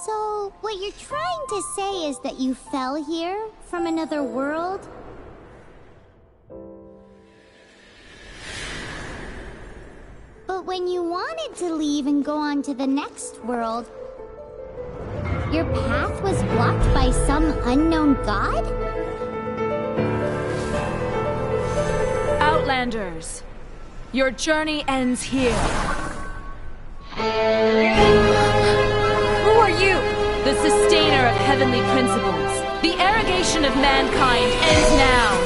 So, what you're trying to say is that you fell here from another world? But when you wanted to leave and go on to the next world, your path was blocked by some unknown god? Outlanders, your journey ends here. Who are you? The sustainer of heavenly principles. The arrogation of mankind ends now.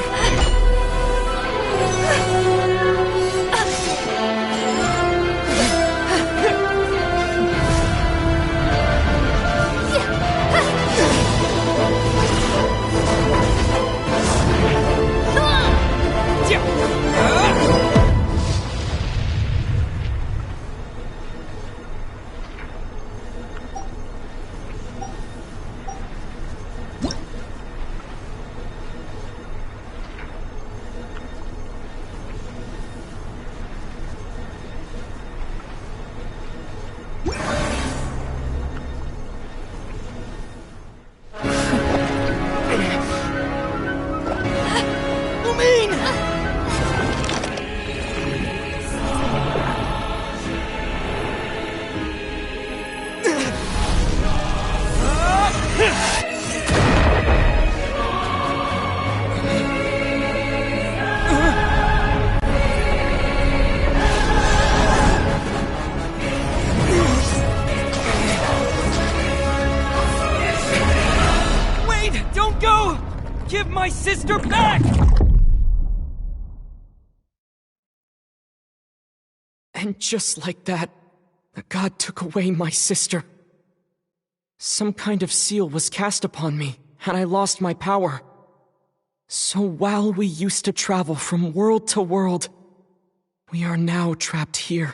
Give my sister back! And just like that, the god took away my sister. Some kind of seal was cast upon me, and I lost my power. So while we used to travel from world to world, we are now trapped here.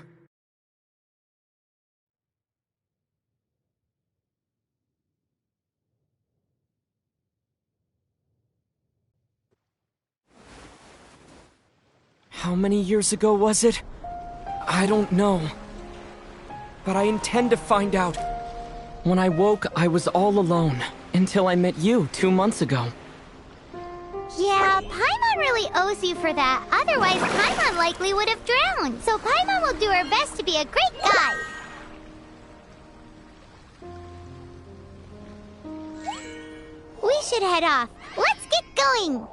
How many years ago was it? I don't know. But I intend to find out. When I woke, I was all alone, until I met you 2 months ago. Yeah, Paimon really owes you for that. Otherwise, Paimon likely would have drowned. So Paimon will do her best to be a great guide. We should head off. Let's get going!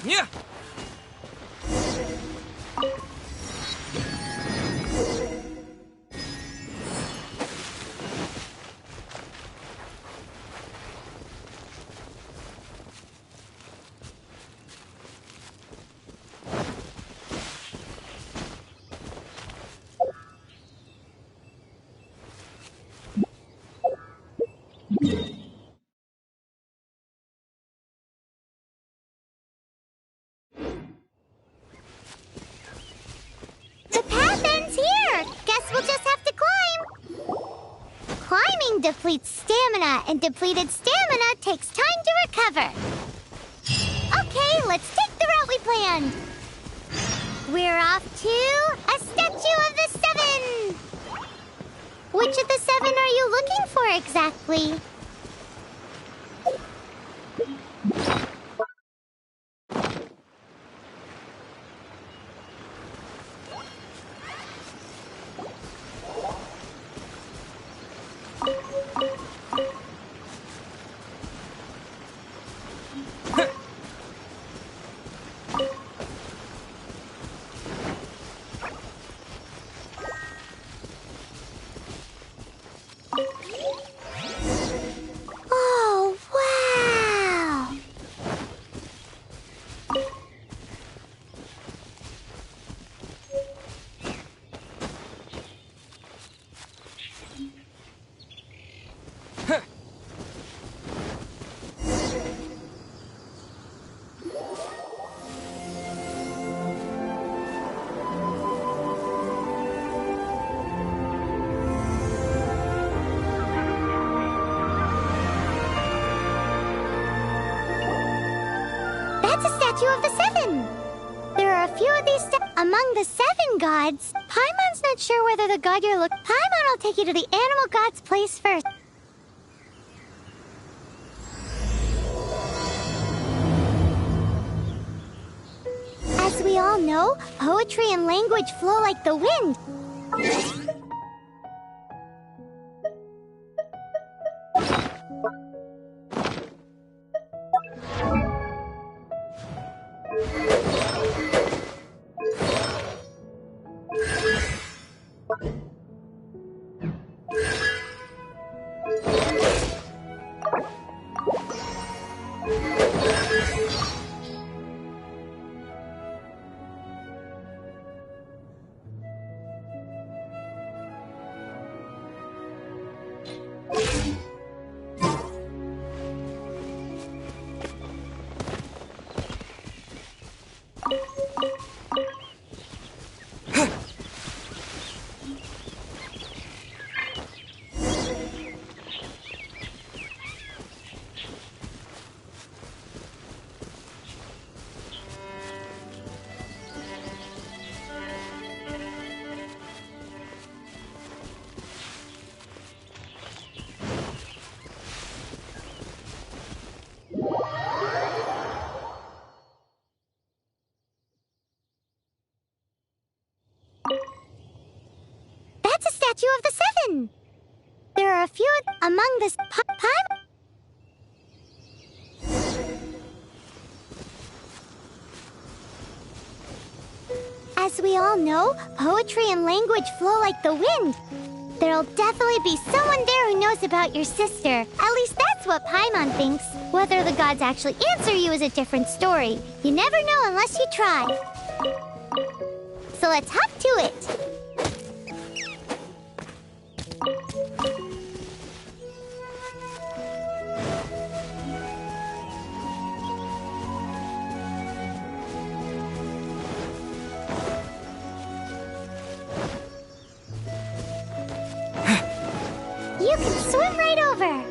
Yeah. Depletes stamina, and depleted stamina takes time to recover. Okay, let's take the route we planned. We're off to a Statue of the Seven. Which of the 7 are you looking for exactly? statue of the seven. There are a few of these among the seven gods. Paimon's not sure whether the god you're looking. Paimon will take you to the animal god's place first. As we all know, poetry and language flow like the wind. That's a statue of the seven. There are a few among this Paimon. As we all know, poetry and language flow like the wind. There'll definitely be someone there who knows about your sister. At least that's what Paimon thinks. Whether the gods actually answer you is a different story. You never know unless you try. So let's hop to it. You can swim right over.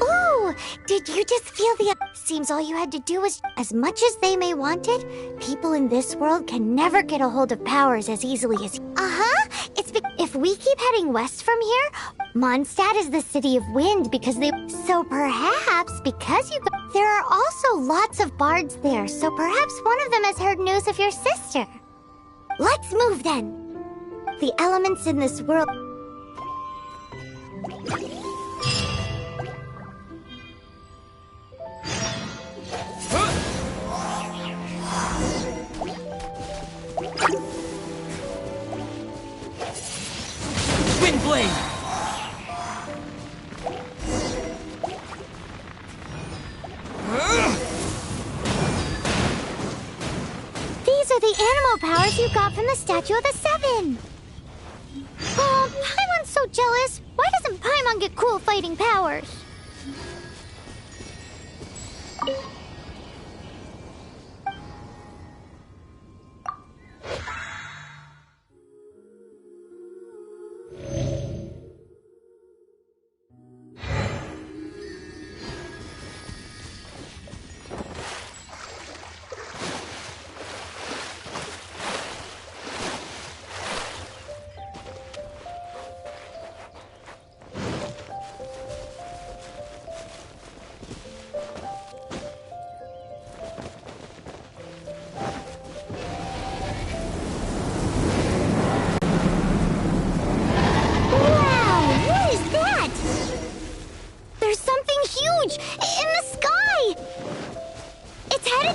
Ooh, did you just feel the... Seems all you had to do was... As much as they may want it, people in this world can never get a hold of powers as easily as... Uh-huh! If we keep heading west from here, Mondstadt is the city of wind because they... So perhaps, because you... There are also lots of bards there, so perhaps one of them has heard news of your sister. Let's move then! The elements in this world... Wind blade! These are the animal powers you got from the Statue of the Seven! Oh, Paimon's so jealous! Why doesn't Paimon get cool fighting powers?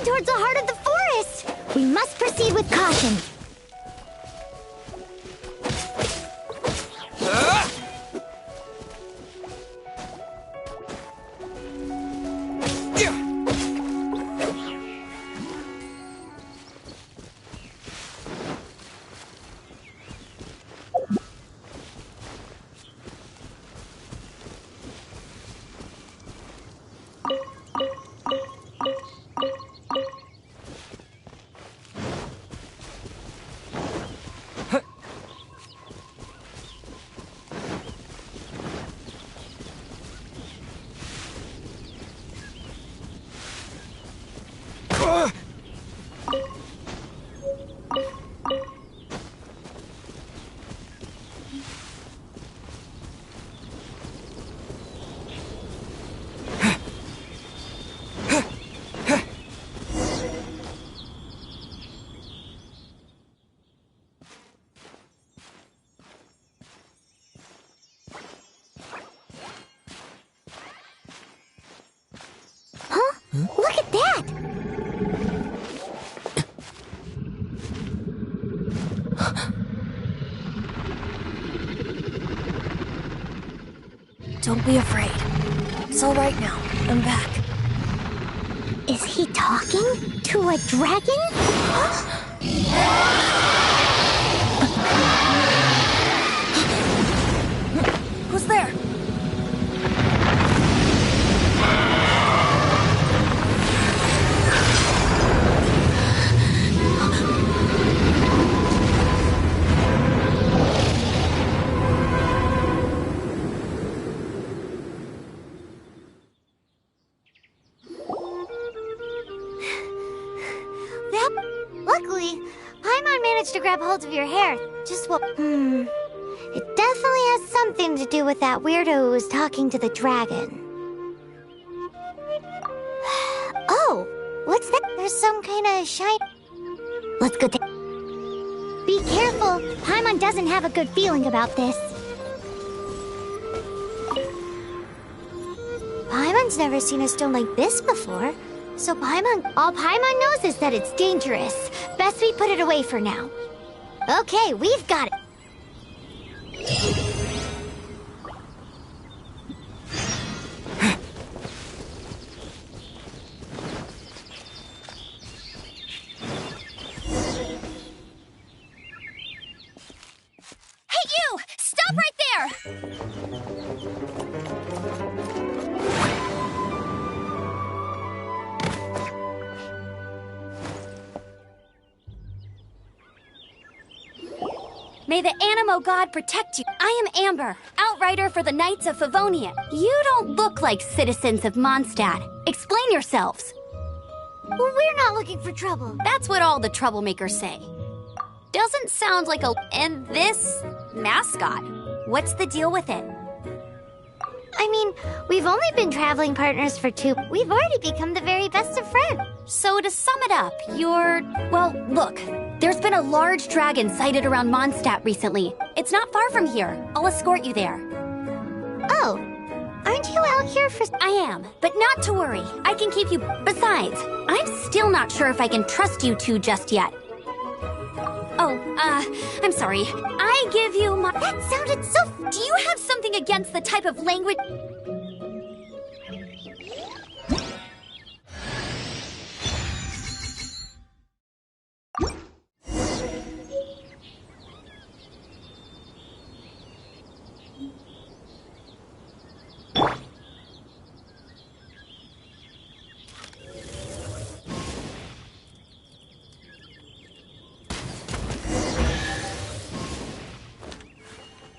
towards the heart of the forest. We must proceed with caution. Look at that! Don't be afraid. It's all right now. I'm back. Is he talking to a dragon? Who's there? Luckily, Paimon managed to grab hold of your hair. Just what? It definitely has something to do with that weirdo who was talking to the dragon. Oh, what's that? There's some kind of shine. Let's go. Be careful. Paimon doesn't have a good feeling about this. Paimon's never seen a stone like this before. So all Paimon knows is that it's dangerous. Best we put it away for now. Okay, we've got it. Hey, you! Stop right there! May the Animo God protect you. I am Amber, outrider for the Knights of Favonia. You don't look like citizens of Mondstadt. Explain yourselves. Well, we're not looking for trouble. That's what all the troublemakers say. Doesn't sound like a... And this mascot, what's the deal with it? I mean, we've only been traveling partners for 2. We've already become the very best of friends. So to sum it up, you're... Well, look. There's been a large dragon sighted around Mondstadt recently. It's not far from here. I'll escort you there. Oh, aren't you out here for... I am, but not to worry. I can keep you... Besides, I'm still not sure if I can trust you two just yet. Oh, I'm sorry. I give you my... That sounded so... Do you have something against the type of language...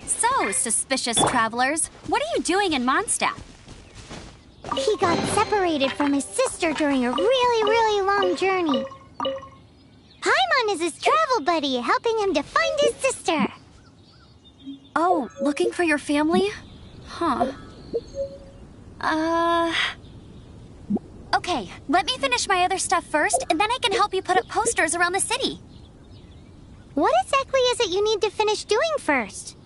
So, suspicious travelers, what are you doing in Mondstadt? He got separated from his sister during a really long journey. Paimon is his travel buddy, helping him to find his sister. Oh, looking for your family? Huh. Okay, let me finish my other stuff first, and then I can help you put up posters around the city. What exactly is it you need to finish doing first?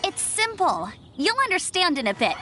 It's simple. You'll understand in a bit.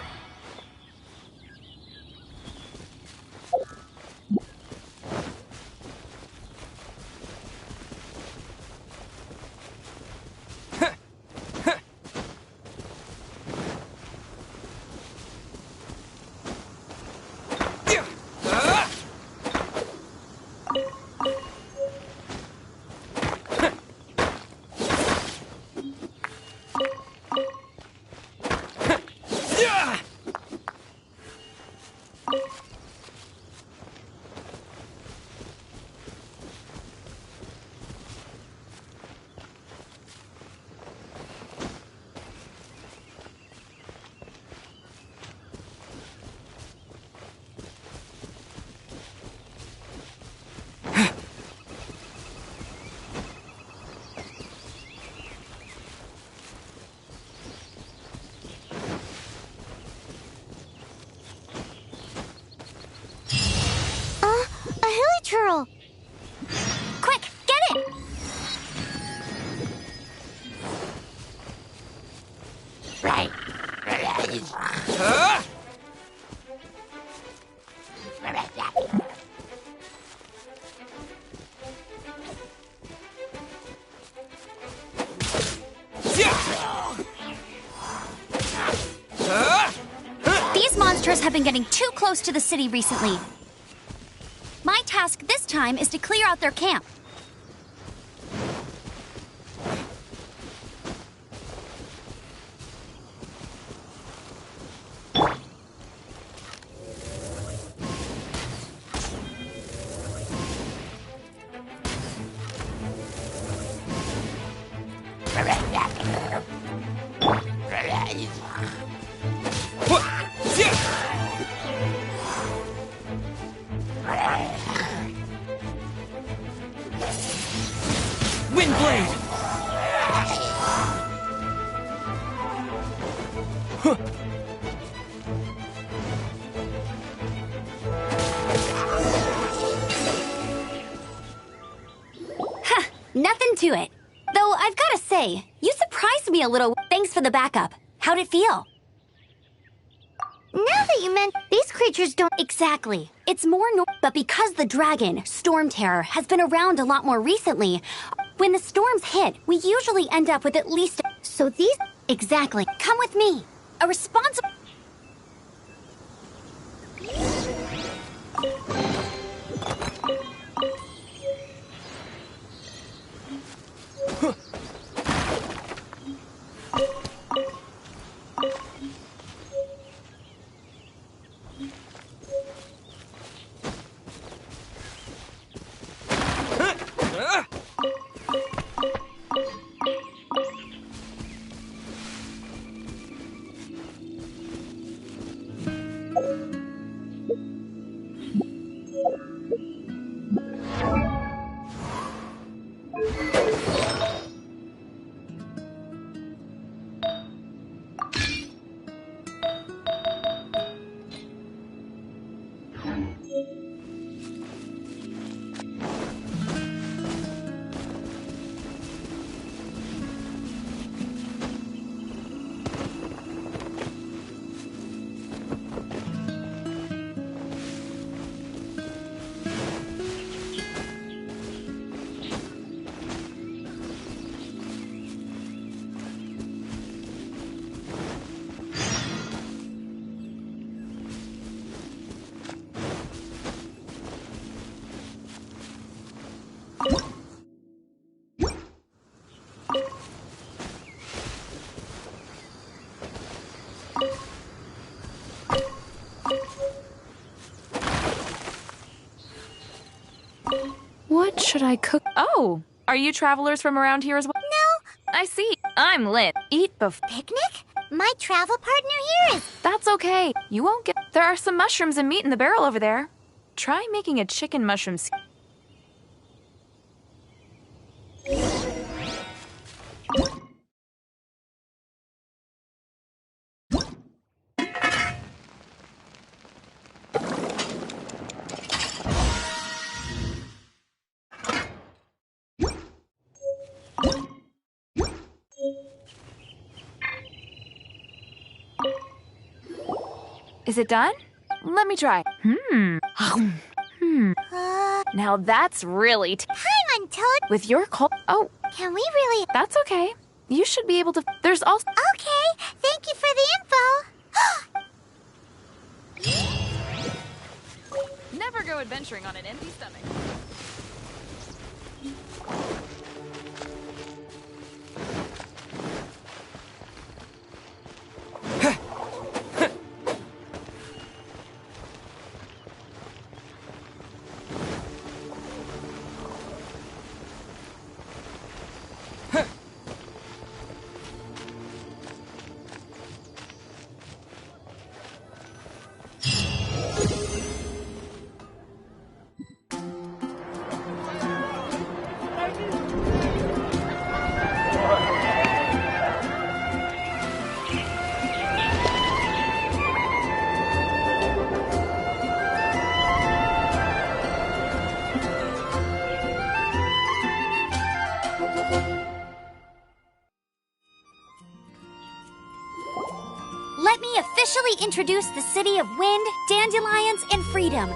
A hilly turtle. Quick, get it! Right. These monsters have been getting too close to the city recently. My task this time is to clear out their camp. Wind blade! Nothing to it. Though I've gotta say, you surprised me a little. Thanks for the backup. How'd it feel? Now that you meant these creatures don't... Exactly. It's more but because the dragon, Storm Terror, has been around a lot more recently, when the storms hit, we usually end up with at least... So these... Exactly. Come with me. A responsible... What should I cook? Oh, are you travelers from around here as well? No. I see. I'm lit. Eat before. Picnic? My travel partner here is... That's okay. You won't get... There are some mushrooms and meat in the barrel over there. Try making a chicken mushroom stew. Is it done? Let me try. Now that's really Paimon, Toad. with your cold. Oh, Can we really... that's okay. You should be able to. There's also. Okay, thank you for the info. Never go adventuring on an empty stomach. Let me officially introduce the city of wind, dandelions, and freedom.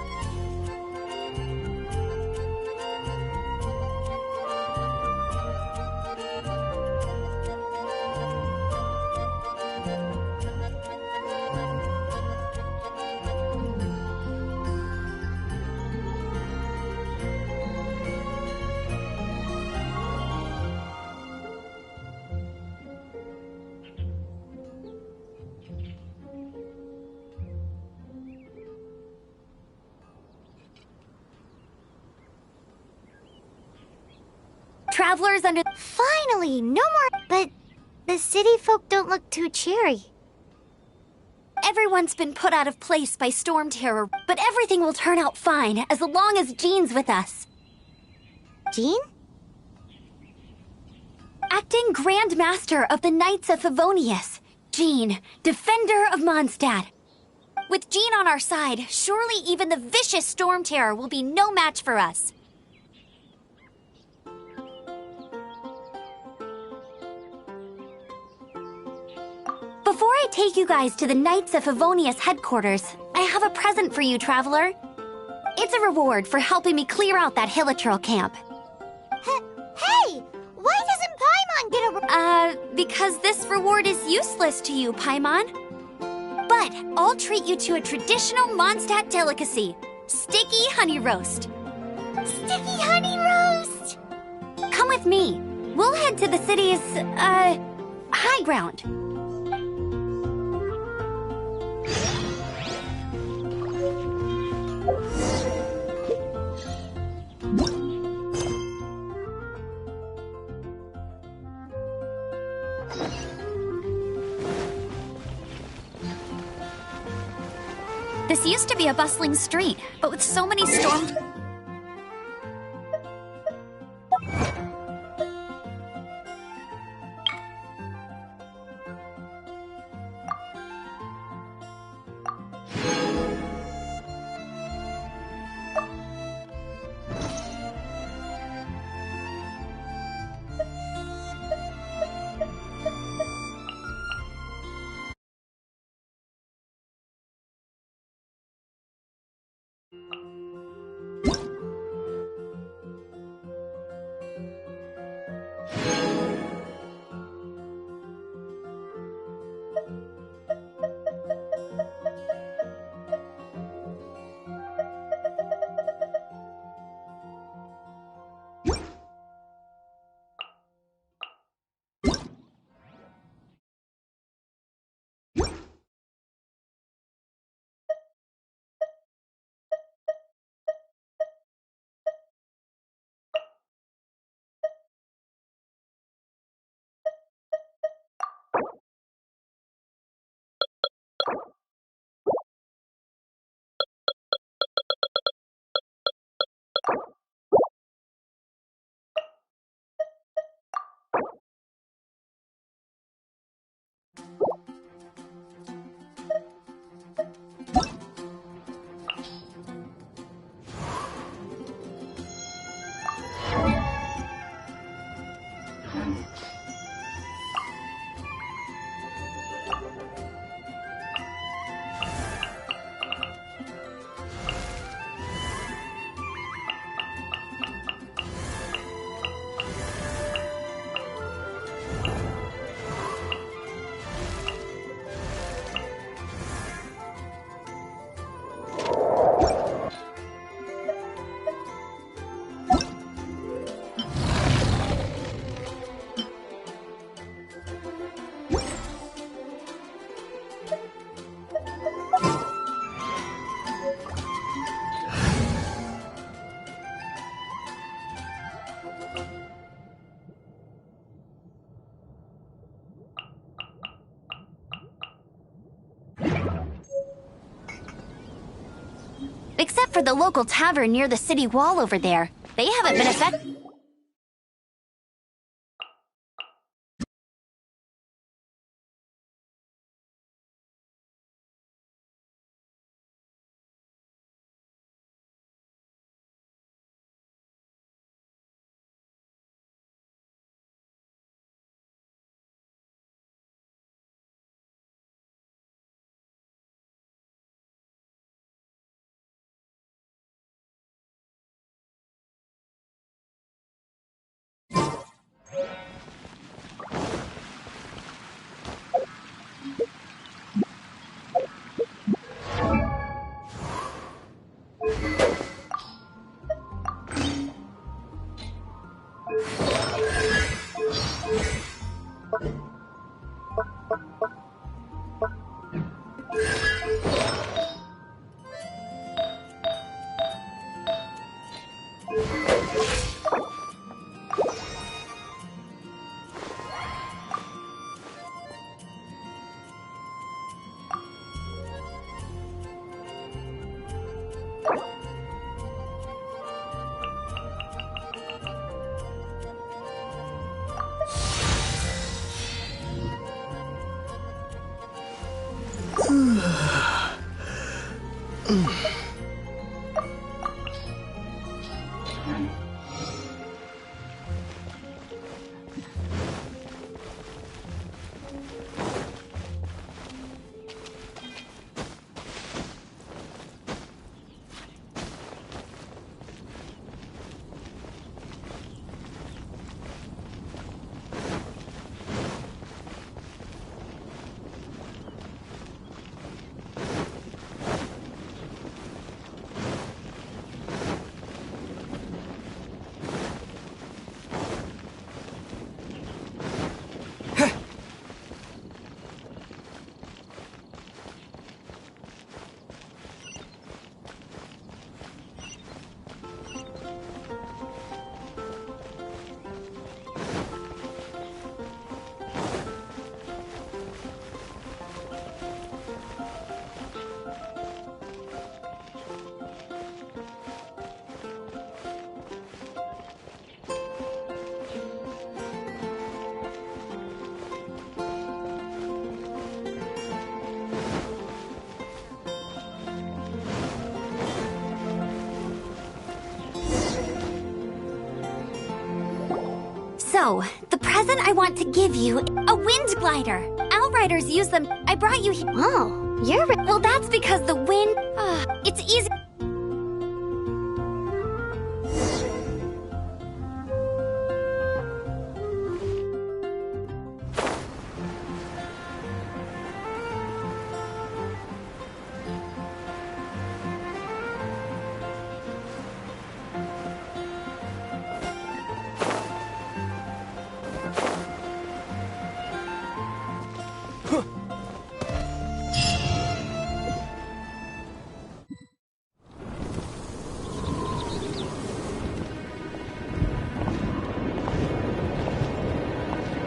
Travelers under... Finally, no more... But the city folk don't look too cheery. Everyone's been put out of place by storm terror, but everything will turn out fine as long as Jean's with us. Jean? Acting Grand Master of the Knights of Favonius, Jean, Defender of Mondstadt. With Jean on our side, surely even the vicious storm terror will be no match for us. Before I take you guys to the Knights of Favonius headquarters, I have a present for you, Traveler. It's a reward for helping me clear out that Hilichurl camp. Hey! Why doesn't Paimon get a... Because this reward is useless to you, Paimon. But I'll treat you to a traditional Mondstadt delicacy, sticky honey roast. Sticky honey roast! Come with me. We'll head to the city's, high ground. This used to be a bustling street, but with so many storms... for the local tavern near the city wall over there. They haven't been affected. So, the present I want to give you, a wind glider. Outriders use them. I brought you here. Oh, Well, that's because the wind... it's easy...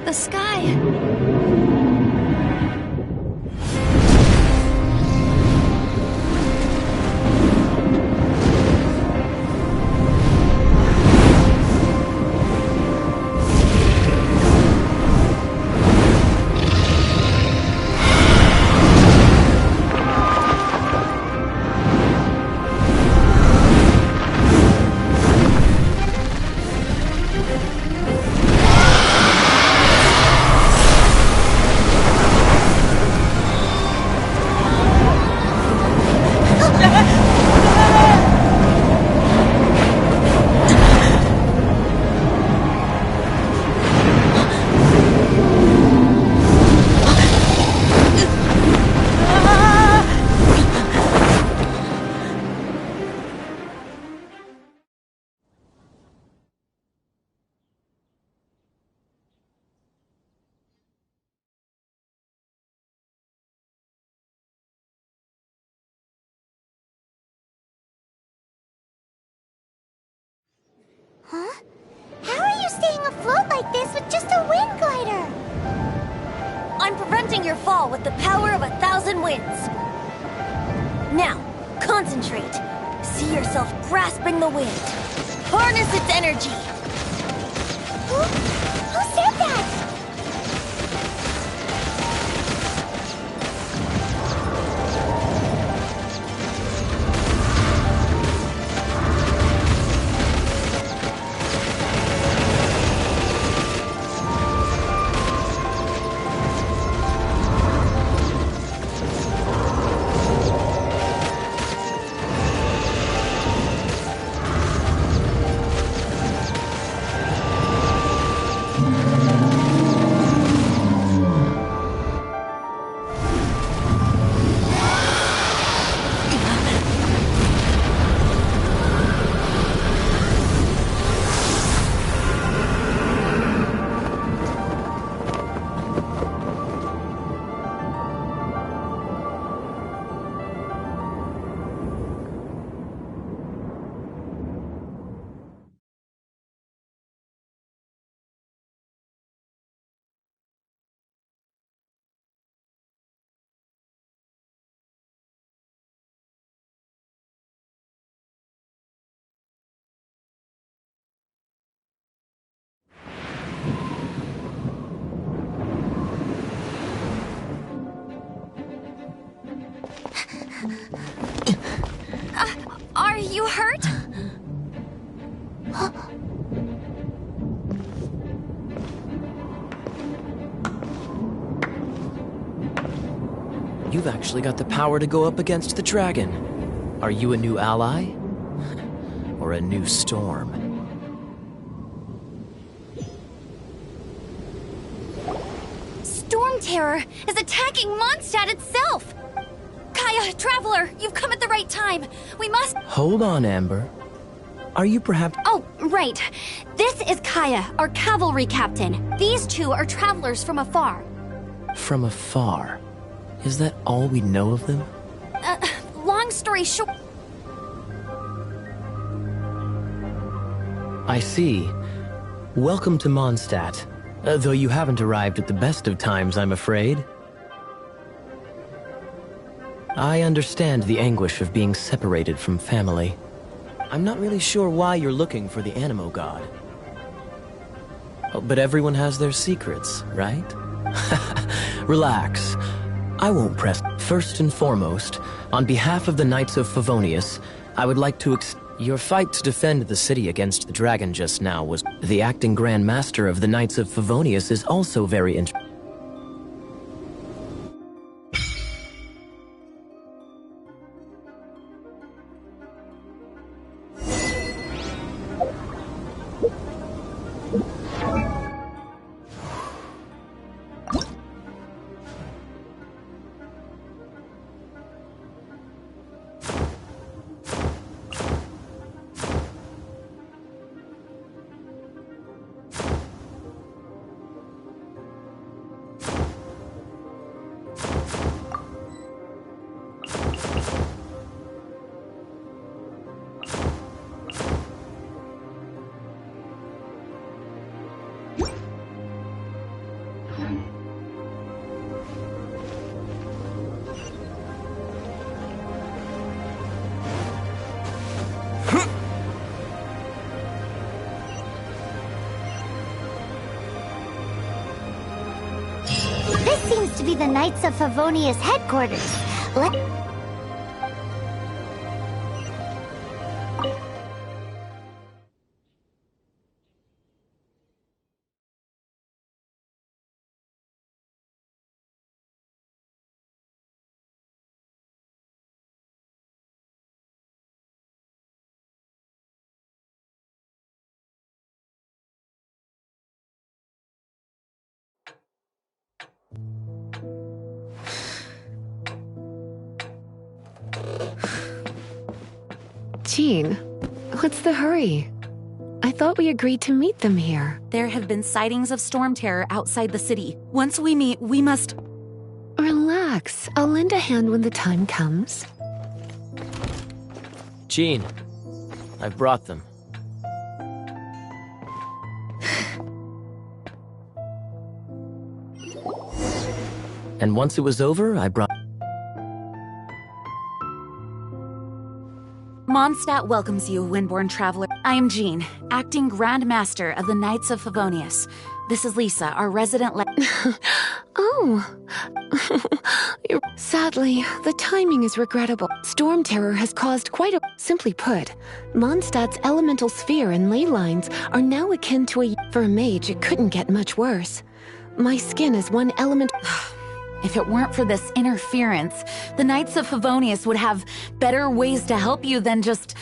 The sky... Huh? How are you staying afloat like this with just a wind glider? I'm preventing your fall with the power of 1,000 winds. Now, concentrate. See yourself grasping the wind. Harness its energy. Who said that? Are you hurt? You've actually got the power to go up against the dragon. Are you a new ally? Or a new storm? Storm Terror is attacking Mondstadt itself! Kaya, Traveler, you've come at the right time. We must... Hold on, Amber. Are you perhaps... Oh, right. This is Kaya, our cavalry captain. These two are travelers from afar. From afar? Is that all we know of them? Long story short... I see. Welcome to Mondstadt. Though you haven't arrived at the best of times, I'm afraid. I understand the anguish of being separated from family. I'm not really sure why you're looking for the Animo God. Oh, but everyone has their secrets, right? Relax. I won't press. First and foremost, on behalf of the Knights of Favonius, I would like to Your fight to defend the city against the dragon just now was... The acting Grand Master of the Knights of Favonius is also very interesting. This seems to be the Knights of Favonius headquarters. Jean, what's the hurry? I thought we agreed to meet them here. There have been sightings of storm terror outside the city. Once we meet, we must... Relax. I'll lend a hand when the time comes. Jean, I've brought them. And once it was over, I brought... Mondstadt welcomes you, Windborn Traveler. I am Jean, acting Grand Master of the Knights of Favonius. This is Lisa, our resident Oh. Sadly, the timing is regrettable. Storm Terror has caused quite a... Simply put, Mondstadt's elemental sphere and ley lines are now akin to a... For a mage, it couldn't get much worse. My skin is one element... If it weren't for this interference, the Knights of Favonius would have better ways to help you than just...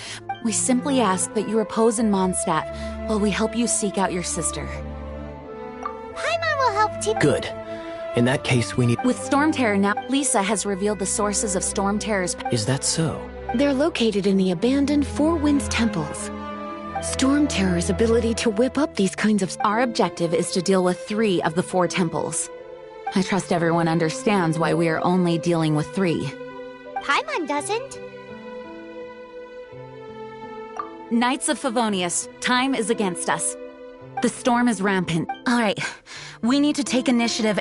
We simply ask that you repose in Mondstadt while we help you seek out your sister. Paimon will help too. Good. In that case, we need... With Storm Terror now, Lisa has revealed the sources of Storm Terror's... Is that so? They're located in the abandoned Four Winds temples. Storm Terror's ability to whip up these kinds of... Our objective is to deal with 3 of the 4 temples. I trust everyone understands why we are only dealing with 3. Paimon doesn't. Knights of Favonius, time is against us. The storm is rampant. All right, we need to take initiative.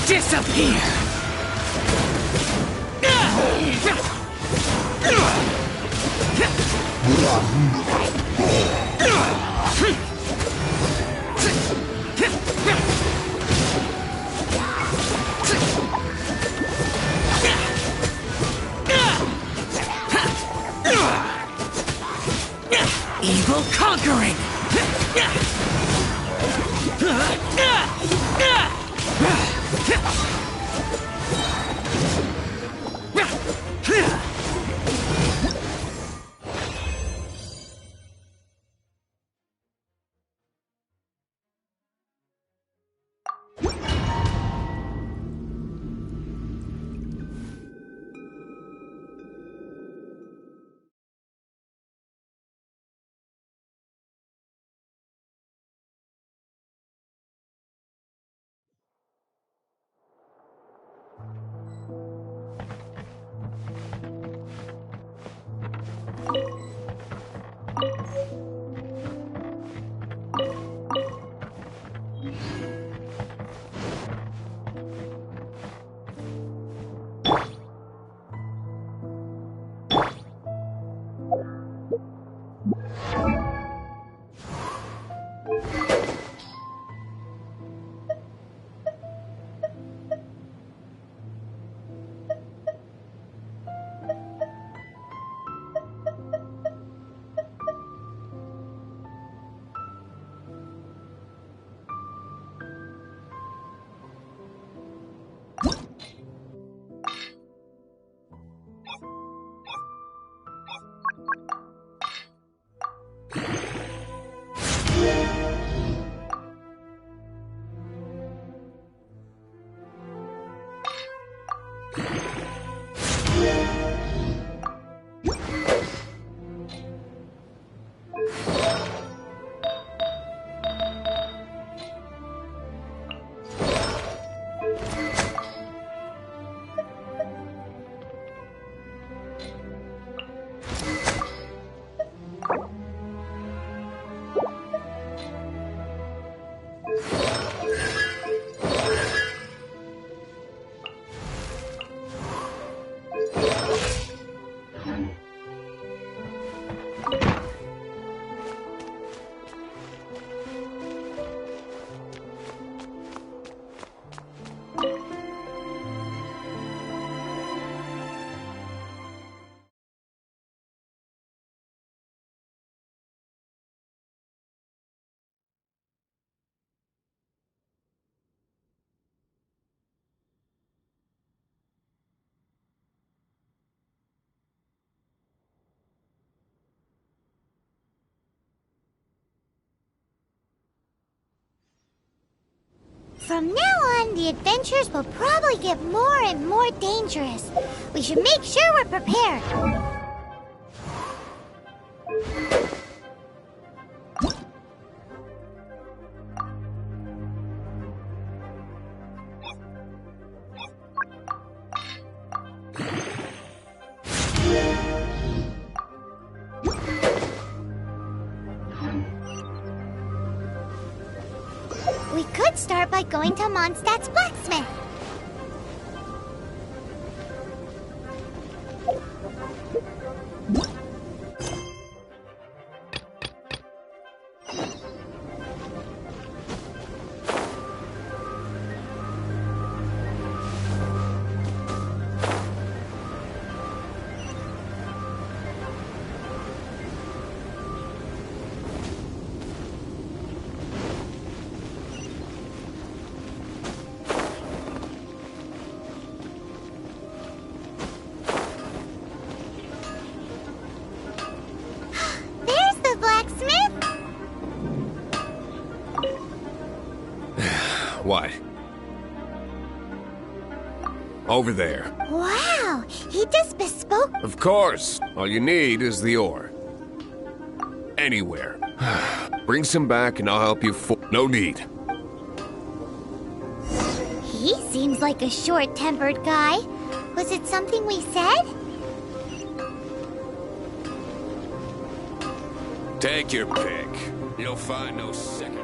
Disappear! From now on, the adventures will probably get more and more dangerous. We should make sure we're prepared. We could start by going to Mondstadt's blacksmith. There's the blacksmith! What? Over there. Wow, he does bespoke. Of course. All you need is the ore. Anywhere. Bring some back and I'll help you No need. He seems like a short-tempered guy. Was it something we said? Take your pick. You'll find no second.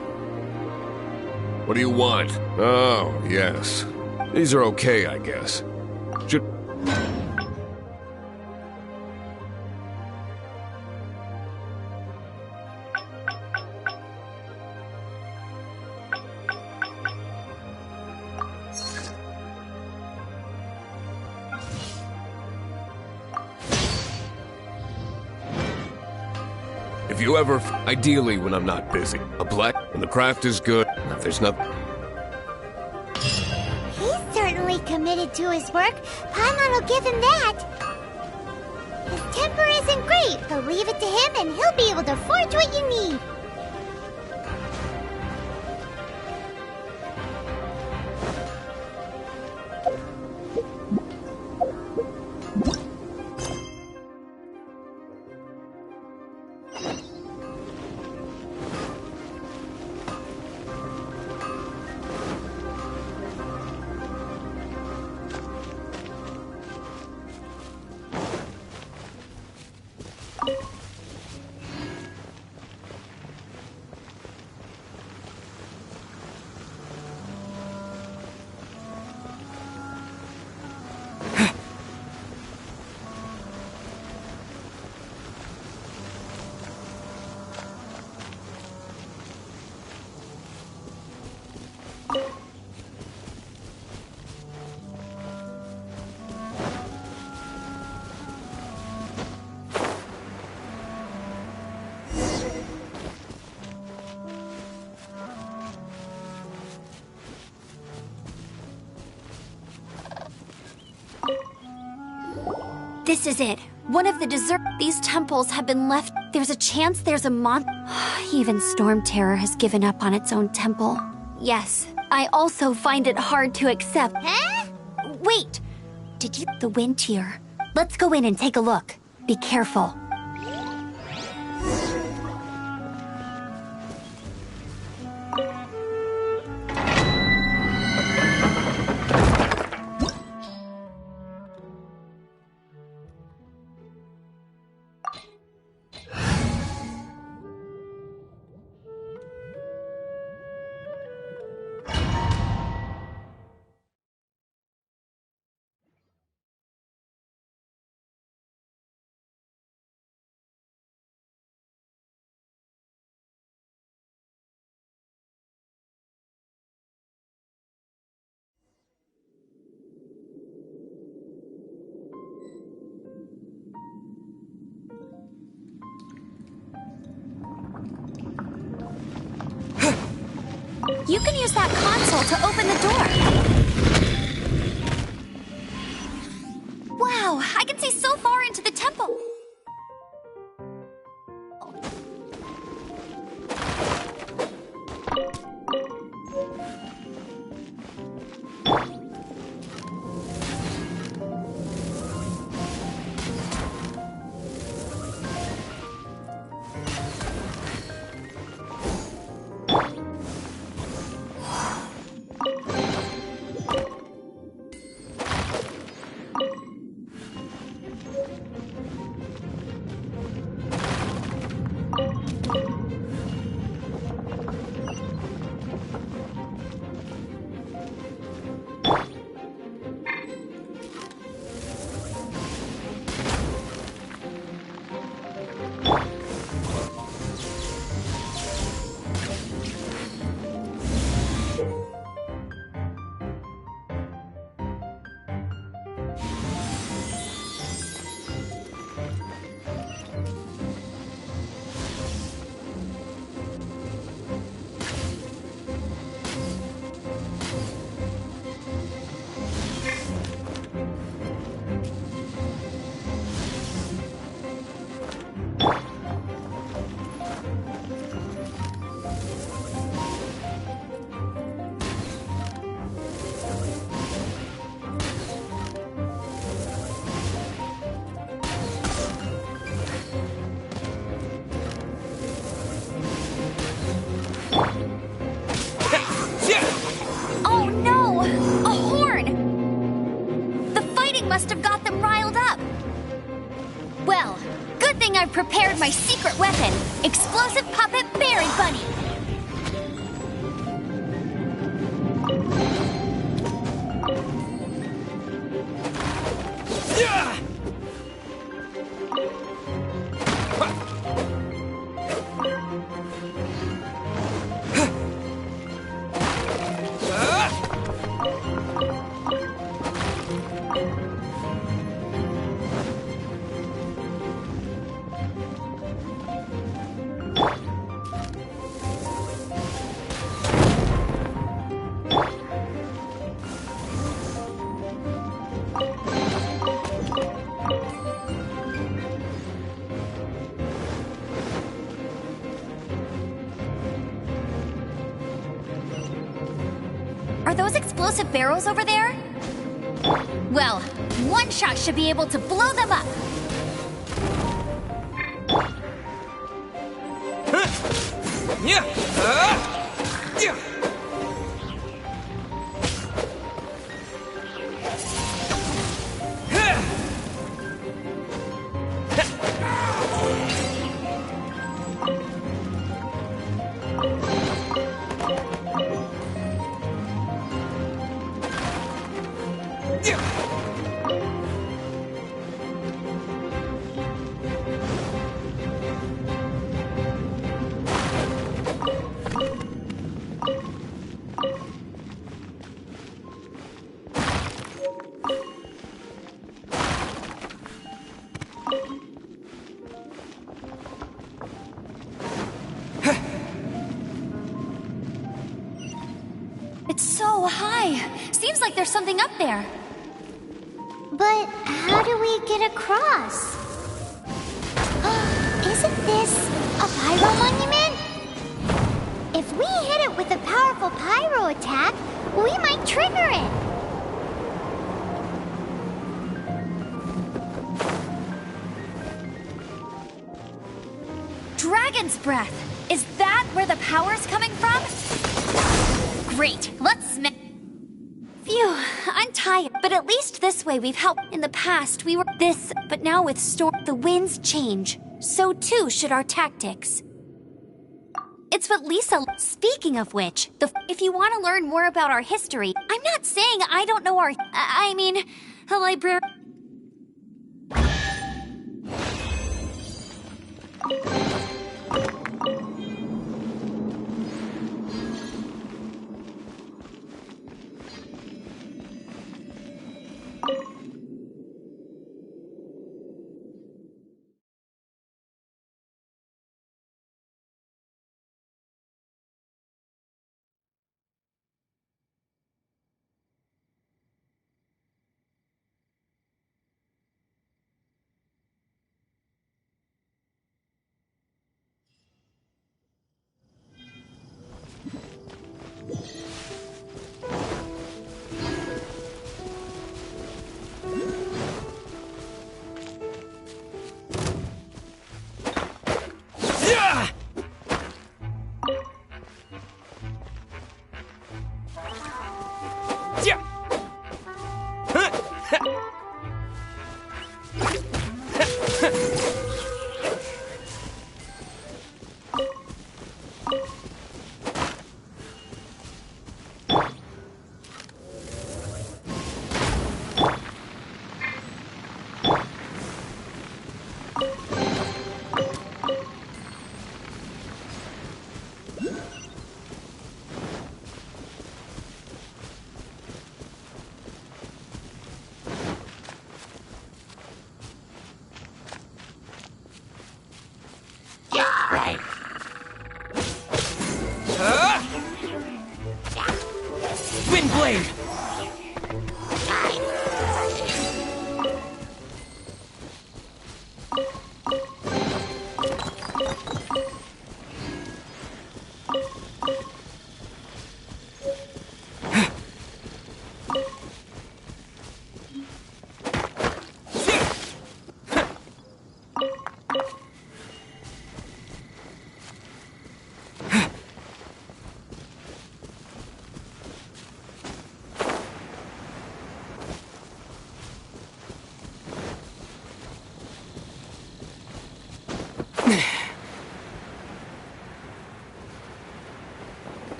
What do you want? Oh, yes. These are okay, I guess. Should... If you ever... Ideally when I'm not busy. A black... When the craft is good, if there's nothing... He's certainly committed to his work. Paimon will give him that. His temper isn't great, but leave it to him and he'll be able to forge what you need. This is it. One of the These temples have been left. There's a chance there's a Even Storm Terror has given up on its own temple. Yes, I also find it hard to accept. Huh? Wait! Did you... The wind here. Let's go in and take a look. Be careful. You can use that console to open the door. Wow, I can see so far into the temple. Explosive Puppet Berry Bunny! Are those explosive barrels over there? Well, one shot should be able to blow them up. It's so high. Seems like there's something up there. But how do we get across? Isn't this a pyro monument? If we hit it with a powerful pyro attack, we might trigger it. Dragon's breath! Is that where the power's coming from? Great, let's Phew, I'm tired. But at least this way we've helped. In the past, we were this, but now with storm, the winds change. So too should our tactics. It's what Lisa... Speaking of which, if you want to learn more about our history, I'm not saying I don't know our... I mean, a library... Windblade!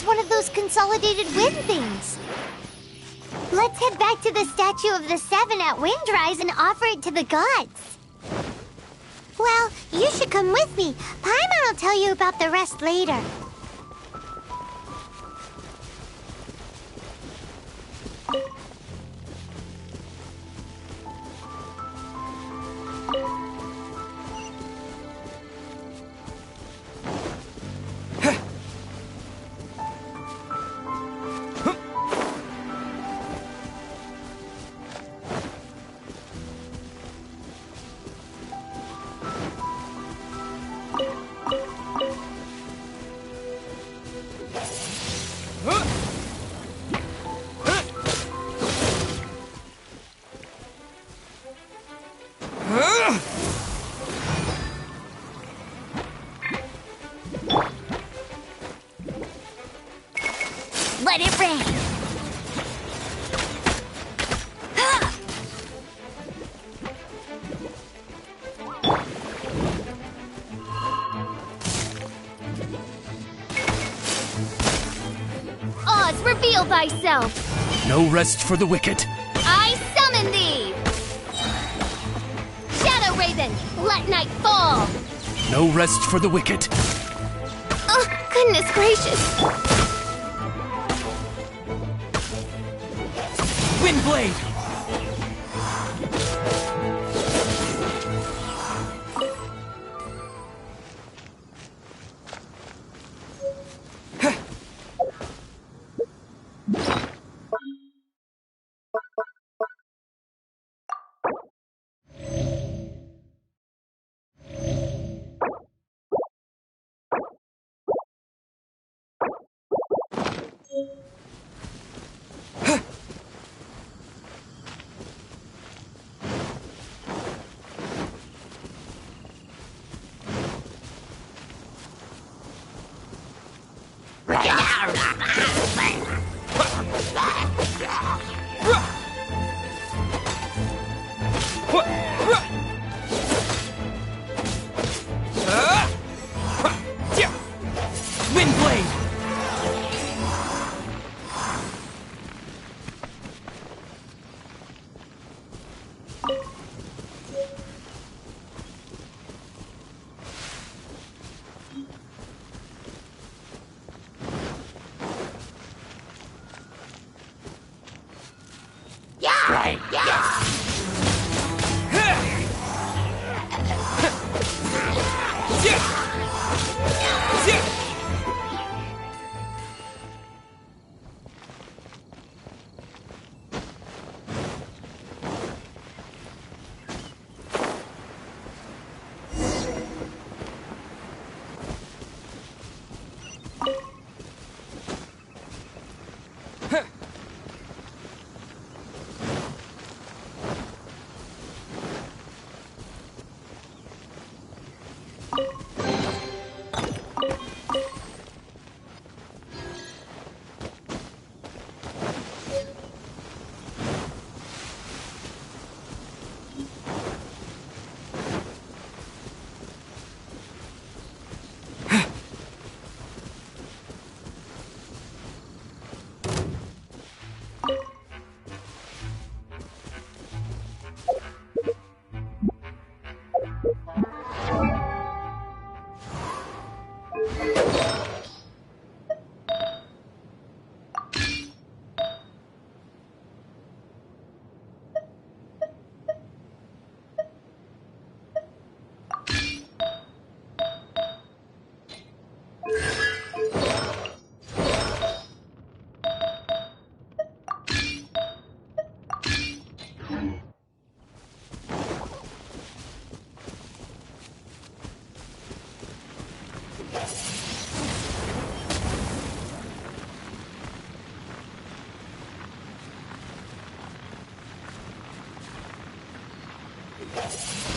one of those consolidated wind things. Let's head back to the statue of the Seven at Windrise and offer it to the gods. Well, you should come with me. Paimon will tell you about the rest later. Let it rain! Oz, reveal thyself! No rest for the wicked. I summon thee! Shadow Raven, let night fall! No rest for the wicked. Oh, goodness gracious! Windblade! Windblade!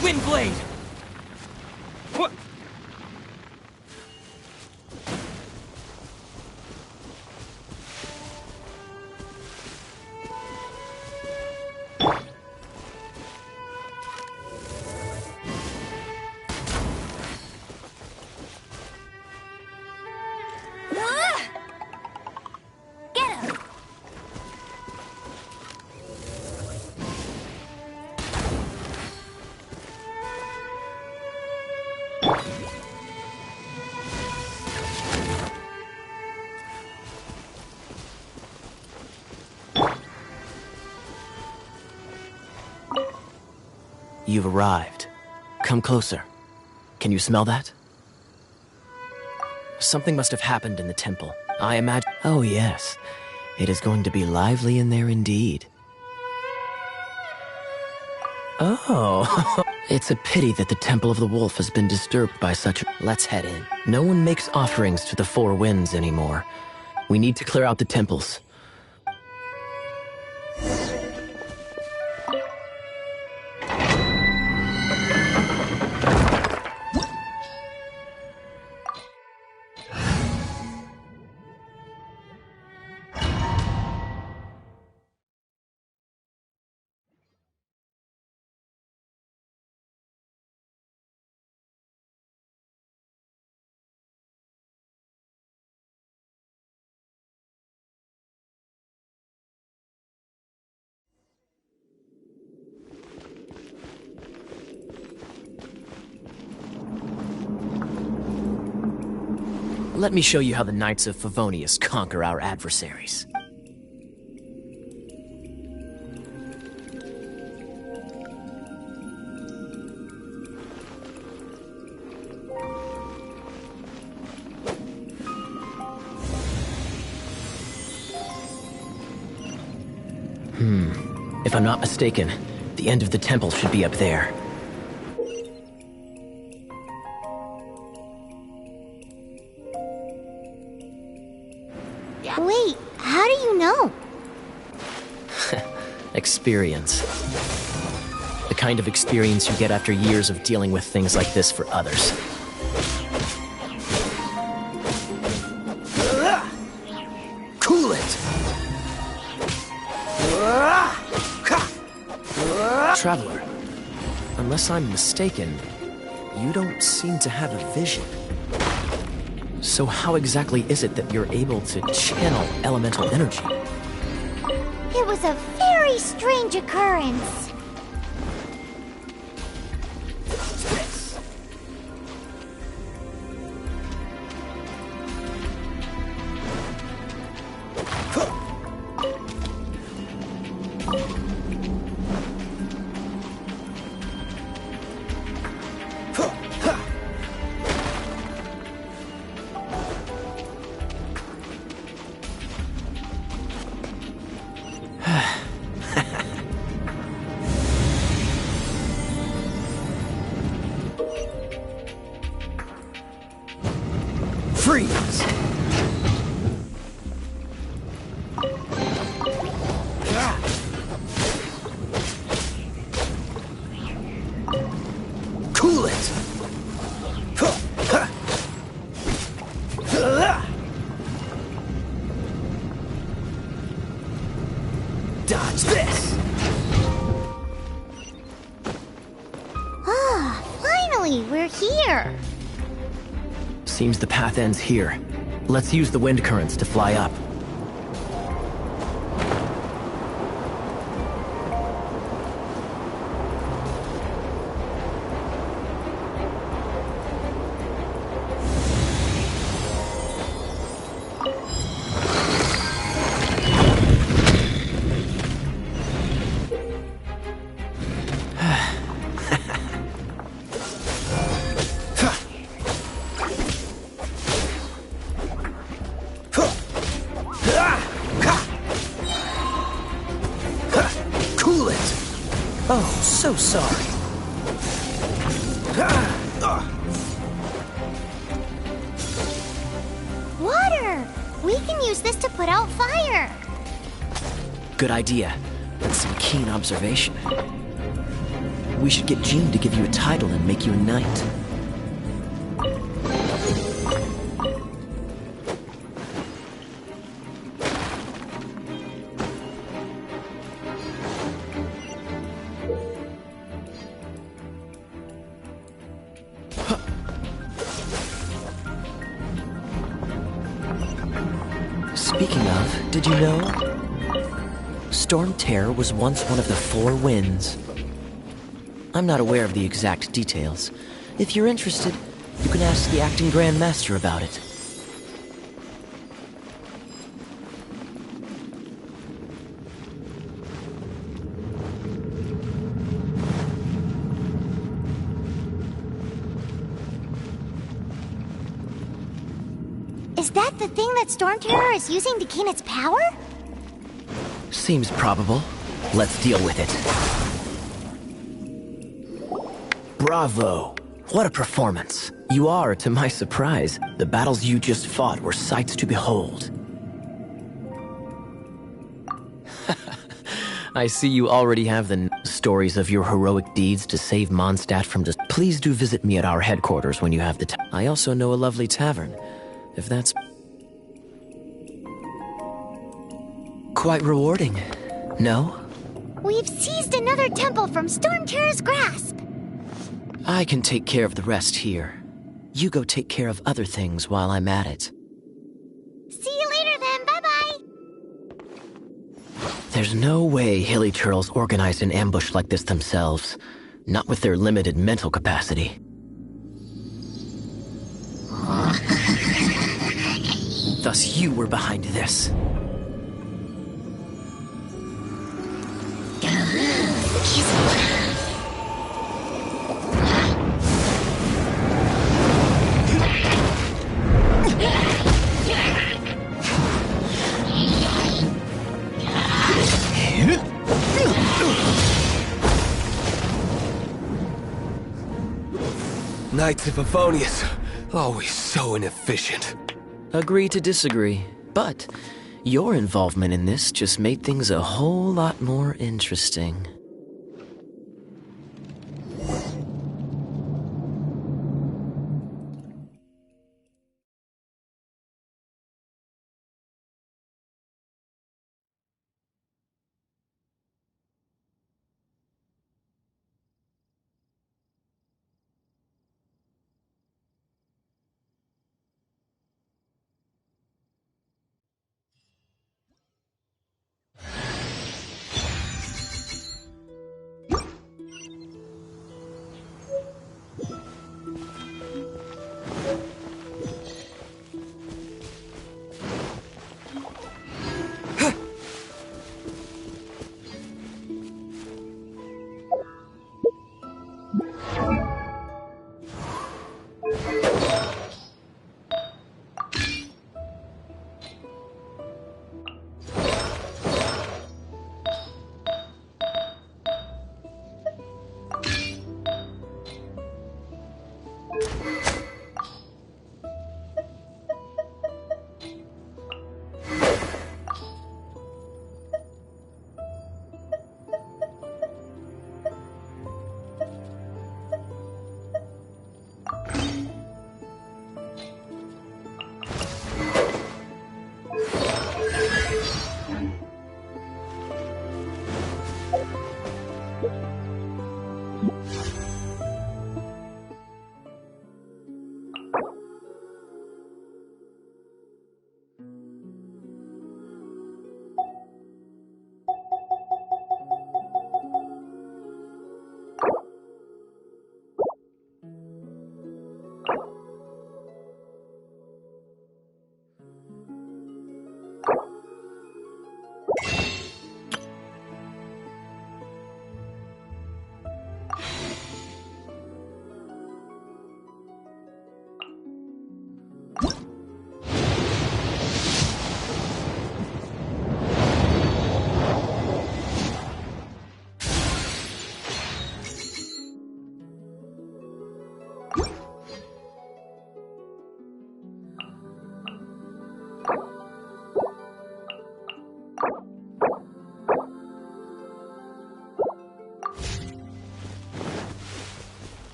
Windblade! What? You've arrived. Come closer. Can you smell that? Something must have happened in the temple. I imagine... Oh yes. It is going to be lively in there indeed. Oh. It's a pity that the Temple of the Wolf has been disturbed by such... Let's head in. No one makes offerings to the Four Winds anymore. We need to clear out the temples. Let me show you how the Knights of Favonius conquer our adversaries. If I'm not mistaken, the end of the temple should be up there. Wait, how do you know? Experience. The kind of experience you get after years of dealing with things like this for others. Cool it! Traveler, unless I'm mistaken, you don't seem to have a vision. So how exactly is it that you're able to channel elemental energy? It was a very strange occurrence. Freeze! Cool it! Dodge this! Ah, finally, we're here. Seems the path ends here. Let's use the wind currents to fly up. Cool it! Oh, so sorry. Water! We can use this to put out fire. Good idea. That's some keen observation. We should get Jean to give you a title and make you a knight. Speaking of, did you know? Storm Terror was once one of the Four Winds. I'm not aware of the exact details. If you're interested, you can ask the acting Grand Master about it. that the thing that Storm Terror is using to gain its power? Seems probable. Let's deal with it. Bravo! What a performance. You are, to my surprise. The battles you just fought were sights to behold. I see you already have the stories of your heroic deeds to save Mondstadt from Please do visit me at our headquarters when you have the time. I also know a lovely tavern, if that's... quite rewarding, no? We've seized another temple from Storm Terror's grasp. I can take care of the rest here. You go take care of other things while I'm at it. See you later then, bye-bye. There's no way Hilly Turtles organized an ambush like this themselves. Not with their limited mental capacity. Thus you were behind this. Knights of Favonius, always so inefficient. Agree to disagree, but your involvement in this just made things a whole lot more interesting.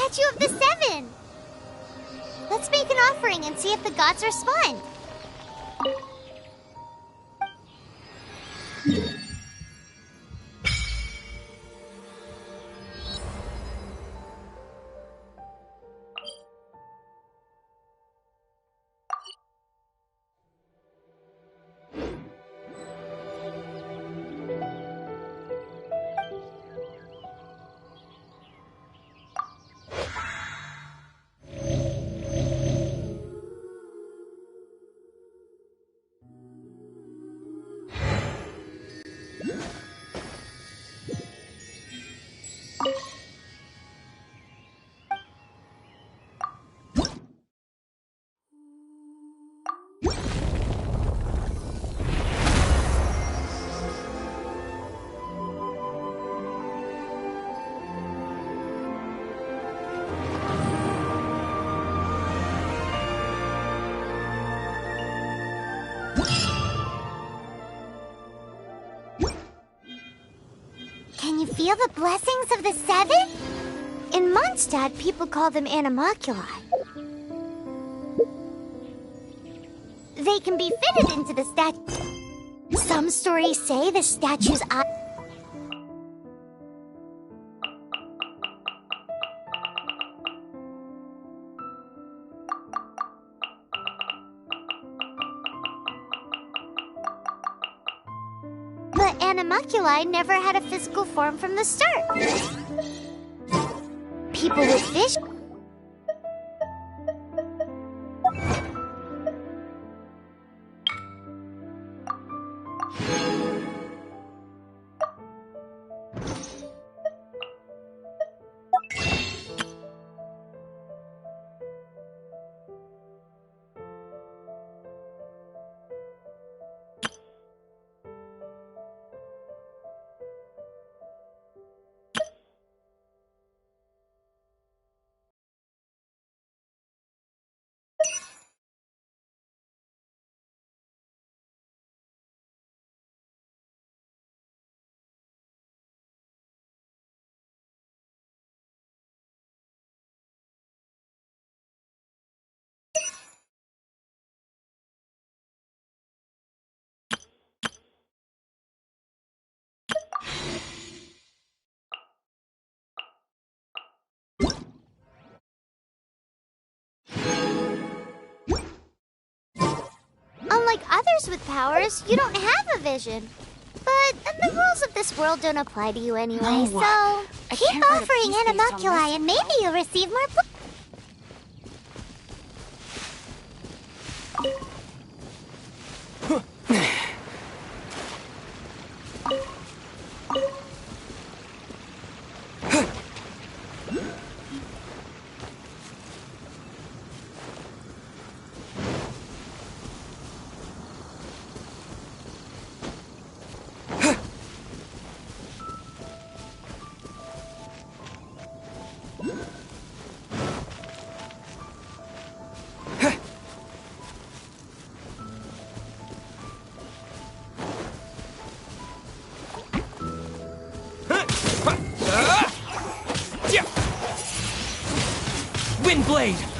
Statue of the Seven! Let's make an offering and see if the gods respond. Can you feel the blessings of the Seven? In Mondstadt, people call them animalculi. They can be fitted into the statue. Some stories say the statue's eye... But animalculi never had a physical form from the start. People with vision. Unlike others with powers, you don't have a vision. But the rules of this world don't apply to you anyway, No, so keep can't write a offering piece based on animalculi this. and maybe you'll receive more Windblade!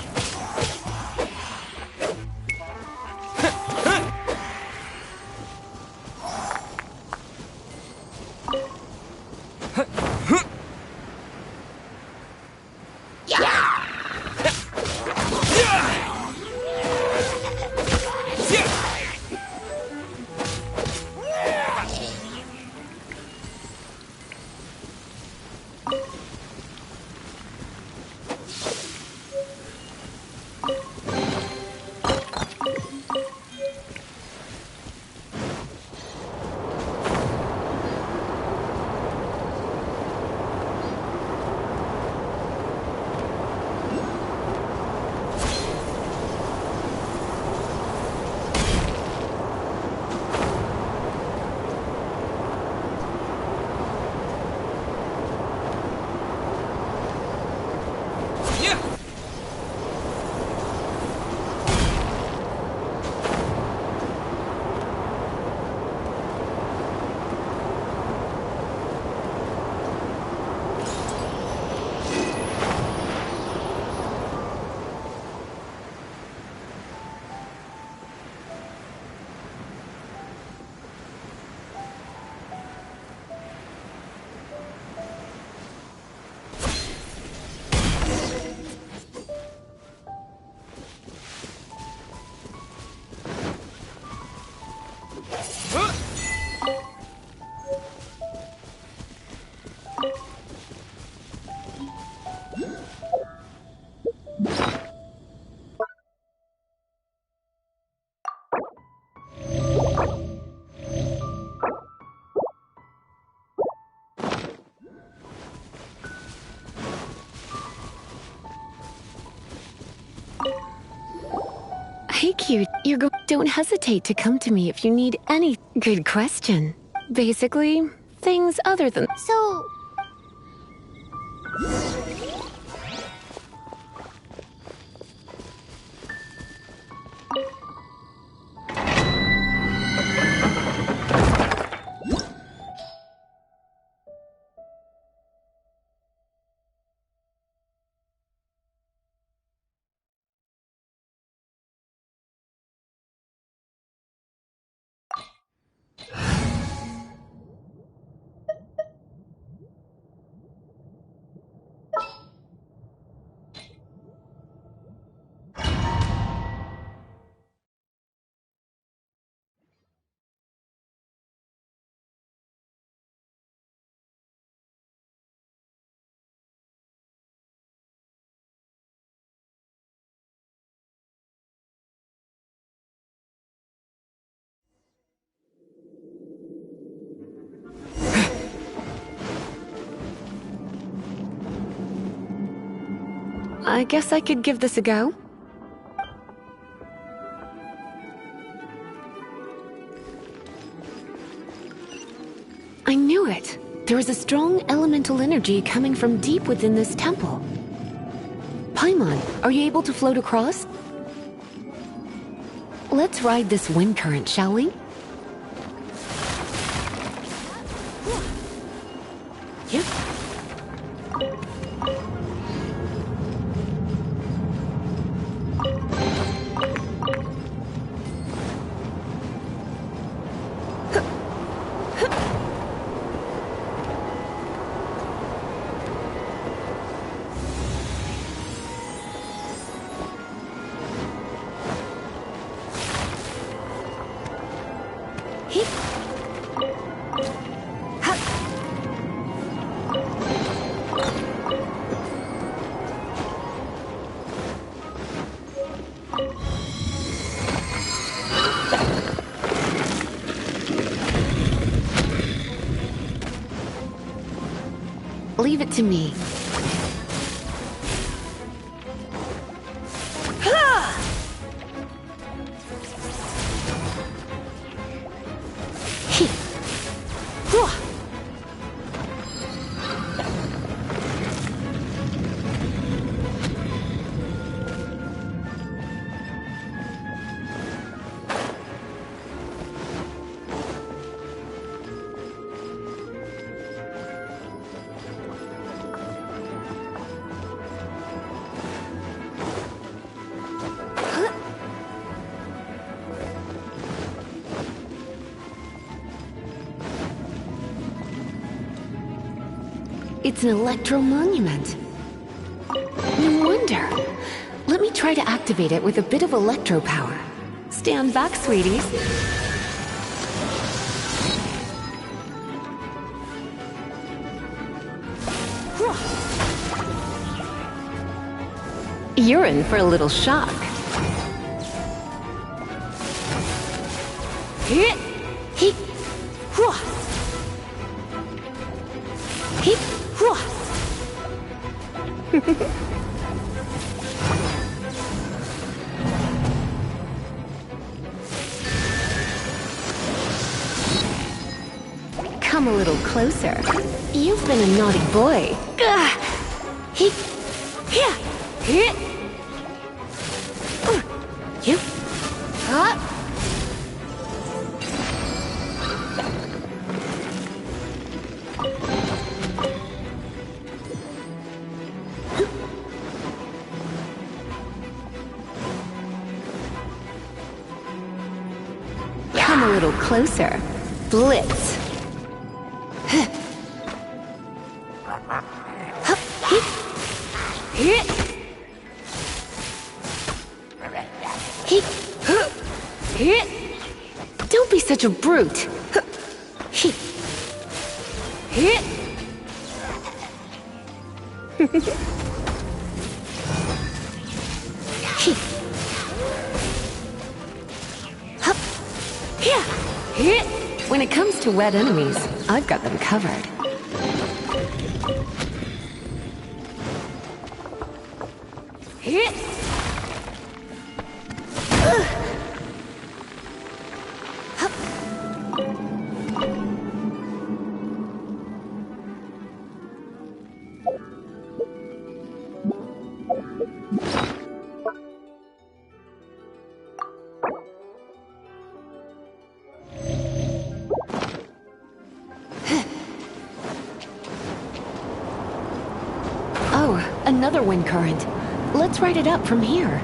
Hey, cute. Don't hesitate to come to me if you need any. Good question. Basically, things other than. So, I guess I could give this a go. I knew it! There is a strong elemental energy coming from deep within this temple. Paimon, are you able to float across? Let's ride this wind current, shall we? Yep. Leave it to me. It's an electro monument. No wonder. Let me try to activate it with a bit of electro power. Stand back, sweeties. You're in for a little shock. Come a little closer. You've been a naughty boy. Come a little closer. Blitz. Don't be such a brute. When it comes to wet enemies, I've got them covered. Oh, another wind current. Let's ride it up from here.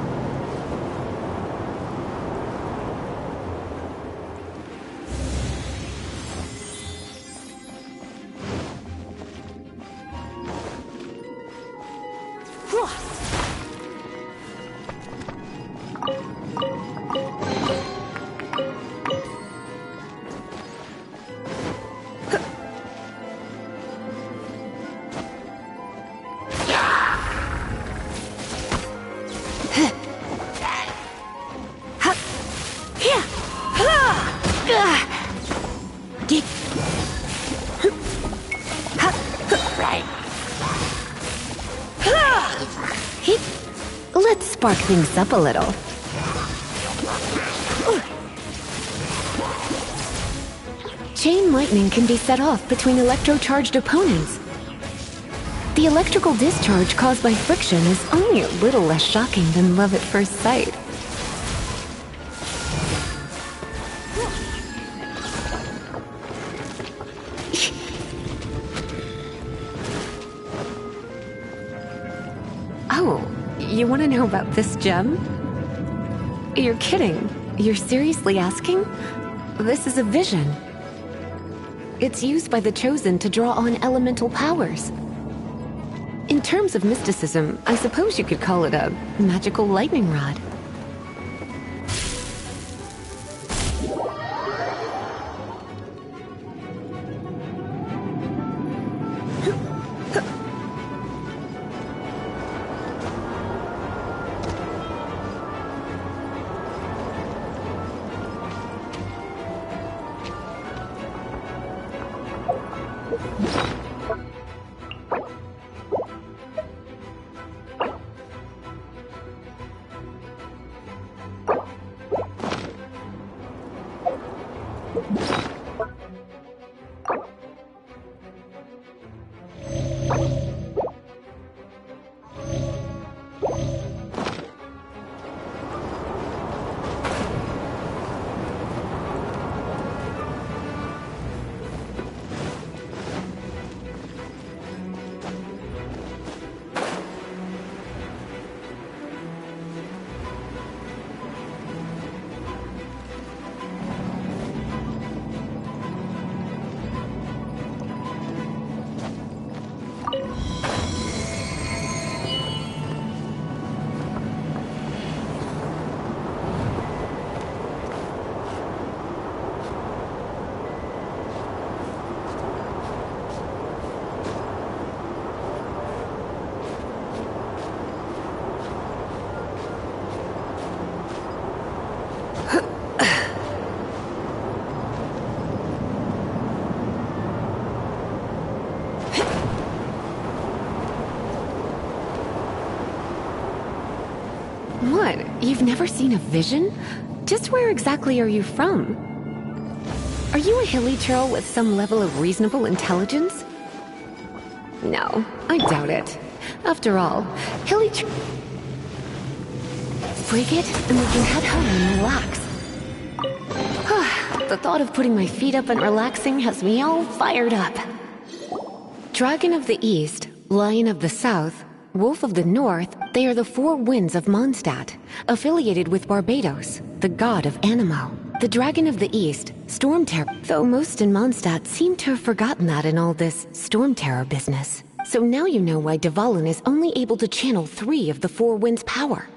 spark things up a little. Chain lightning can be set off between electro-charged opponents. The electrical discharge caused by friction is only a little less shocking than love at first sight. Oh, you want to know about this gem? You're kidding. You're seriously asking? This is a vision. It's used by the Chosen to draw on elemental powers. In terms of mysticism, I suppose you could call it a magical lightning rod. What? You've never seen a vision? Just where exactly are you from? Are you a hilly churl with some level of reasonable intelligence? No, I doubt it. After all, hilly churl... Break it, and we can head home and relax. The thought of putting my feet up and relaxing has me all fired up. Dragon of the East, Lion of the South, Wolf of the North, they are the four winds of Mondstadt, affiliated with Barbados, the god of Animo. The Dragon of the East, Storm Terror, though most in Mondstadt seem to have forgotten that in all this Storm Terror business. So now you know why Dvalin is only able to channel 3 of the four winds' power.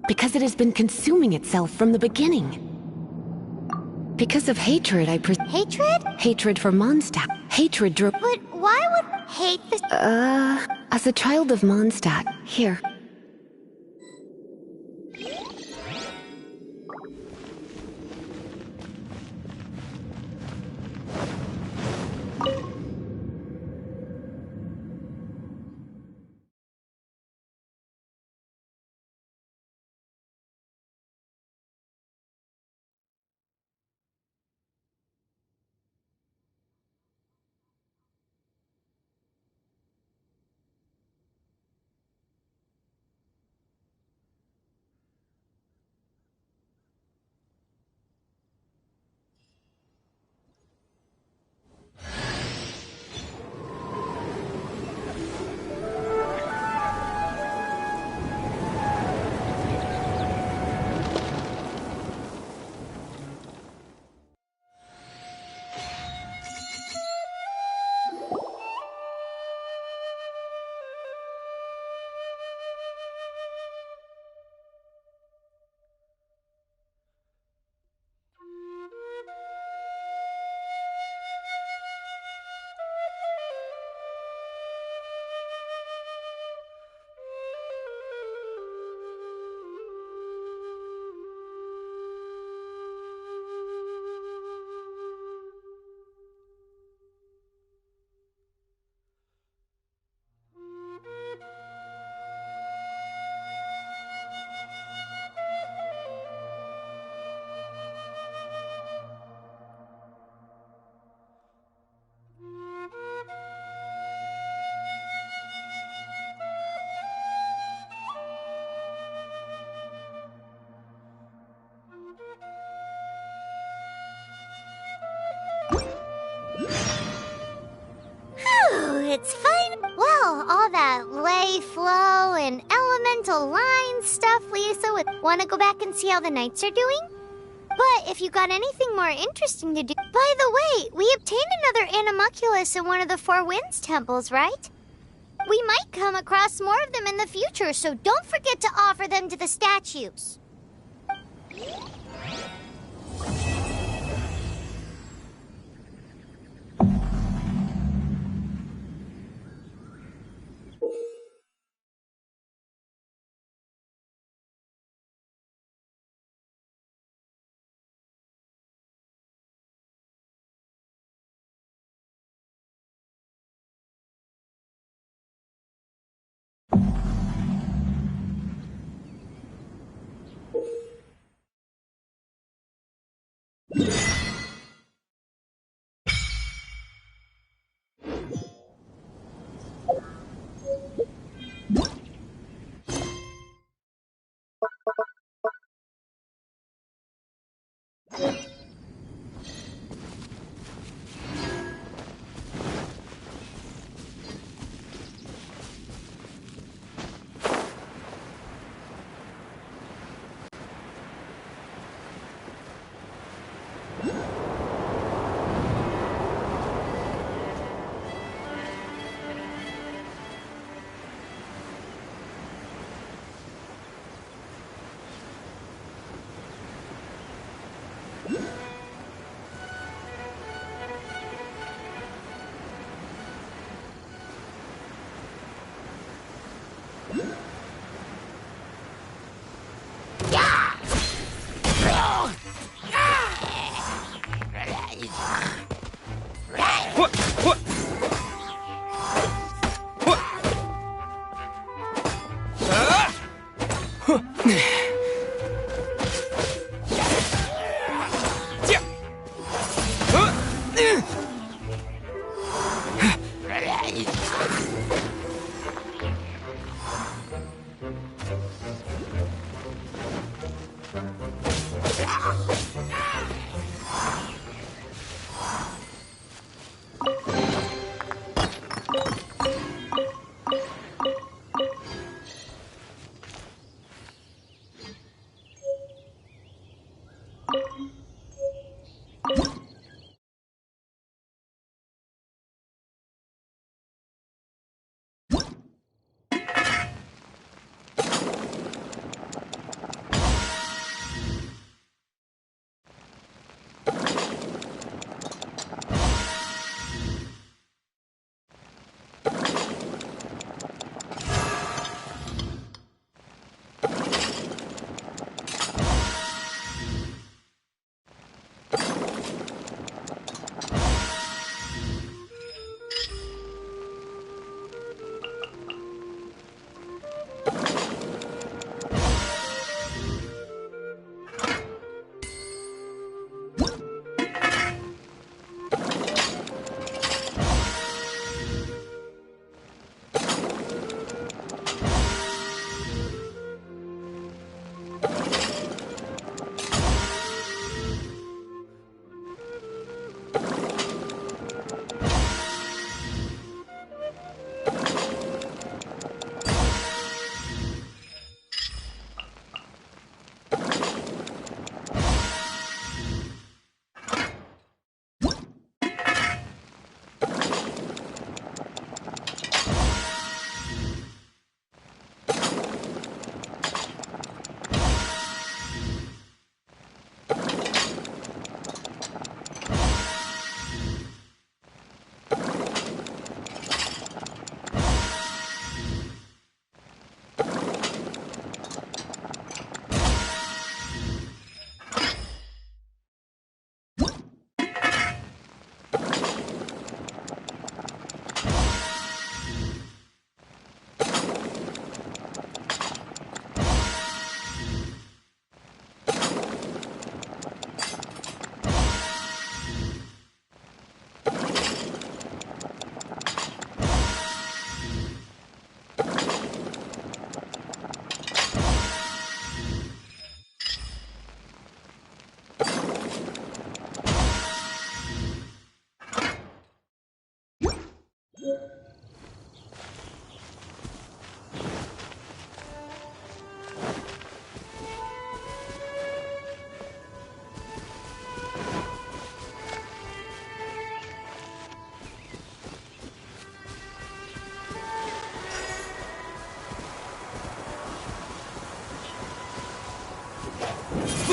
Because it has been consuming itself from the beginning. Because of hatred, Hatred? Hatred for Mondstadt. Hatred drove... But why would hate the... As a child of Mondstadt, here. it's fine. Well, all that lay, flow, and elemental line stuff, Lisa would want to go back and see how the knights are doing? But if you got anything more interesting to do... By the way, we obtained another Animalculus in one of the Four Winds temples, right? We might come across more of them in the future, so don't forget to offer them to the statues.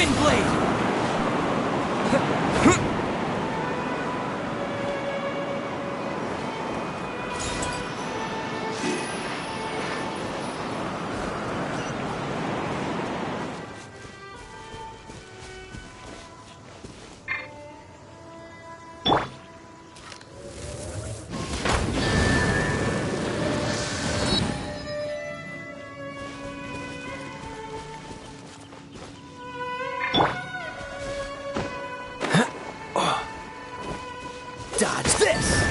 Wind Blade! Dodge this!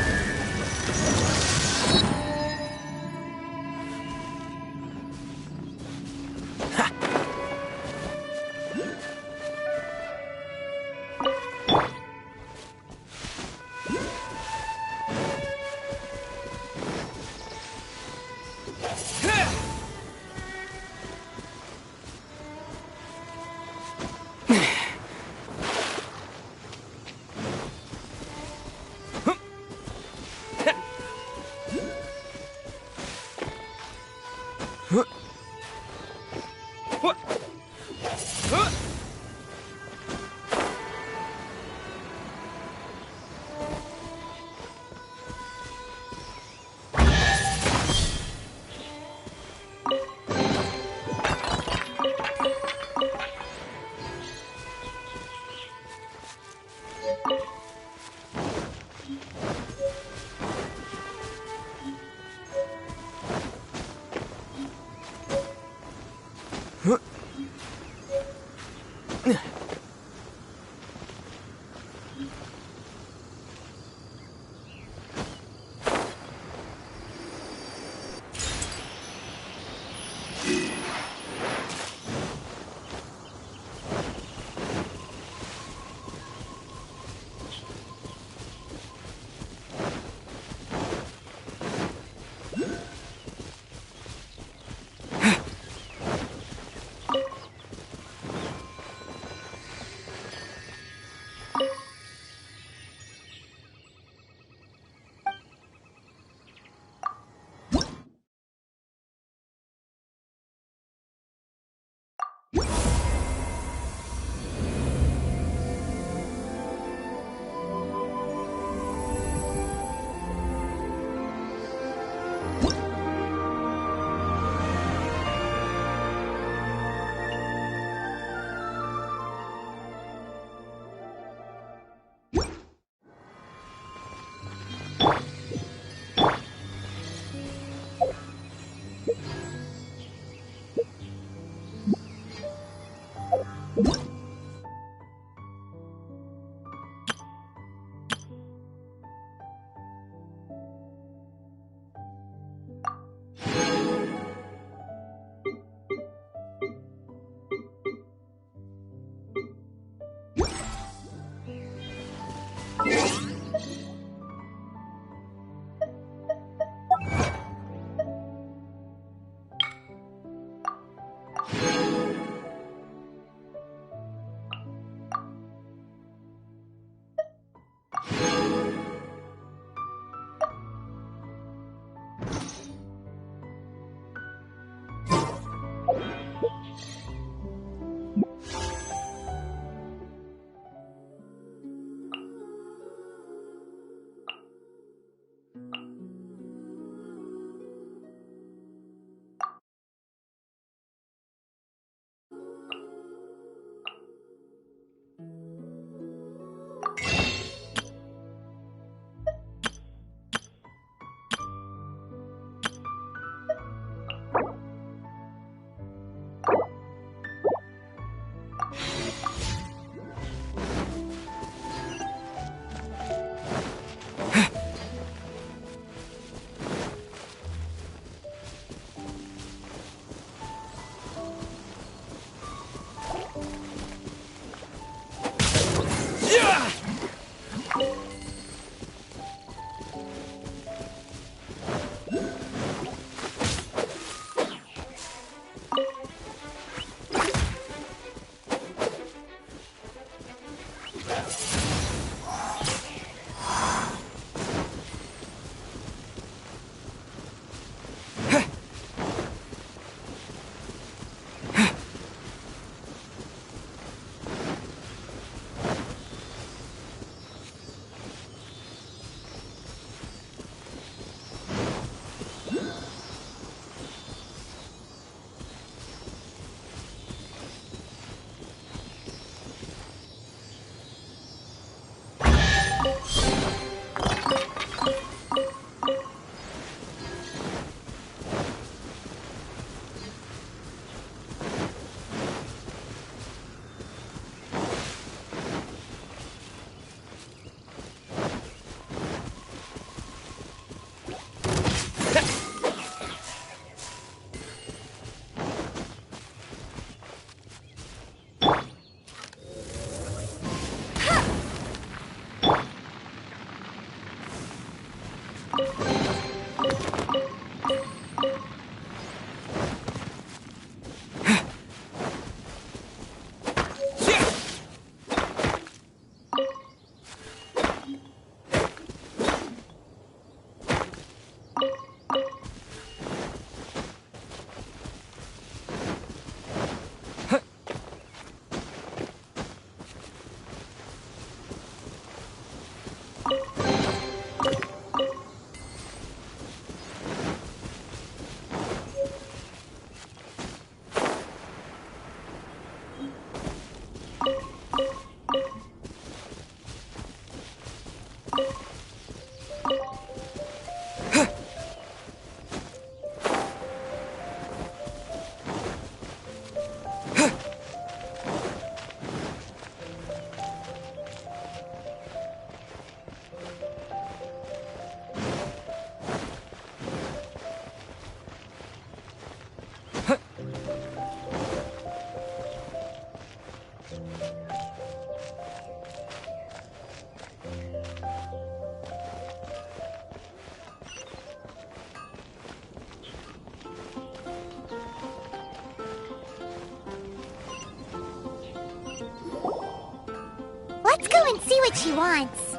what she wants.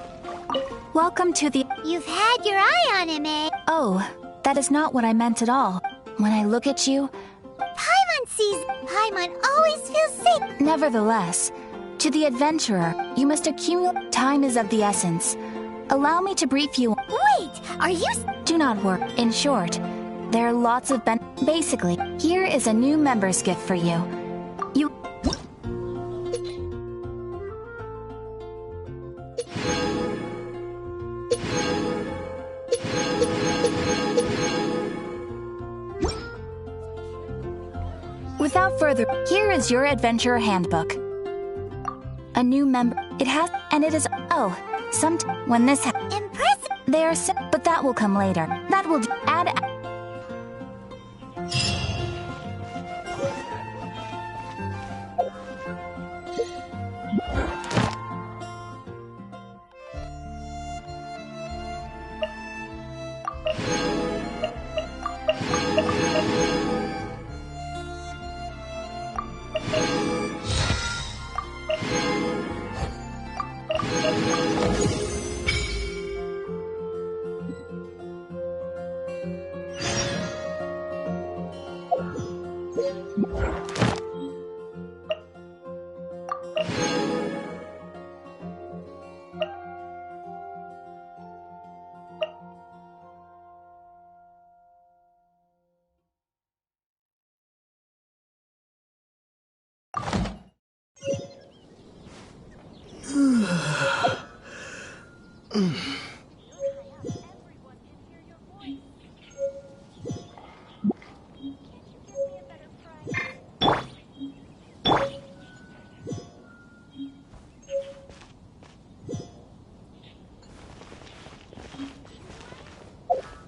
Welcome to the... You've had your eye on him, eh? Oh, that is not what I meant at all. When I look at you... Paimon sees... Paimon always feels safe. Nevertheless, to the adventurer, you must accumulate... Time is of the essence. Allow me to brief you... Wait, are you... Do not worry. In short, there are lots of Basically, here is a new member's gift for you. You... Without further, here is your adventurer handbook. A new member. It has... And it is... Oh, when this Impressive. They are but that will come later. That will add...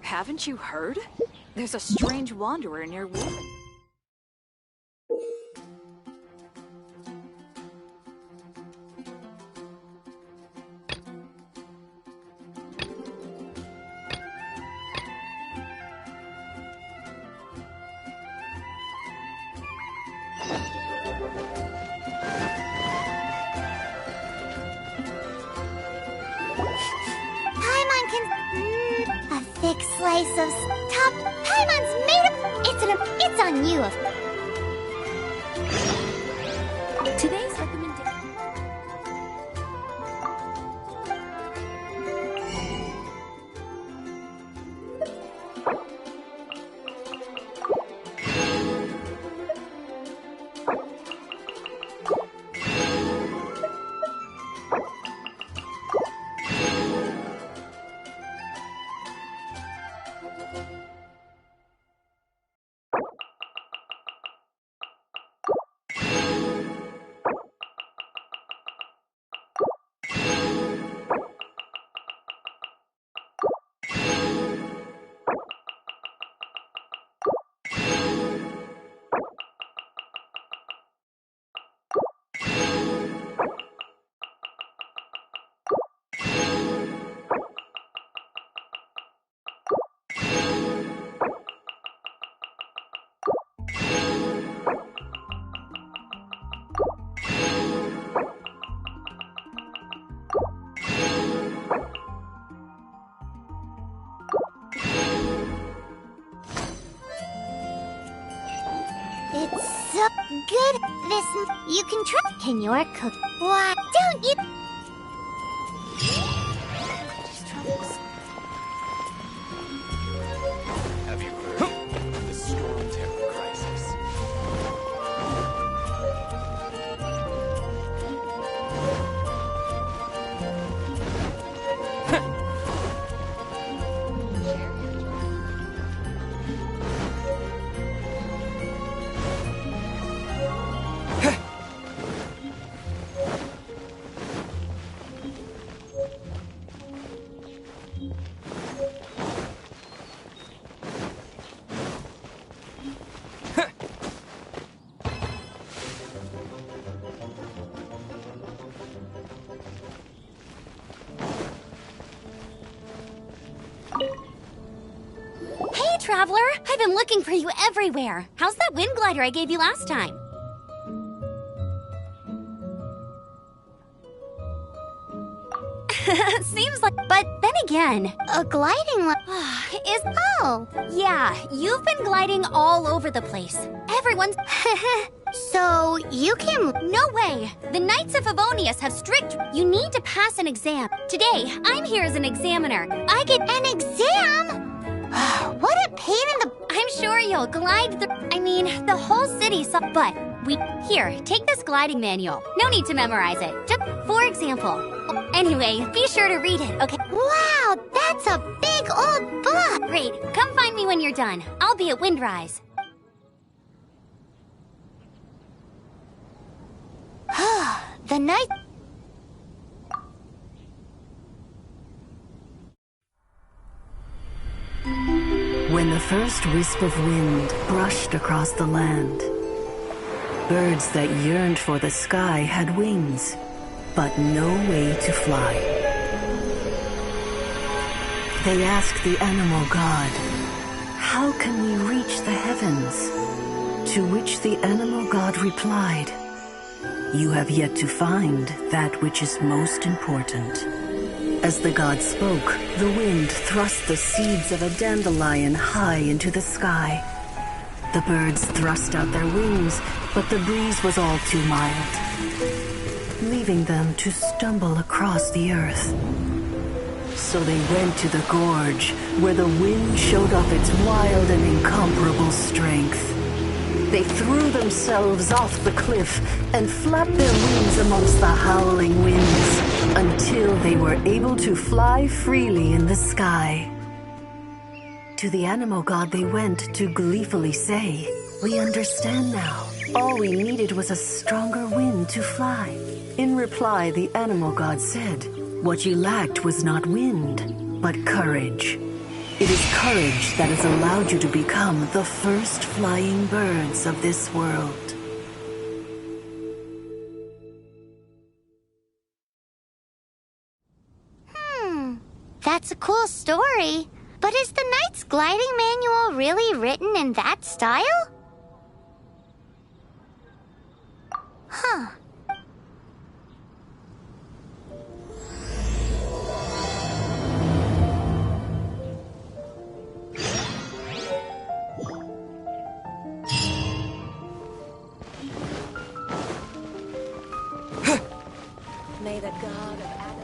Haven't you heard? There's a strange wanderer near Wolf. Paimon can... a thick slice of top... Paimon's made of... It's on you. Today's recommendation. It's so good. This... You can try... Can your cook... Why don't you... Have you heard of the Storm Terror crisis? Hey, Traveler! I've been looking for you everywhere. How's that wind glider I gave you last time? Seems like... But then again... A gliding is... Oh! Yeah, you've been gliding all over the place. Everyone's... So, you can... No way! The Knights of Favonius have strict... You need to pass an exam. Today, I'm here as an examiner. I get... An exam? What a pain in the... I'm sure you'll glide the whole city but Here, take this gliding manual. No need to memorize it. Just for example. Anyway, be sure to read it, okay? Wow, that's a big old book! Great. Come find me when you're done. I'll be at Windrise. The night... When the first wisp of wind brushed across the land, birds that yearned for the sky had wings, but no way to fly. They asked the animal god, "How can we reach the heavens?" To which the animal god replied, "You have yet to find that which is most important." As the god spoke, the wind thrust the seeds of a dandelion high into the sky. The birds thrust out their wings, but the breeze was all too mild, leaving them to stumble across the earth. So they went to the gorge, where the wind showed off its wild and incomparable strength. They threw themselves off the cliff and flapped their wings amongst the howling winds until they were able to fly freely in the sky. To the animal god they went to gleefully say, "We understand now. All we needed was a stronger wind to fly." In reply, the animal god said, "What you lacked was not wind, but courage. It is courage that has allowed you to become the first flying birds of this world." That's a cool story. But is the Knight's gliding manual really written in that style? Huh. May the god of Adam...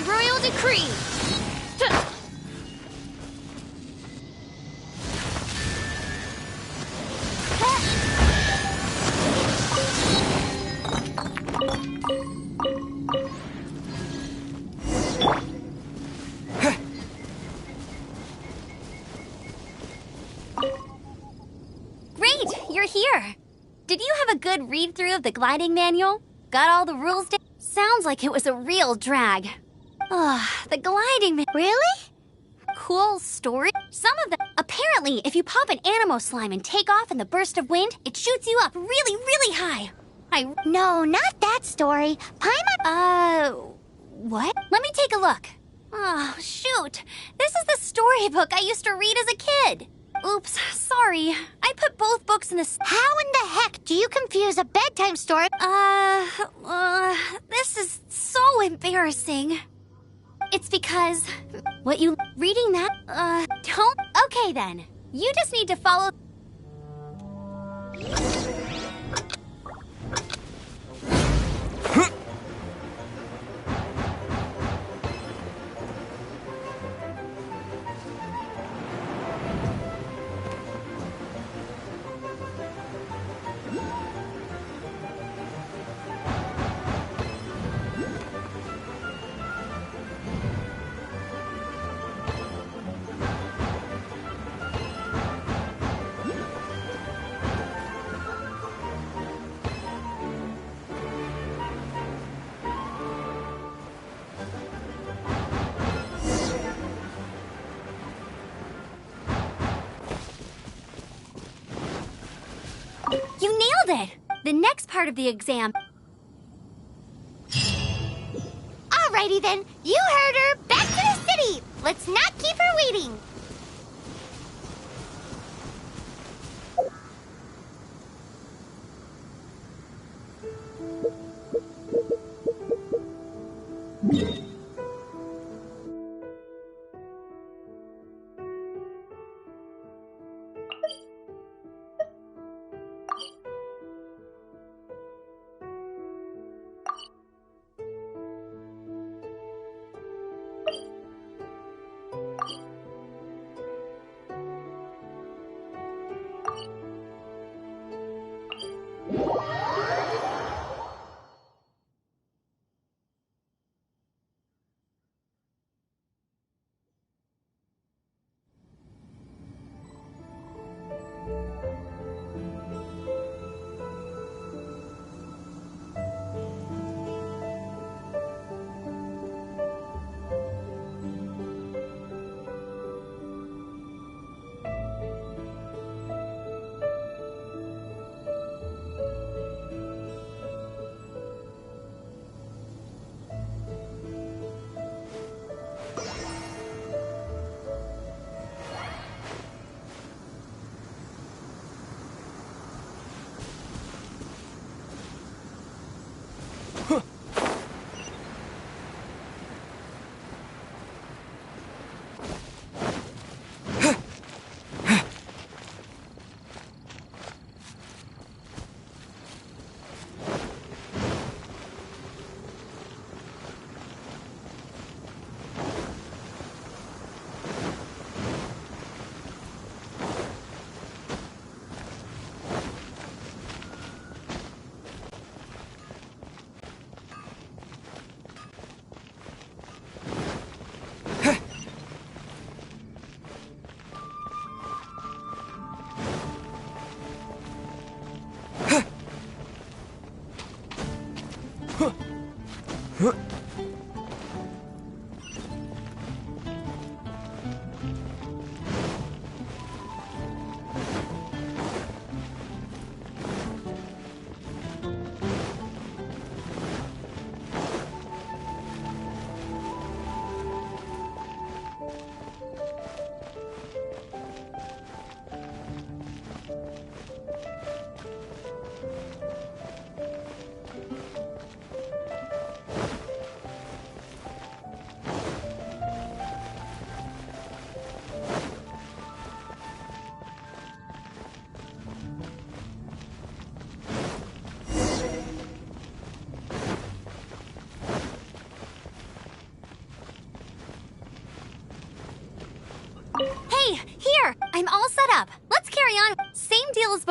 by royal decree. Great, you're here. Did you have a good read-through of the gliding manual? Got all the rules down? Sounds like it was a real drag. The gliding Really? Cool story. Some of them. Apparently, if you pop an animo slime and take off in the burst of wind, it shoots you up really, really high. No, not that story. Paimon... What? Let me take a look. Oh, shoot. This is the storybook I used to read as a kid. Oops, sorry. I put both books in the... How in the heck do you confuse a bedtime story? This is so embarrassing. It's because... What you... Reading that, don't... Okay then. You just need to follow... You nailed it! The next part of the exam... Alrighty then, you heard her. Back to the city. Let's not keep her waiting.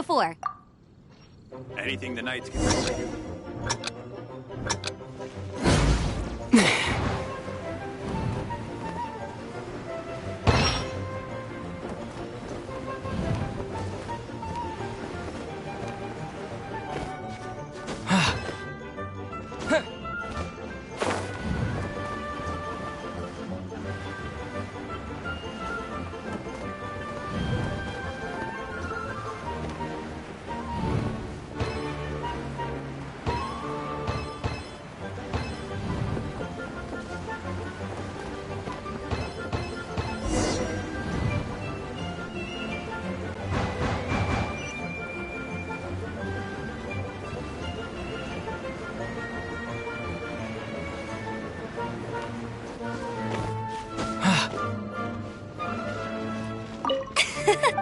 before. Anything the Knights can do for you.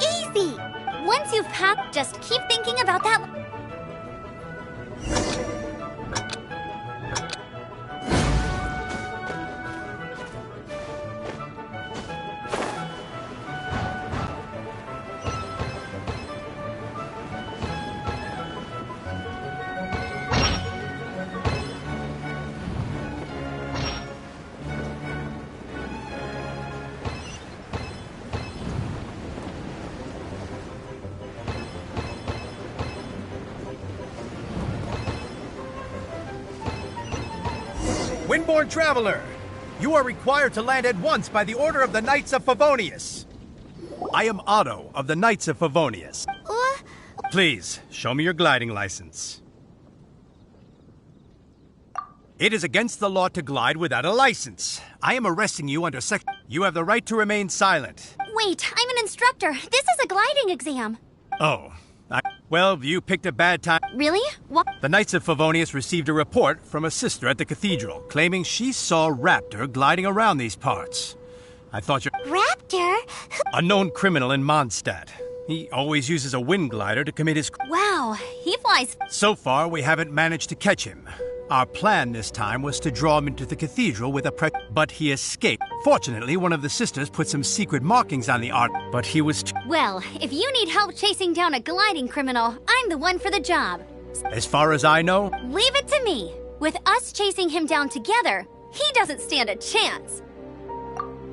Easy! Once you've packed, just keep thinking about that. Windborne Traveler, you are required to land at once by the order of the Knights of Favonius. I am Otto of the Knights of Favonius. Please, show me your gliding license. It is against the law to glide without a license. I am arresting you under section. You have the right to remain silent. Wait, I'm an instructor. This is a gliding exam. Oh. Well, you picked a bad time. Really? What? The Knights of Favonius received a report from a sister at the cathedral, claiming she saw Raptor gliding around these parts. I thought you... Raptor? A known criminal in Mondstadt. He always uses a wind glider to commit his... Wow, he flies... So far, we haven't managed to catch him. Our plan this time was to draw him into the cathedral with a but he escaped. Fortunately, one of the sisters put some secret markings on the art, but he was... Well, if you need help chasing down a gliding criminal, I'm the one for the job. As far as I know... Leave it to me. With us chasing him down together, he doesn't stand a chance.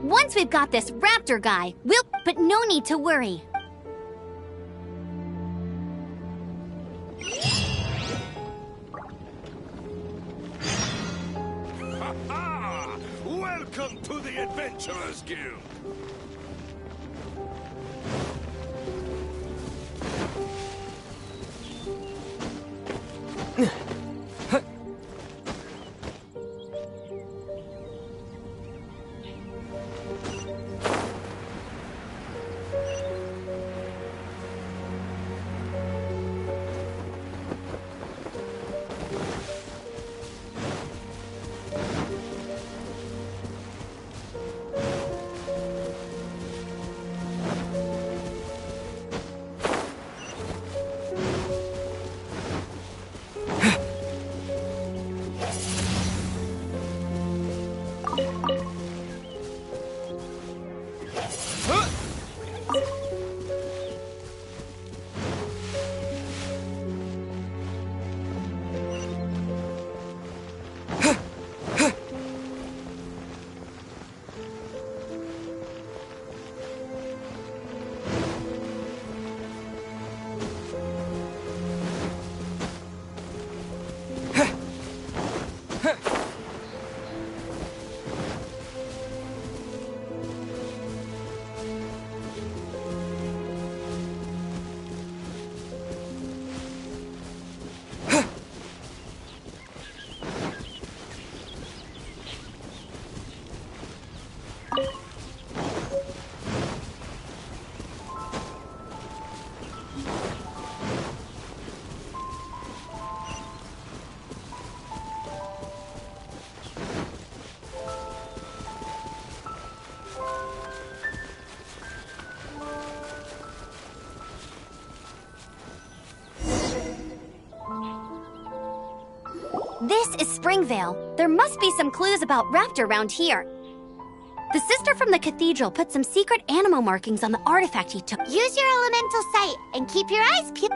Once we've got this Raptor guy, we'll... But no need to worry. Welcome to the Adventurers Guild! This is Springvale. There must be some clues about Raptor around here. The sister from the cathedral put some secret animal markings on the artifact he took. Use your elemental sight and keep your eyes peeled.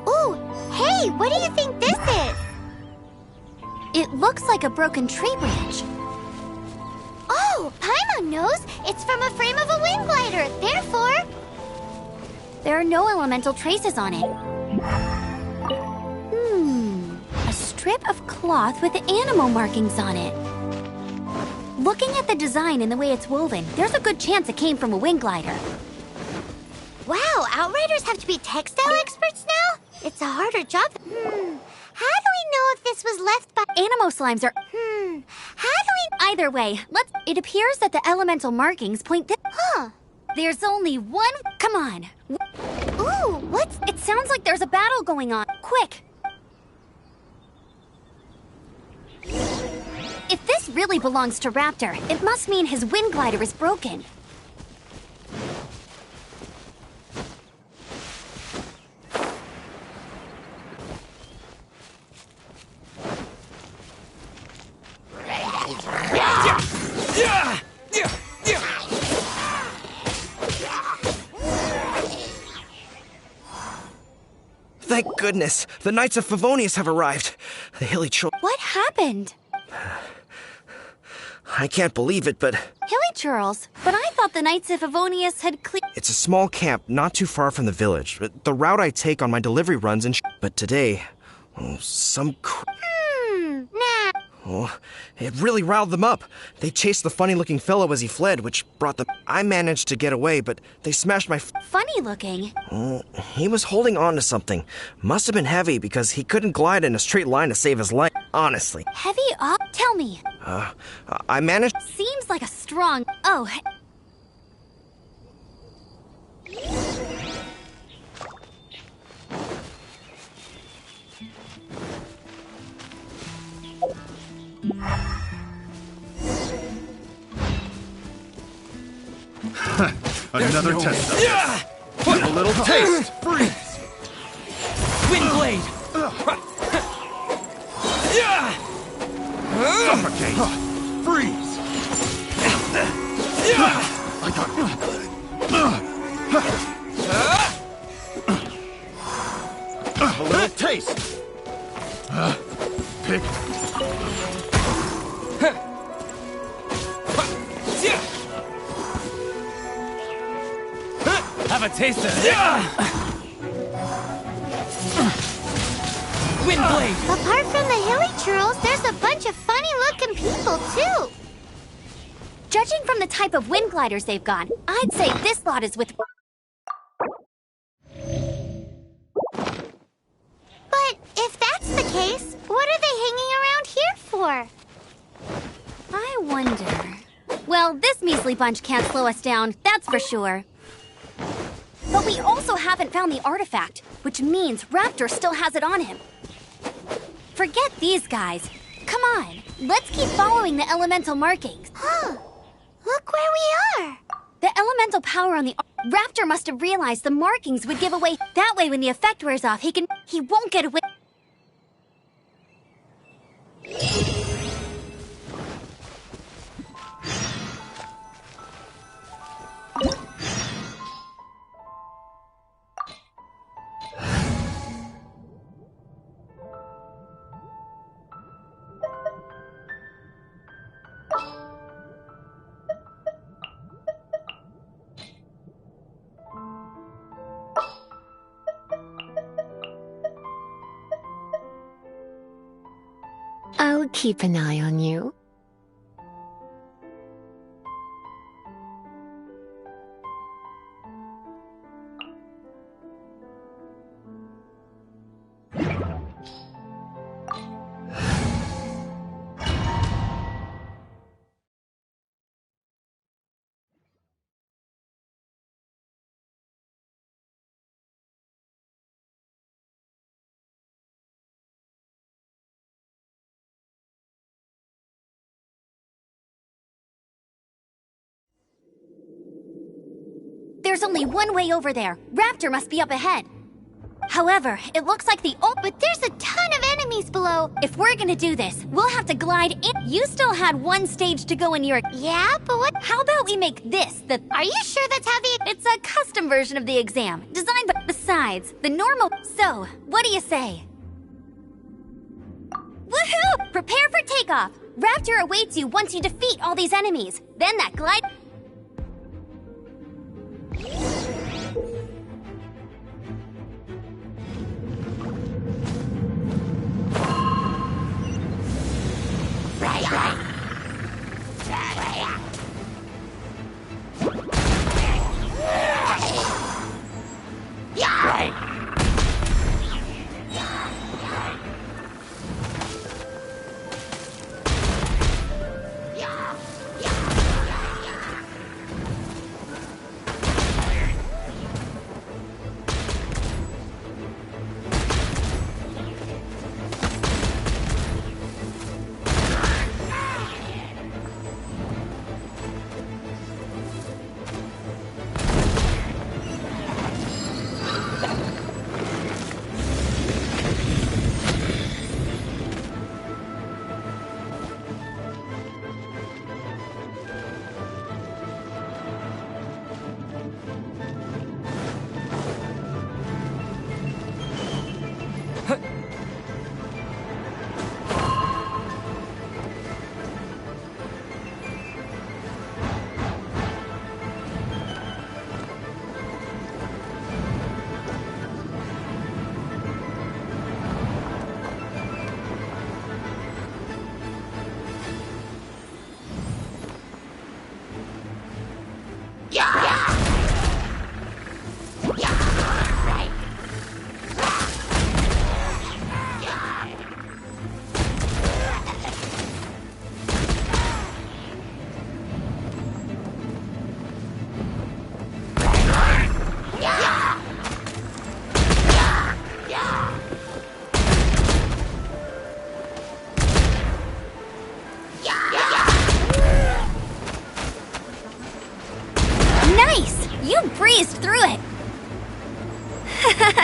Ooh, hey, what do you think this is? It looks like a broken tree branch. Oh, Paimon knows. It's from a frame of a wind glider. Therefore, there are no elemental traces on it. A strip of cloth with animal markings on it. Looking at the design and the way it's woven, there's a good chance it came from a wind glider. wow, Outriders have to be textile experts now? It's a harder job. How do we know if this was left by... Animo slimes are... How do we... Either way, it appears that the elemental markings point Huh. There's only one... Come on. Ooh, what's... It sounds like there's a battle going on. Quick. If this really belongs to Raptor, it must mean his wind glider is broken. Thank goodness, the Knights of Favonius have arrived. The hilly children. What happened? I can't believe it, but... Hilly churls, but I thought the Knights of Favonius had It's a small camp not too far from the village. The route I take on my delivery runs and But today, some Nah. Oh, it really riled them up. They chased the funny-looking fellow as he fled, which brought them... I managed to get away, but they smashed my... Funny looking. He was holding on to something. Must have been heavy because he couldn't glide in a straight line to save his life. Honestly. Heavy up? Tell me. I managed... Seems like a strong... Oh. Another test. Yeah! Put a little taste. Freeze! Wind blade! Yeah! Suffocate. Freeze. I got it. A little taste. Pick. Have a taste of it. Wind blade! Apart from the hilly churls, there's a bunch of funny-looking people, too. Judging from the type of wind gliders they've got, I'd say this lot is with... But if that's the case, what are they hanging around here for? I wonder... Well, this measly bunch can't slow us down, that's for sure. But we also haven't found the artifact, which means Raptor still has it on him. Forget these guys. Come on, let's keep following the elemental markings. Huh. Look where we are. The elemental power on the... Raptor must have realized the markings would give away... That way when the effect wears off, he won't get away... I'll keep an eye on you. There's only one way over there. Raptor must be up ahead. However, it looks like But there's a ton of enemies below. If we're gonna do this, we'll have to glide in. You still had one stage to go in your... Yeah, but what? How about we make this the... Are you sure that's how the... It's a custom version of the exam, designed by... Besides, the normal... So, what do you say? Woohoo! Prepare for takeoff! Raptor awaits you once you defeat all these enemies. Then that glide...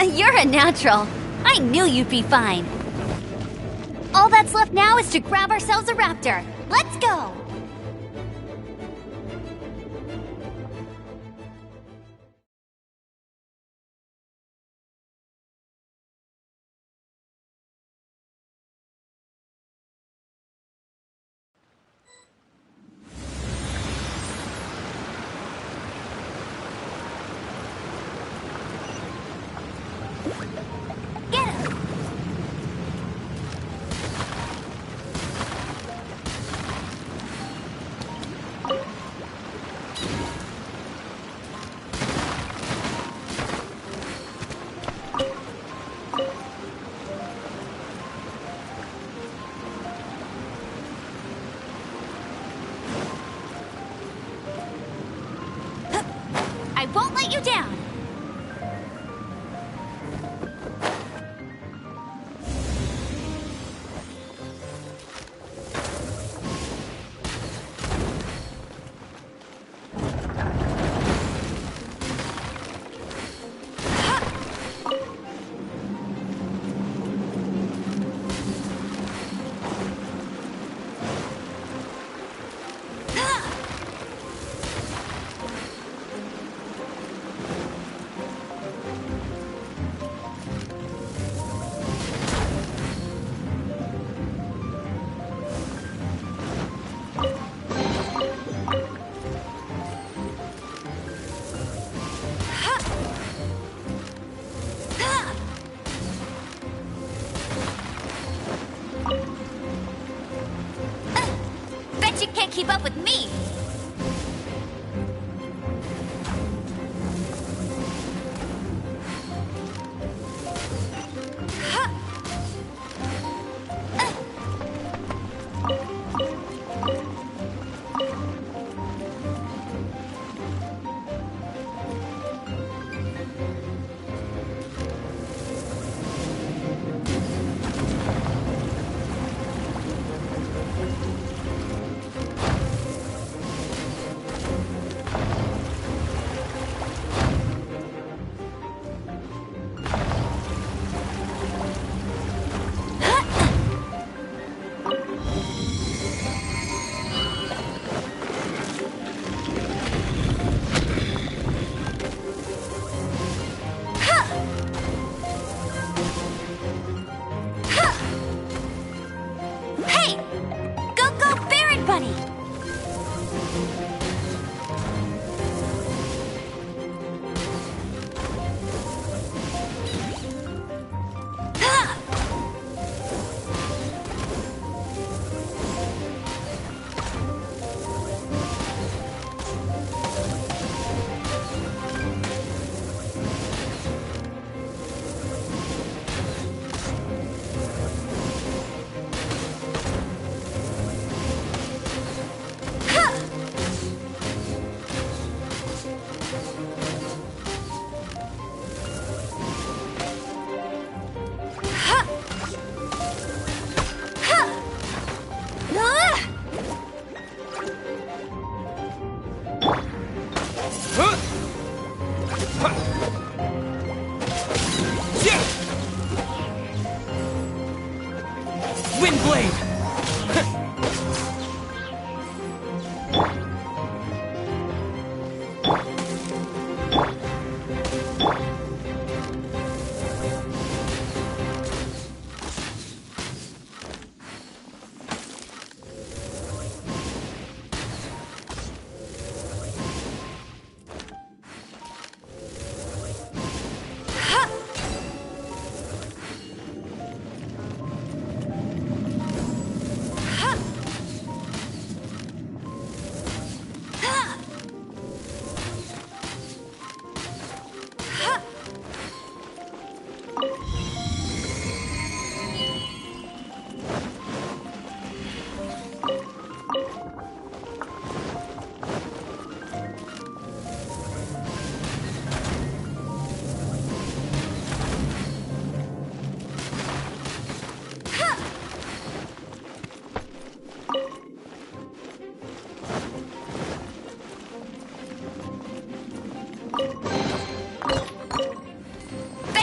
You're a natural. I knew you'd be fine. All that's left now is to grab ourselves a raptor. Let's go! I won't let you down! Bet you can't keep up with me!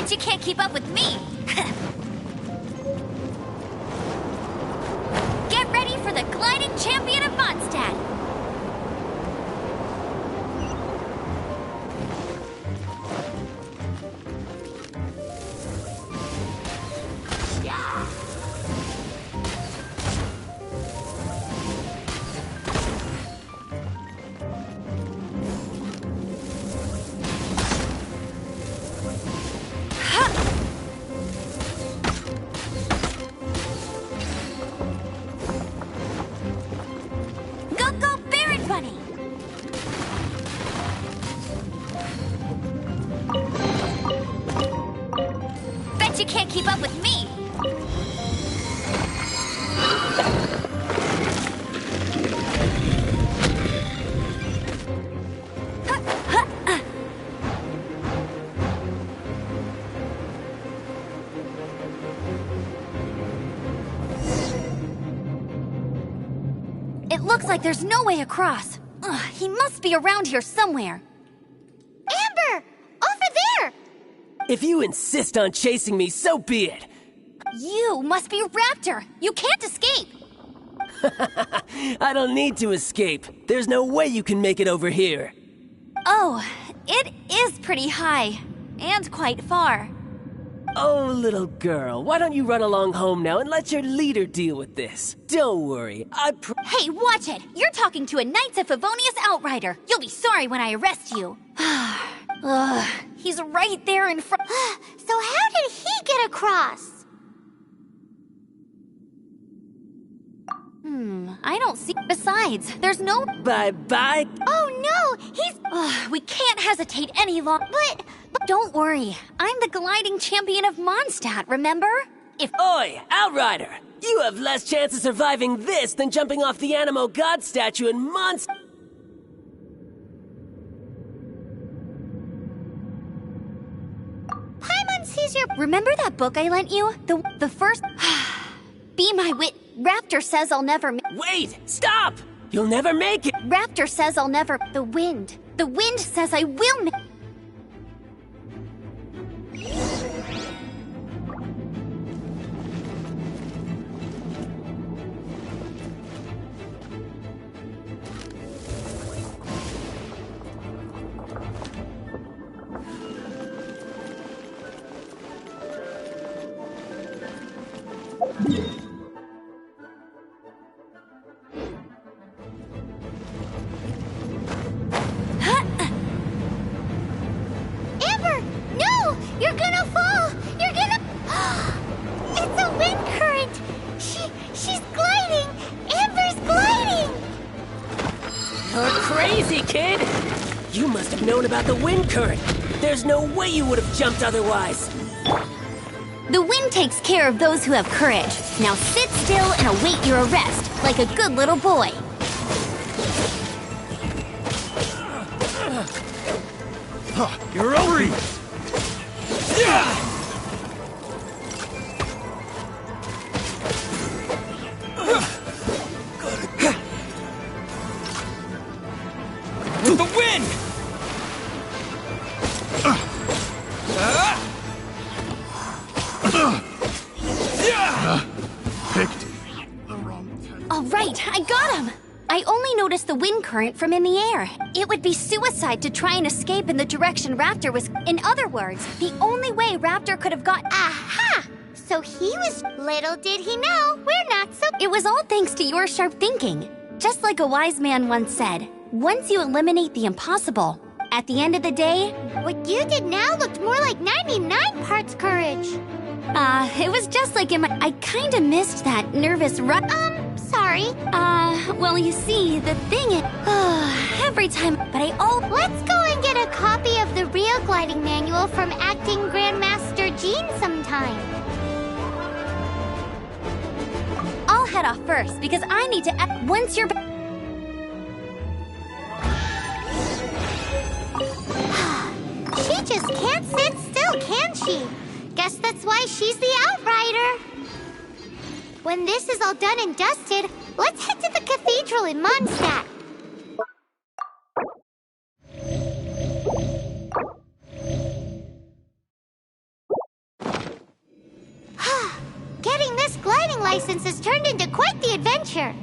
Bet you can't keep up with me. Get ready for the gliding champion of Mondstadt. You can't keep up with me. It looks like there's no way across. Ugh, he must be around here somewhere. Amber! Over there! If you insist on chasing me, so be it. You must be Raptor. You can't escape. I don't need to escape. There's no way you can make it over here. Oh, it is pretty high. And quite far. Oh, little girl, why don't you run along home now and let your leader deal with this? Don't worry, Hey, watch it! You're talking to a Knights of Favonius outrider. You'll be sorry when I arrest you. Ugh, he's right there in front. So how did he get across? I don't see. Besides, there's no. Bye-bye. Oh no, he's. We can't hesitate any longer. But don't worry, I'm the gliding champion of Mondstadt, remember? Oi, Outrider! You have less chance of surviving this than jumping off the Animo God statue in Mondstadt. Paimon sees your. Remember that book I lent you? The first. Be my wit. Raptor says I'll never. Wait! Stop! You'll never make it! Raptor says I'll never. The wind. The wind says I will. Amber! No! You're gonna fall! You're gonna... It's a wind current! She's gliding! Amber's gliding! You're crazy, kid! You must have known about the wind current. There's no way you would have jumped otherwise. The wind takes care of those who have courage. Now sit still and await your arrest, like a good little boy. You're over it! With the wind! All right, I got him! I only noticed the wind current from in the air. It would be suicide to try and escape in the direction Raptor was. In other words, the only way Raptor could have got. Aha! So he was... Little did he know, we're not so... It was all thanks to your sharp thinking. Just like a wise man once said, once you eliminate the impossible, at the end of the day... What you did now looked more like 99 parts courage. It was just like in my... I kinda missed that nervous rush. Sorry. Well, you see, the thing is... every time... But Let's go and get a copy of the real gliding manual from Acting Grandmaster Jean sometime. I'll head off first, because I need to... Once you're... She just can't sit still, can she? Guess that's why she's the Outrider. When this is all done and dusted, let's head to the cathedral in Mondstadt. license has turned into quite the adventure.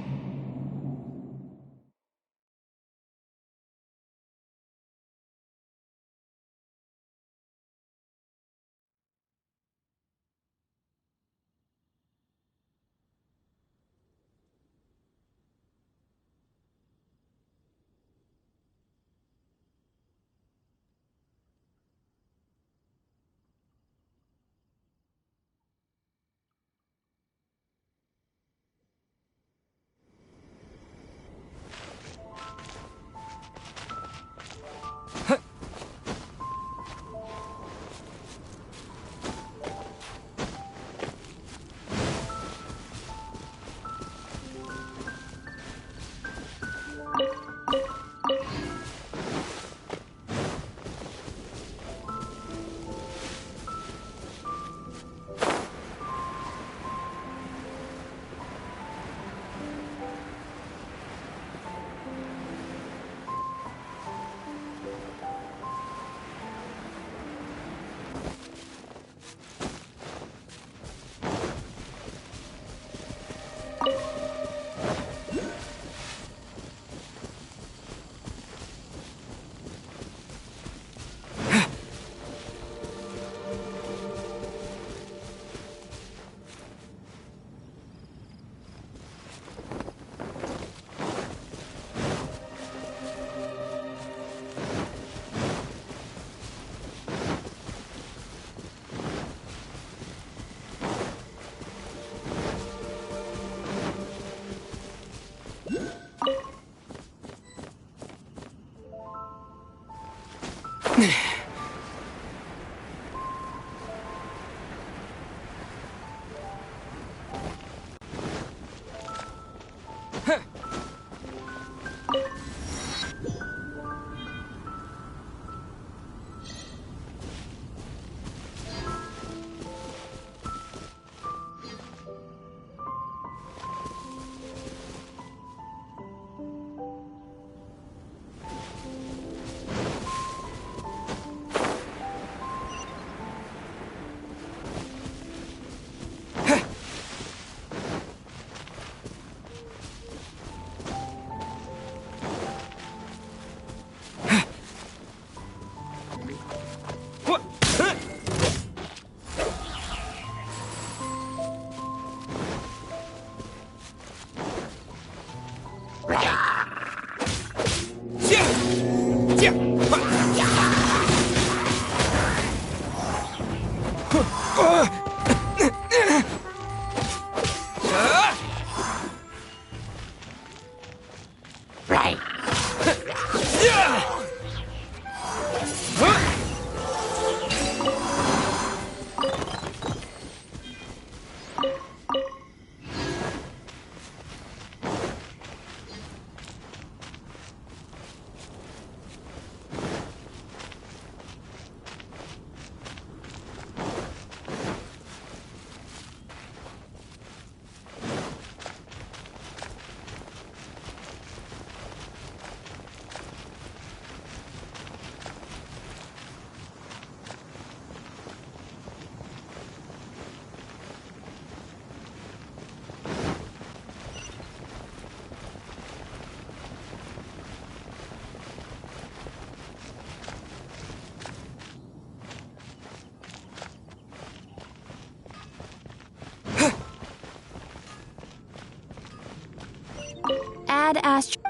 Add Astro.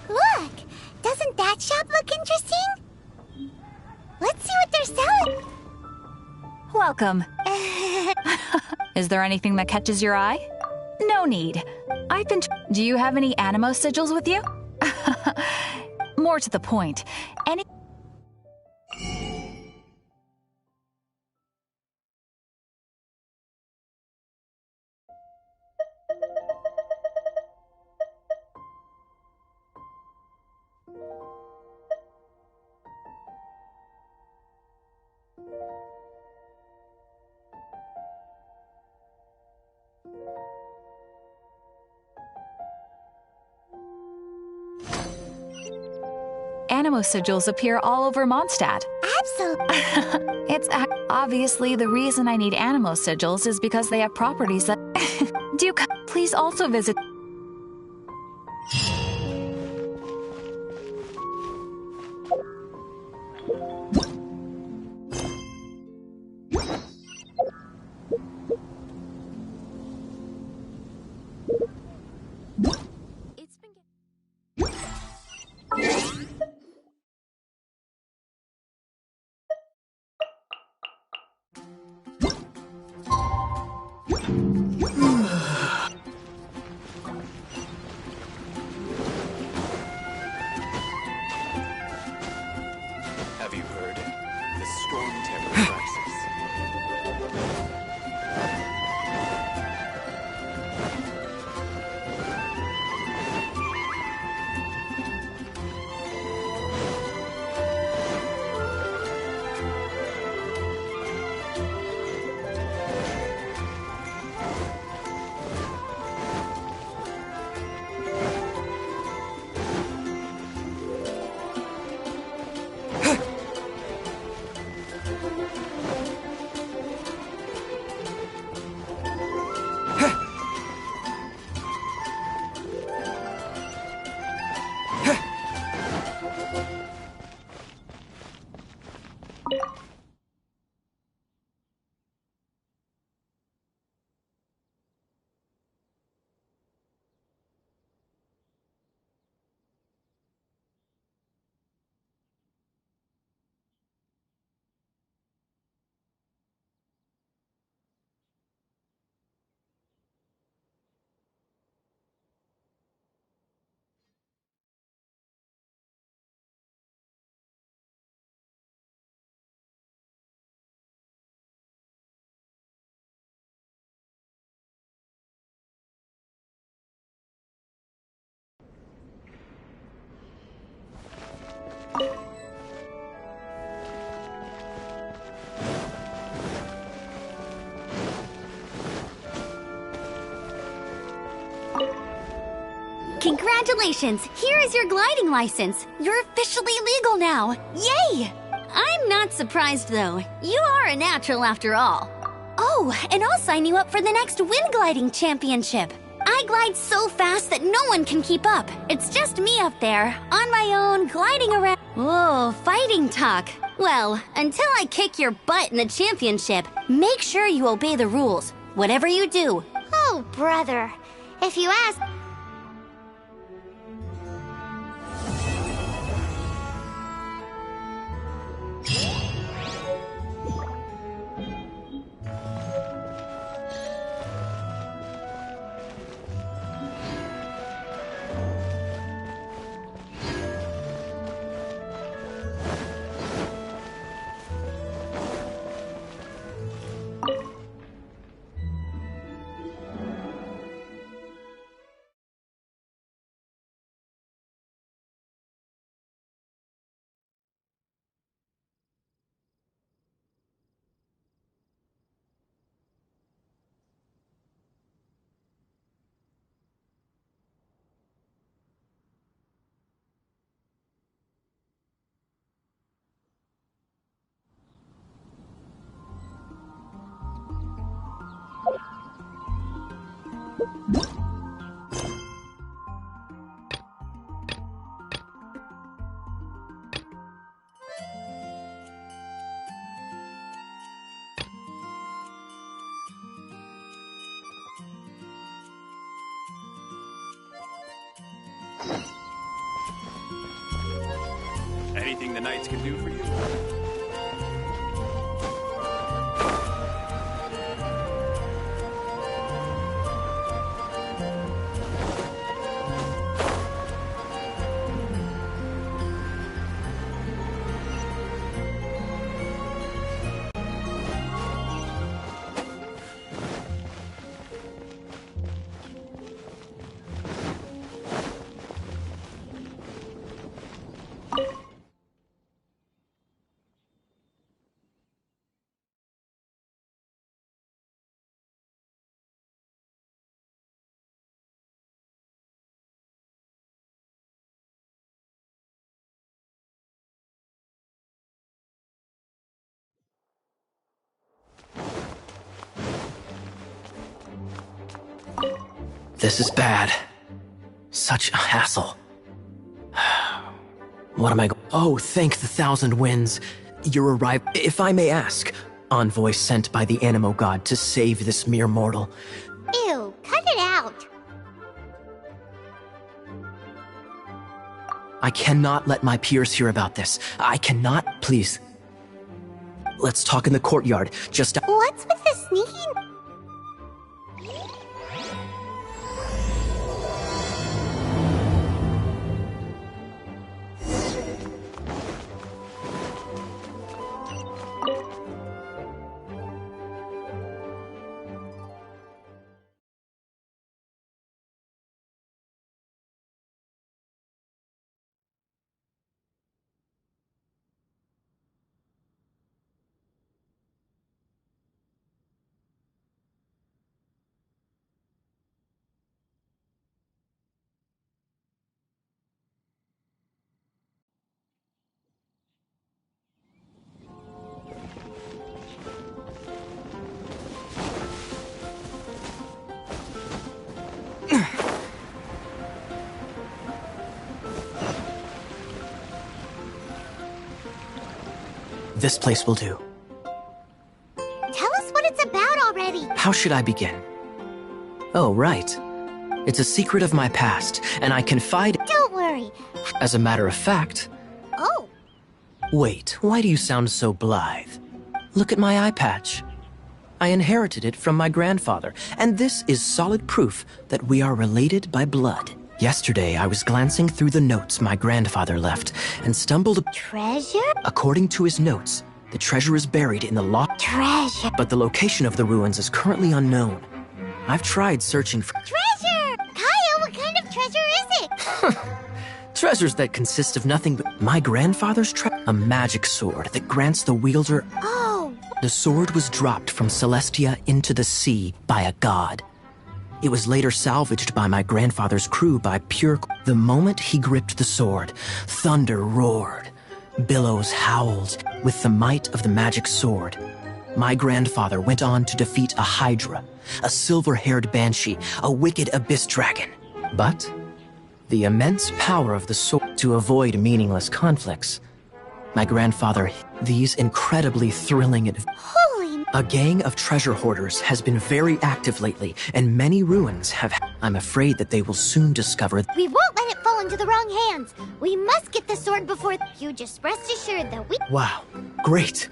Look! Doesn't that shop look interesting? Let's see what they're selling. Welcome. Is there anything that catches your eye? No need. I've been. Do you have any Animo sigils with you? More to the point, any. animo sigils appear all over Mondstadt. Absolutely. It's obviously the reason I need animo sigils is because they have properties that... Duke, please also visit... Have you heard? The Storm Terror crisis. Congratulations! Here is your gliding license. You're officially legal now. Yay! I'm not surprised though. You are a natural after all. Oh, and I'll sign you up for the next wind gliding championship. I glide so fast that no one can keep up. It's just me up there, on my own, gliding around. Whoa, fighting talk. Well, until I kick your butt in the championship, make sure you obey the rules. Whatever you do. Oh, brother. If you ask... Anything the Knights can do for you? This is bad. Such a hassle. What am I Oh, thank the thousand winds. You're arrived. If I may ask, envoy sent by the Animo God to save this mere mortal. Ew, cut it out. I cannot let my peers hear about this. I cannot. Please. Let's talk in the courtyard. Just. What's with the sneaking? This place will do. Tell us what it's about already. How should I begin? Oh, right. It's a secret of my past, and I confide. Don't worry. As a matter of fact. Oh. Wait, why do you sound so blithe? Look at my eye patch. I inherited it from my grandfather, and this is solid proof that we are related by blood. Yesterday, I was glancing through the notes my grandfather left and stumbled. Treasure? According to his notes, the treasure is buried in the lost. Treasure. But the location of the ruins is currently unknown. I've tried searching for. Treasure! Kyle, what kind of treasure is it? Treasures that consist of nothing but my grandfather's a magic sword that grants the wielder. Oh. The sword was dropped from Celestia into the sea by a god. It was later salvaged by my grandfather's crew by pure. The moment he gripped the sword, thunder roared, billows howled. With the might of the magic sword, my grandfather went on to defeat a hydra, a silver-haired banshee, a wicked abyss dragon. But the immense power of the sword to avoid meaningless conflicts. My grandfather, these incredibly thrilling and. Holy. A gang of treasure hoarders has been very active lately, and many ruins have. I'm afraid that they will soon discover. We won't let it fall into the wrong hands. We must get the sword before. You just rest assured that we. Wow, great.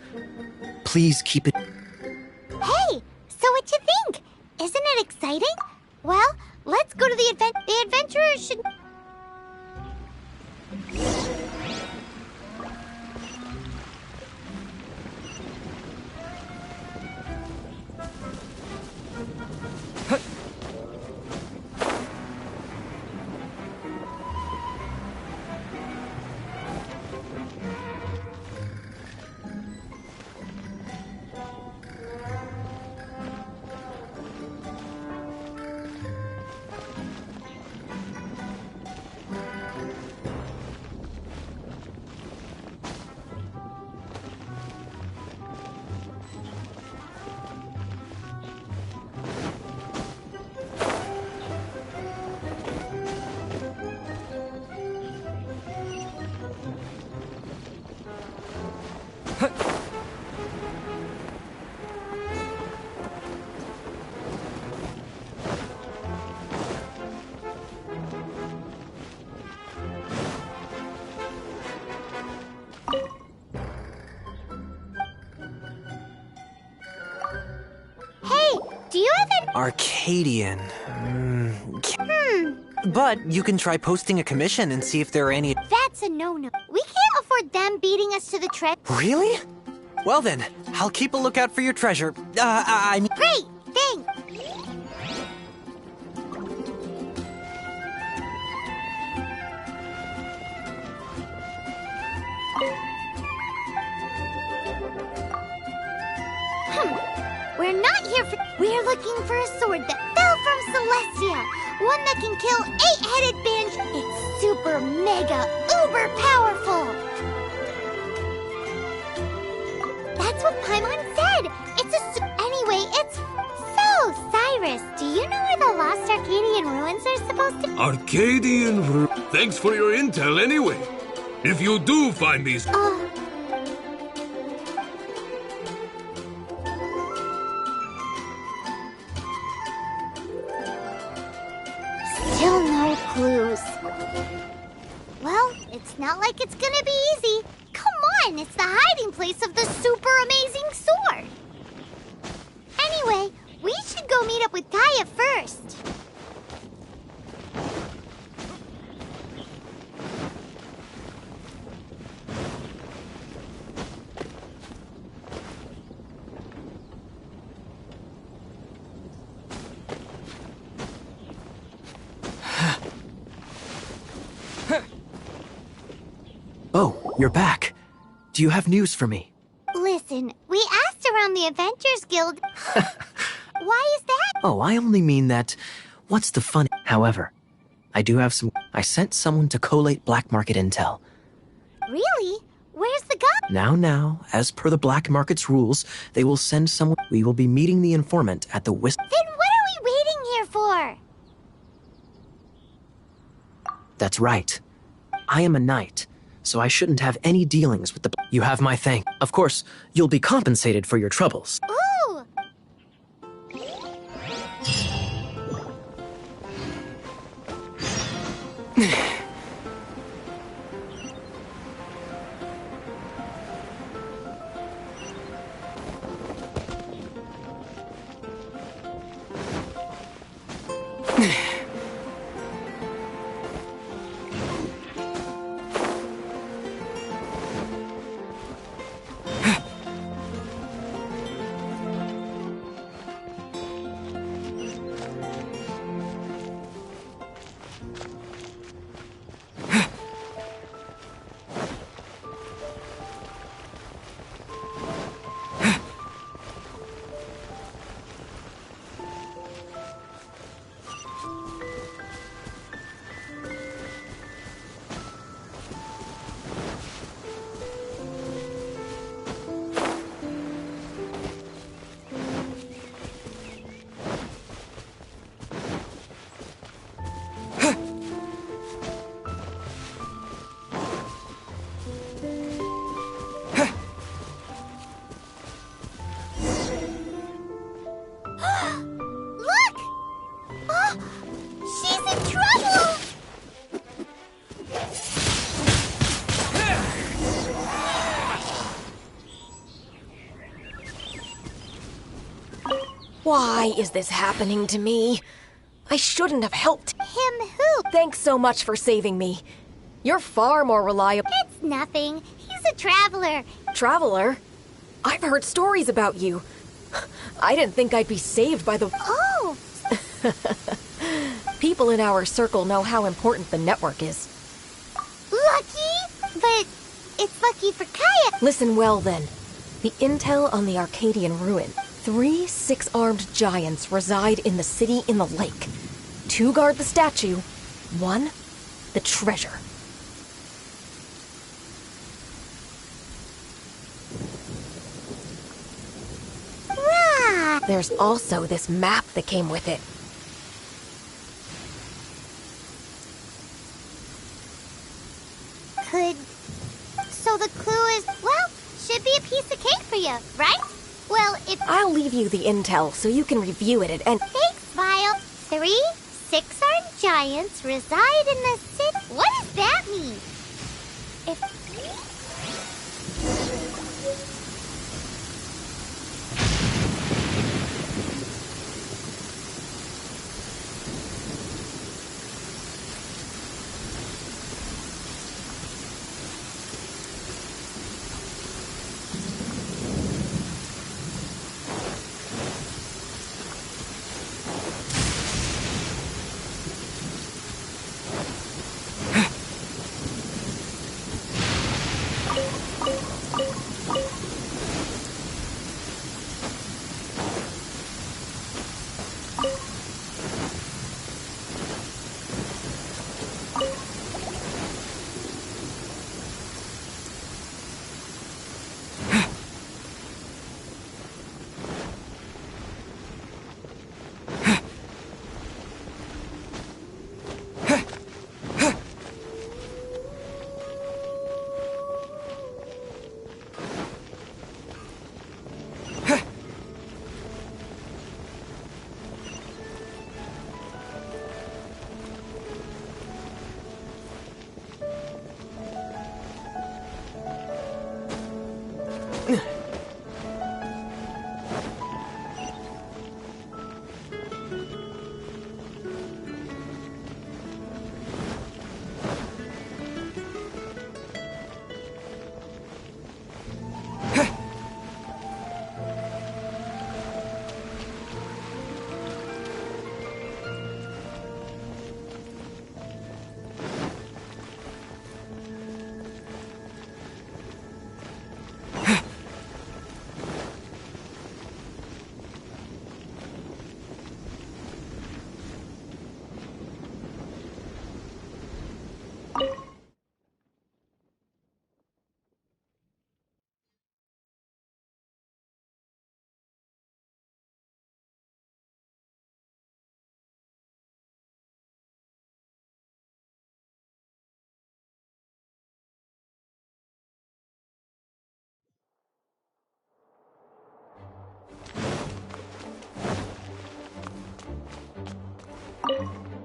Please keep it. Hey, so what you think? Isn't it exciting? Well, let's go to the event. The adventurers should. Do you have an Arcadian. But you can try posting a commission and see if there are any. That's a no-no. We can't afford them beating us to the treasure. Really? Well then, I'll keep a lookout for your treasure. I mean. Great, thanks. We're not here for. We're looking for a sword that fell from Celestia. One that can kill 8-headed banshee. It's super, mega, uber powerful. That's what Paimon said. It's a. Anyway, it's. So, Cyrus, do you know where the lost Arcadian Arcadian ruins are supposed to... Arcadian Thanks for your intel anyway. If you do find these... Still no clues. Well, it's not like it's gonna be easy. Come on, it's the hiding place of the super amazing sword. Anyway, we should go meet up with Kaya first. Oh, you're back. Do you have news for me? Listen, we asked around the Adventures Guild. Why is that? Oh, I only mean that... What's the fun? However, I do have some... I sent someone to collate black market intel. Really? Where's the guy? Now, as per the black market's rules, they will send someone... We will be meeting the informant at the Then what are we waiting here for? That's right. I am a knight, so I shouldn't have any dealings with the... You have my thank. Of course, you'll be compensated for your troubles. Ooh! Look! Oh, she's in trouble! Why is this happening to me? I shouldn't have helped. Him who? Thanks so much for saving me. You're far more reliable. It's nothing. He's a traveler. Traveler? I've heard stories about you. I didn't think I'd be saved by the... Oh! People in our circle know how important the network is. Lucky? But it's lucky for Kaya. Listen well, then. The intel on the Arcadian ruin. 3 6-armed giants reside in the city in the lake. 2 guard the statue. 1, the treasure. Right. There's also this map that came with it. So the clue is, well, should be a piece of cake for you, right? Well, if... I'll leave you the intel so you can review it and... Thanks, Vile. 3 6-armed giants reside in the city. What does that mean?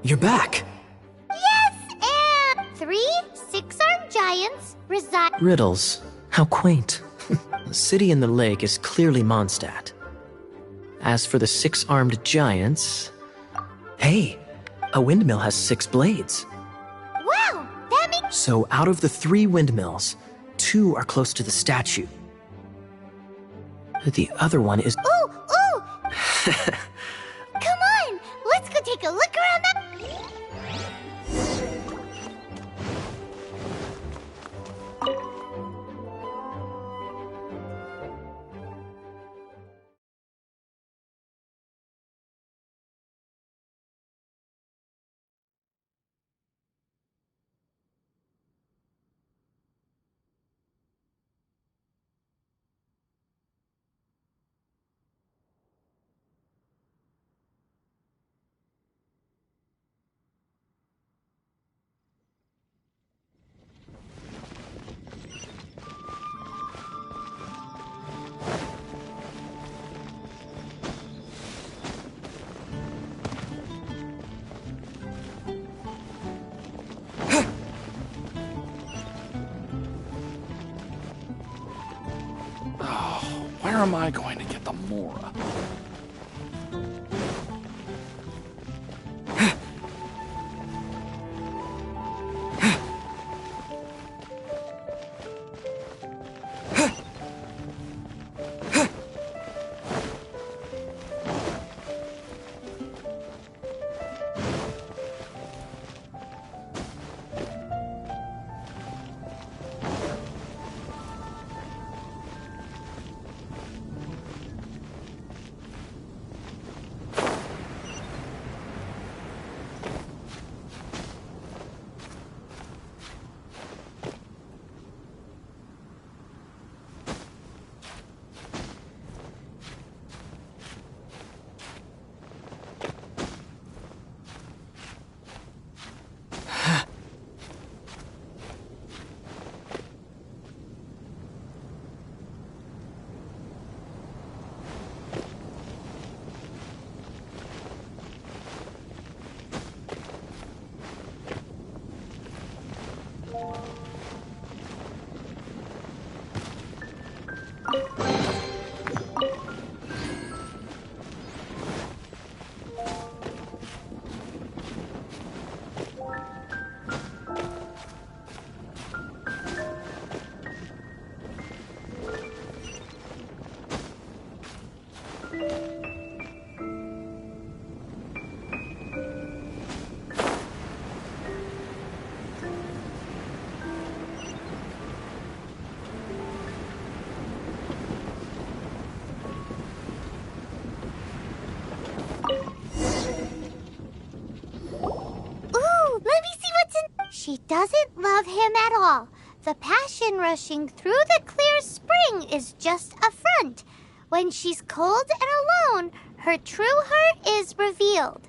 You're back! Yes, and 3 6-armed giants reside. Riddles. How quaint. The city in the lake is clearly Mondstadt. As for the 6-armed giants... Hey, a windmill has 6 blades. Wow, that makes... So out of the 3 windmills, 2 are close to the statue. The other one is... Ooh, ooh! Come on, let's go take a look around that... Where am I going to get the Mora? She doesn't love him at all. The passion rushing through the clear spring is just a front. When she's cold and alone, her true heart is revealed.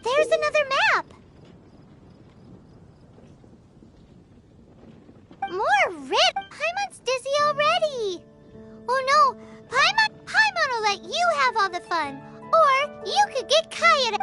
There's another map. More red. Paimon's dizzy already. Oh no, Paimon will let you have all the fun. Or you could get Kaya to...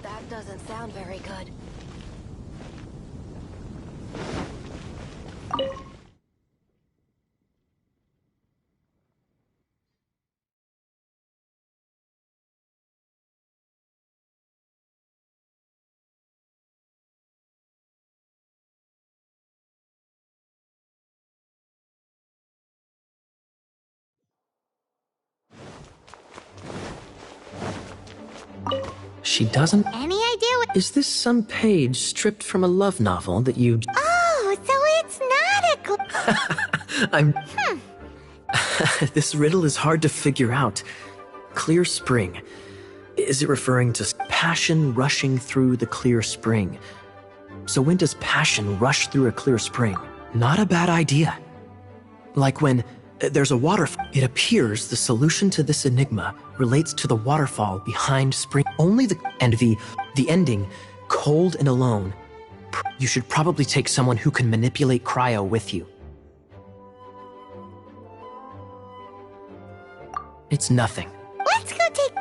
That doesn't sound very good. She doesn't... Any idea what... Is this some page stripped from a love novel that you... Oh, so it's not a... I'm... This riddle is hard to figure out. Clear spring. Is it referring to passion rushing through the clear spring? So when does passion rush through a clear spring? Not a bad idea. Like when there's a waterfall. It appears the solution to this enigma relates to the waterfall behind spring. Only the ending, cold and alone. You should probably take someone who can manipulate cryo with you. It's nothing. Let's go take...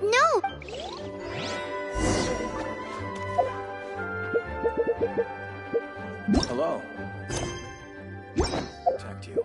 no. Hello. Protect you.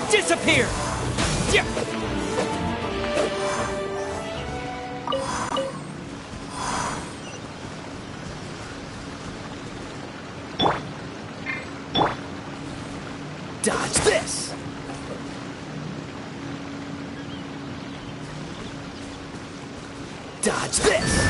Disappear! Dodge this! Dodge this!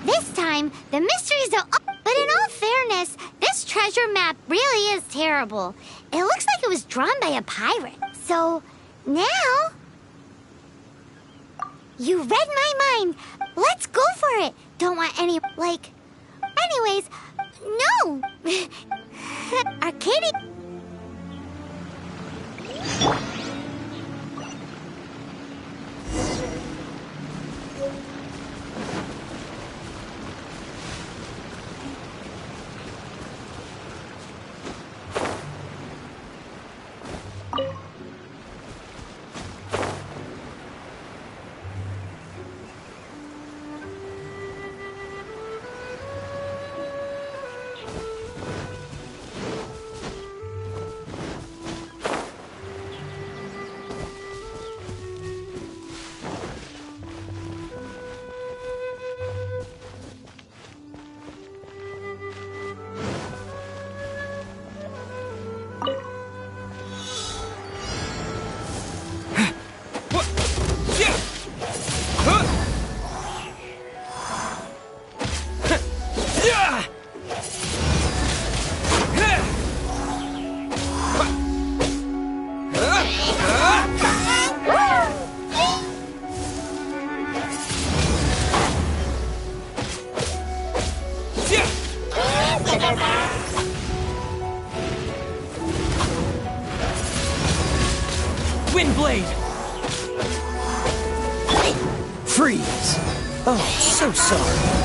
This time, the mysteries are up. But in all fairness, this treasure map really is terrible. It looks like it was drawn by a pirate. So, now... You read my mind. Let's go for it. Don't want any, like... Anyways, no! Arcady... Windblade! Freeze! Oh, so sorry.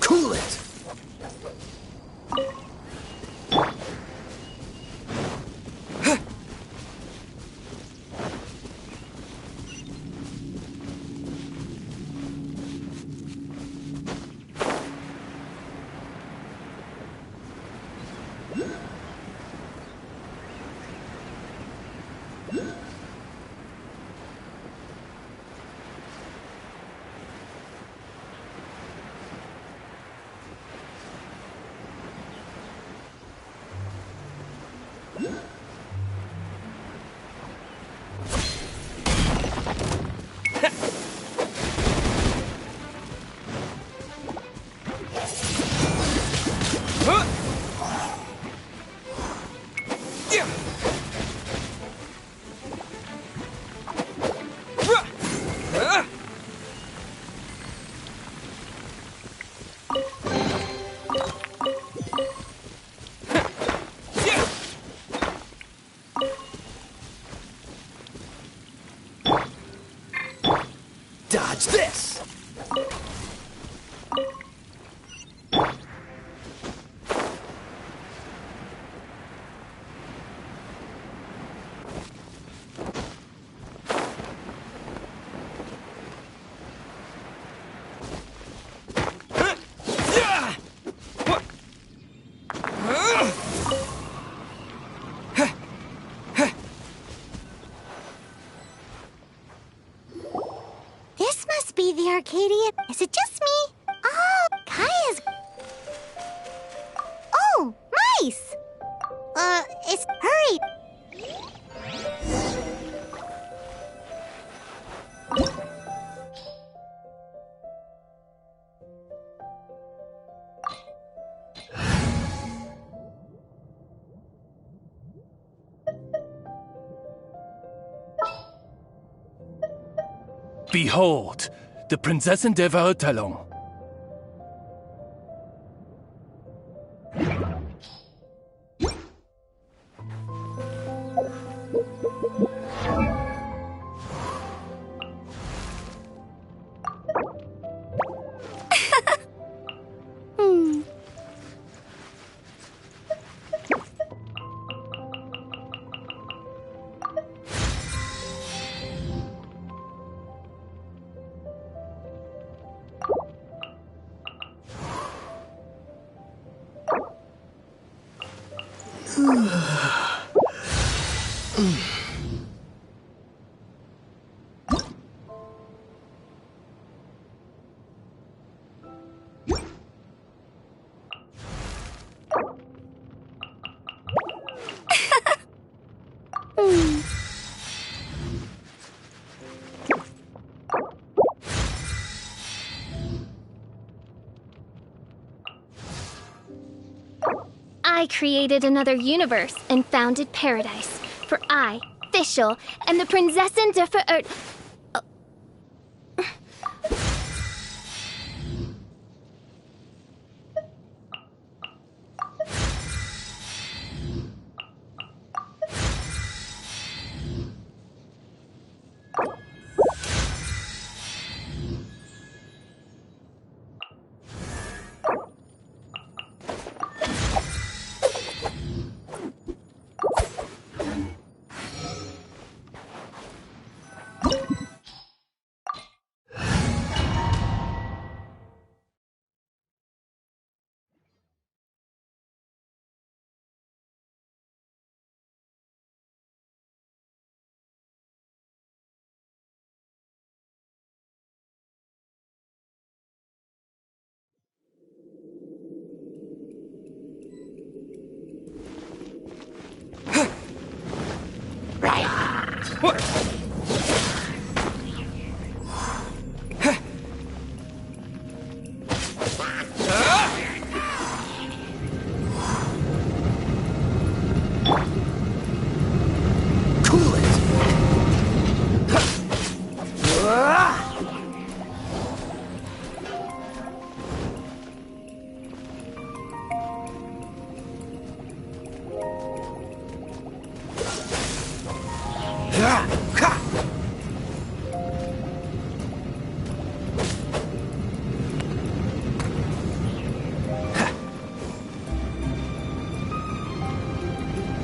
Cool it! Dodge this! This must be the Arcadian. Is it just me? Oh, Kaya's. Oh, mice! Hurry! Behold, the Prinzessin der Verurteilung. I created another universe and founded paradise. For I, Fischl, am the Prinzessin der Cool it!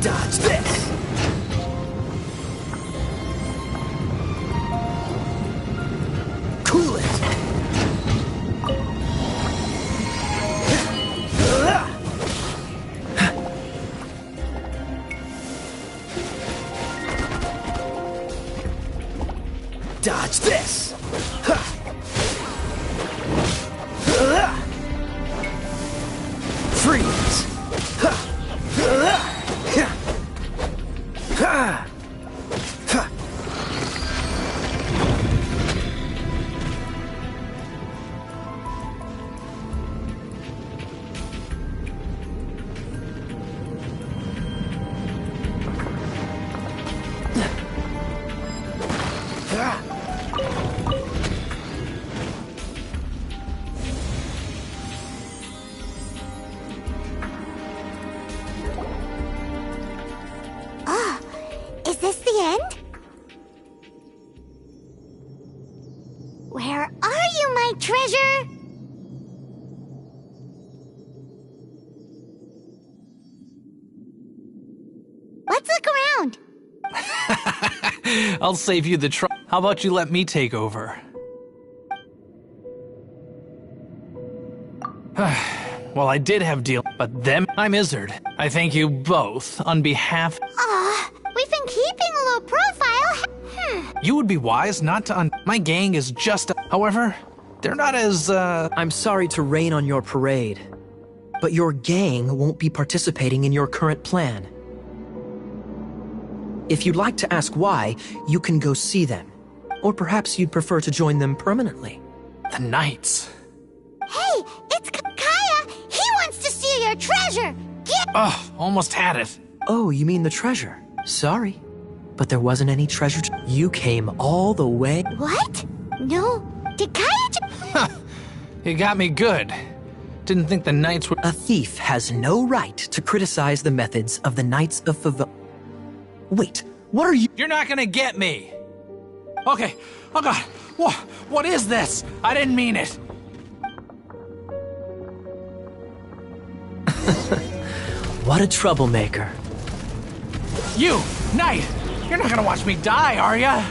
Dodge this! Cool it! Dodge this! Freeze! Is this the end? Where are you, my treasure? Let's look around. I'll save you the trouble. How about you let me take over? Well, I did have deal, but them, I'm Izzard. I thank you both on behalf. We've been keeping a low profile. You would be wise not to my gang is just however, they're not as, I'm sorry to rain on your parade, but your gang won't be participating in your current plan. If you'd like to ask why, you can go see them. Or perhaps you'd prefer to join them permanently. The Knights. Hey, it's Kaya. He wants to steal your treasure. Get. Oh, almost had it. Oh, you mean the treasure? Sorry, but there wasn't any treasure. You came all the way. What? No. Did Kaya? You got me good. Didn't think the Knights were. A thief has no right to criticize the methods of the Knights of Favo. Wait, what are you? You're not gonna get me. Okay. Oh God. What is this? I didn't mean it. What a troublemaker. You, Knight, you're not gonna watch me die, are ya?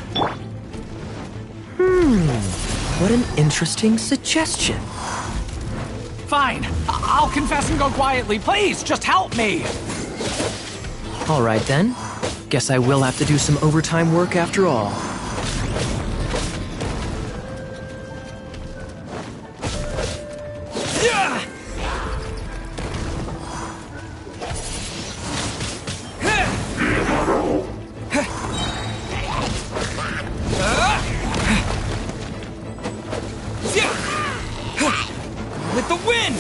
What an interesting suggestion. Fine, I'll confess and go quietly. Please, just help me. All right then. Guess I will have to do some overtime work after all. With the wind!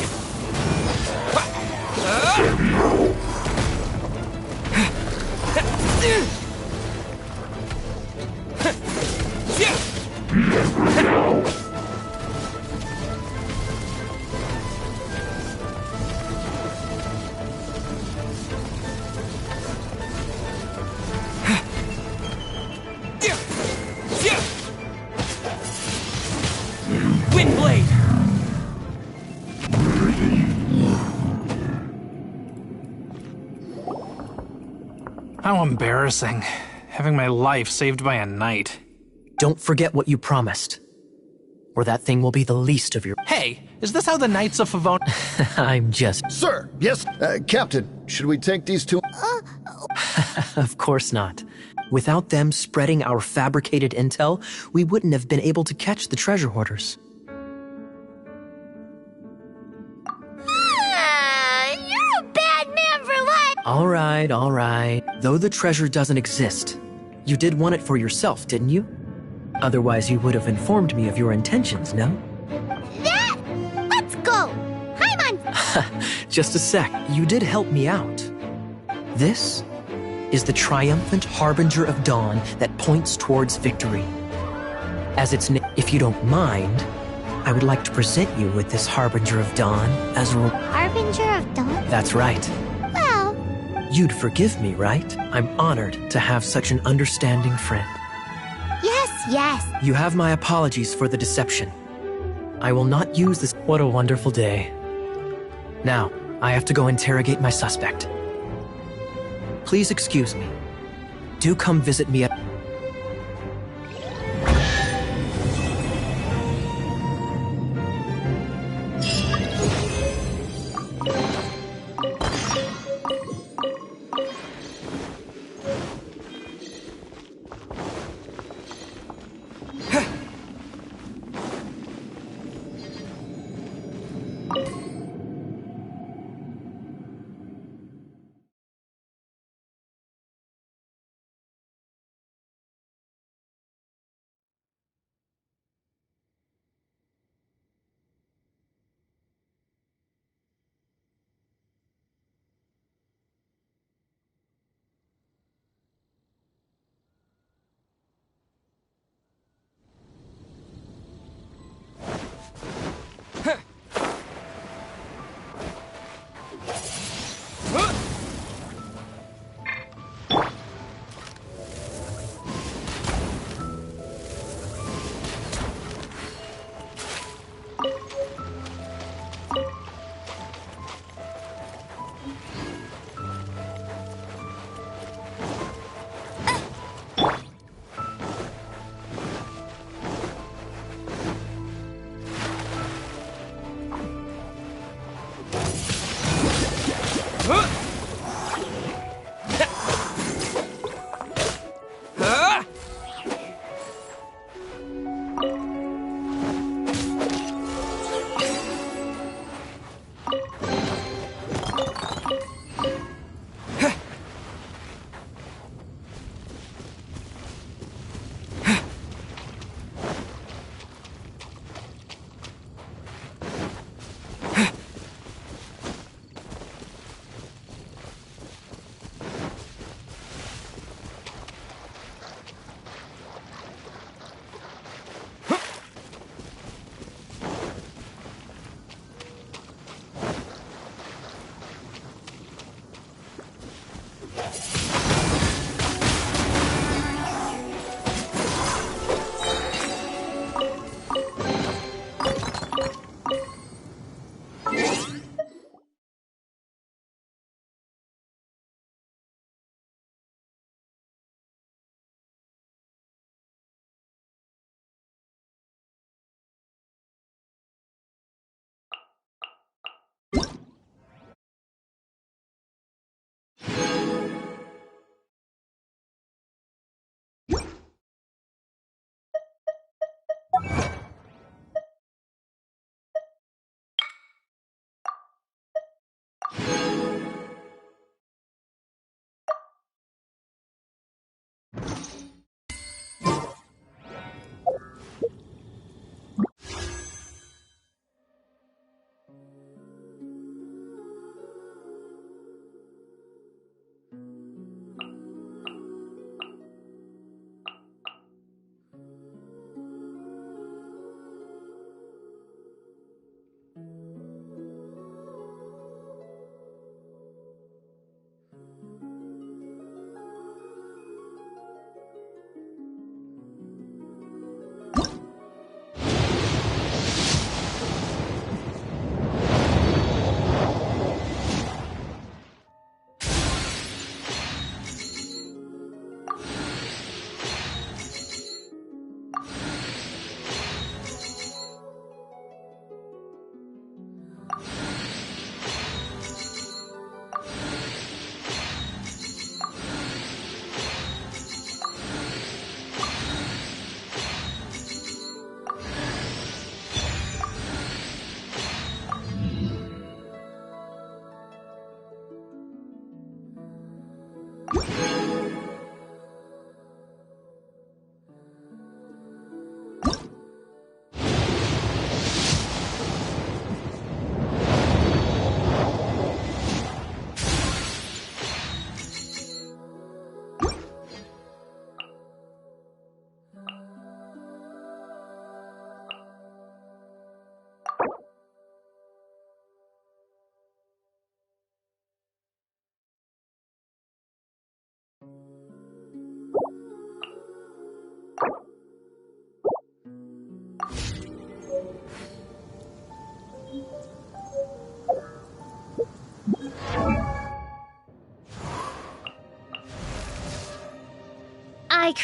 Windblade! How embarrassing. Having my life saved by a knight. Don't forget what you promised, or that thing will be the least of your— Hey, is this how the Knights of Favon— I'm just— Sir, yes, Captain, should we take these two— Of course not. Without them spreading our fabricated intel, we wouldn't have been able to catch the treasure hoarders. You're a bad man for life. All right. Though the treasure doesn't exist, You did want it for yourself, didn't you? Otherwise, you would have informed me of your intentions, no? Let's go! Hi, Mon... Just a sec. You did help me out. This is the triumphant harbinger of dawn that points towards victory. As its name, if you don't mind, I would like to present you with this harbinger of dawn as a... Harbinger of dawn? That's right. Well... You'd forgive me, right? I'm honored to have such an understanding friend. Yes. You have my apologies for the deception. I will not use this... What a wonderful day. Now, I have to go interrogate my suspect. Please excuse me. Do come visit me at...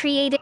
created.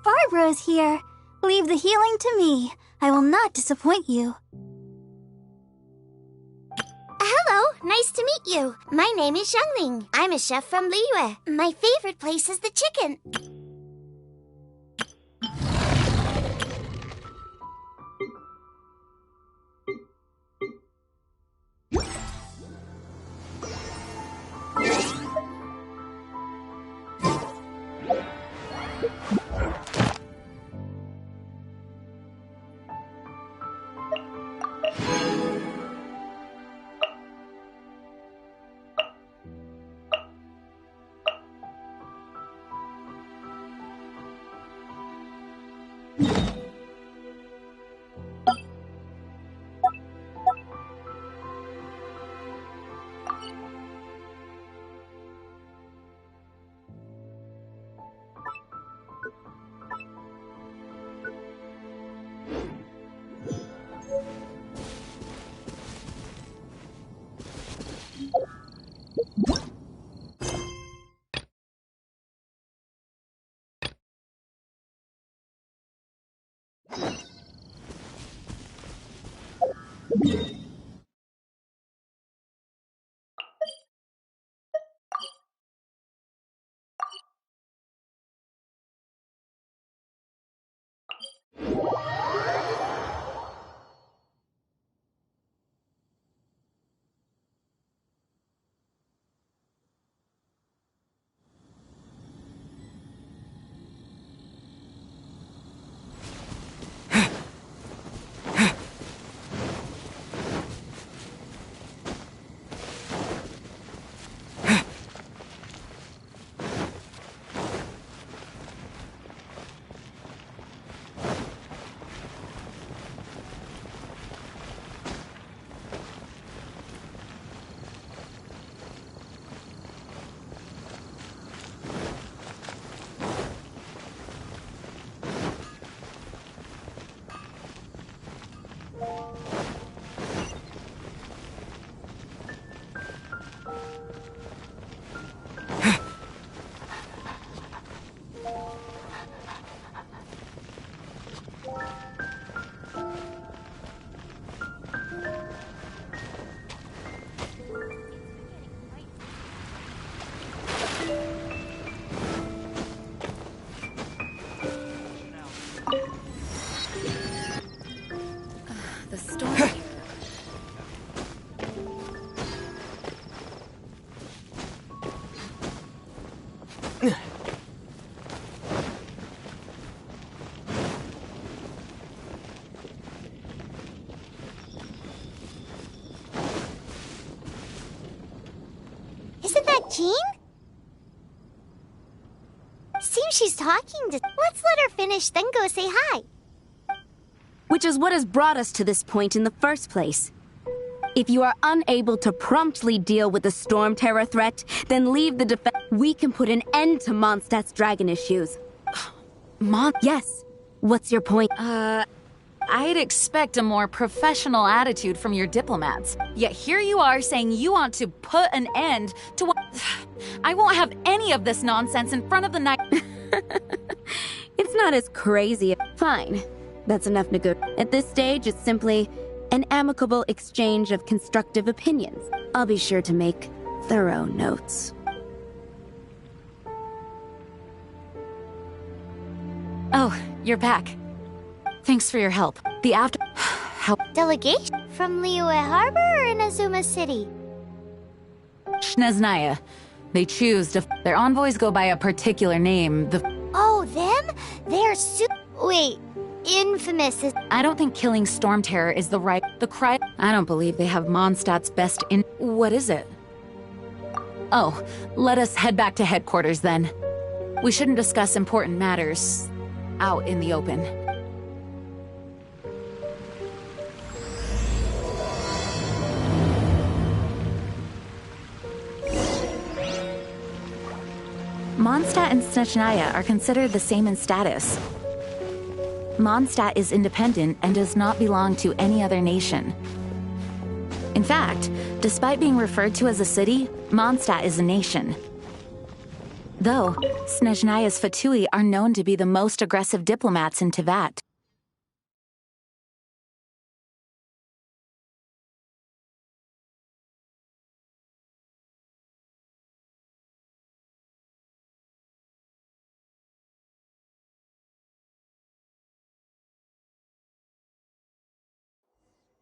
Barbara's here. Leave the healing to me. I will not disappoint you. Hello, nice to meet you. My name is Xiangling. I'm a chef from Liyue. My favorite place is the chicken. The storm. Isn't that Jean? Seems she's talking to... Let's let her finish, then go say hi. Which is what has brought us to this point in the first place. If you are unable to promptly deal with the Storm Terror threat, then leave the defense. We can put an end to Mondstadt's dragon issues. Yes. What's your point? I'd expect a more professional attitude from your diplomats. Yet here you are saying you want to put an end to what... I won't have any of this nonsense in front of the night. It's not as crazy. Fine. That's enough At this stage, it's simply an amicable exchange of constructive opinions. I'll be sure to make thorough notes. Oh, you're back. Thanks for your help. The after... Delegation? From Liyue Harbor or Inazuma City? Snezhnaya. They choose to... Their envoys go by a particular name. Oh, them? They're Wait, infamous is... I don't think killing Storm Terror is the right... I don't believe they have Mondstadt's best in... What is it? Oh, let us head back to headquarters then. We shouldn't discuss important matters out in the open. Mondstadt and Snezhnaya are considered the same in status. Mondstadt is independent and does not belong to any other nation. In fact, despite being referred to as a city, Mondstadt is a nation. Though, Snezhnaya's Fatui are known to be the most aggressive diplomats in Teyvat.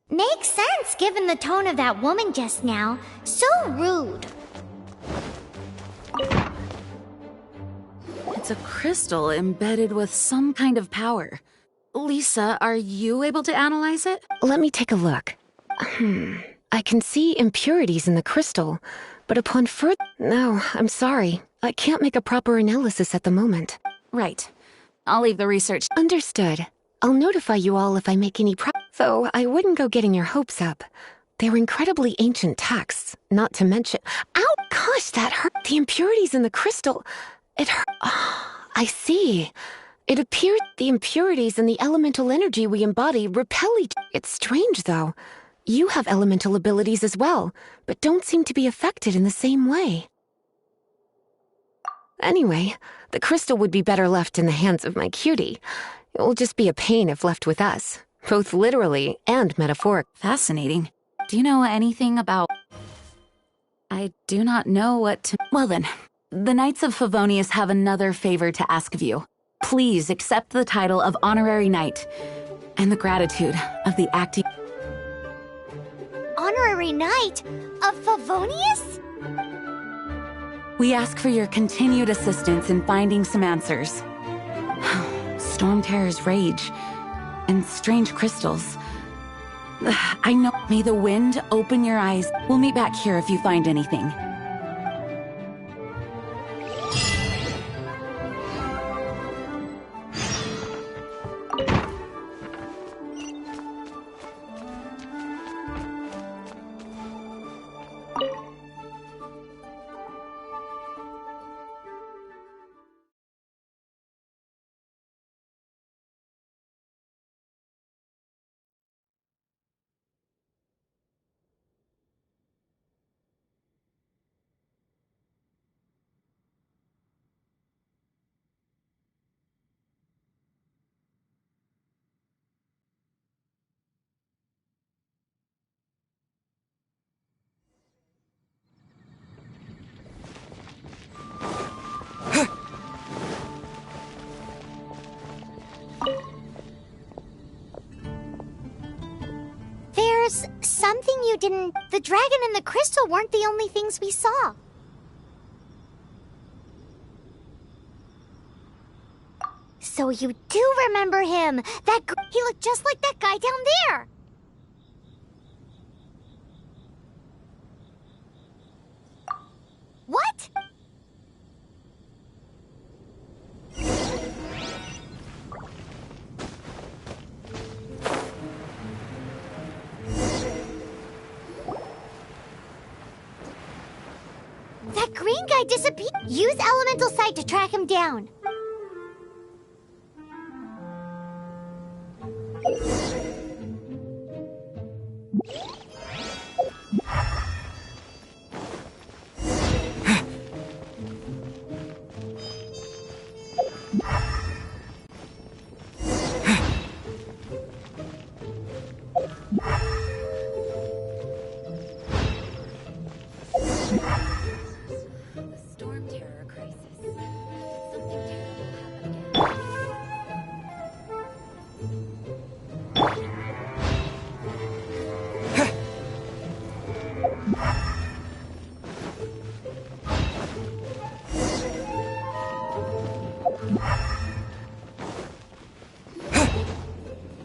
Makes sense given the tone of that woman just now. So rude. It's a crystal embedded with some kind of power. Lisa, are you able to analyze it? Let me take a look. I can see impurities in the crystal, but upon further... No, I'm sorry. I can't make a proper analysis at the moment. Right. I'll leave the research. Understood. I'll notify you all if I make any Though I wouldn't go getting your hopes up. They're incredibly ancient texts, not to mention... Ow! Gosh, that hurt. The impurities in the crystal... It hurt. Oh, I see. It appears the impurities and the elemental energy we embody repel each... It's strange, though. You have elemental abilities as well, but don't seem to be affected in the same way. Anyway, the crystal would be better left in the hands of my cutie. It will just be a pain if left with us, both literally and metaphorically. Fascinating. Do you know anything about... I do not know what to... Well then, the Knights of Favonius have another favor to ask of you. Please accept the title of Honorary Knight and the gratitude of the acting... Honorary Knight of Favonius? We ask for your continued assistance in finding some answers. Storm Terror's rage and strange crystals. I know. May the wind open your eyes. We'll meet back here if you find anything. there's something you didn't... The dragon and the crystal weren't the only things we saw. So you do remember him! He looked just like that guy down there! What? That green guy disappeared. Use elemental sight to track him down.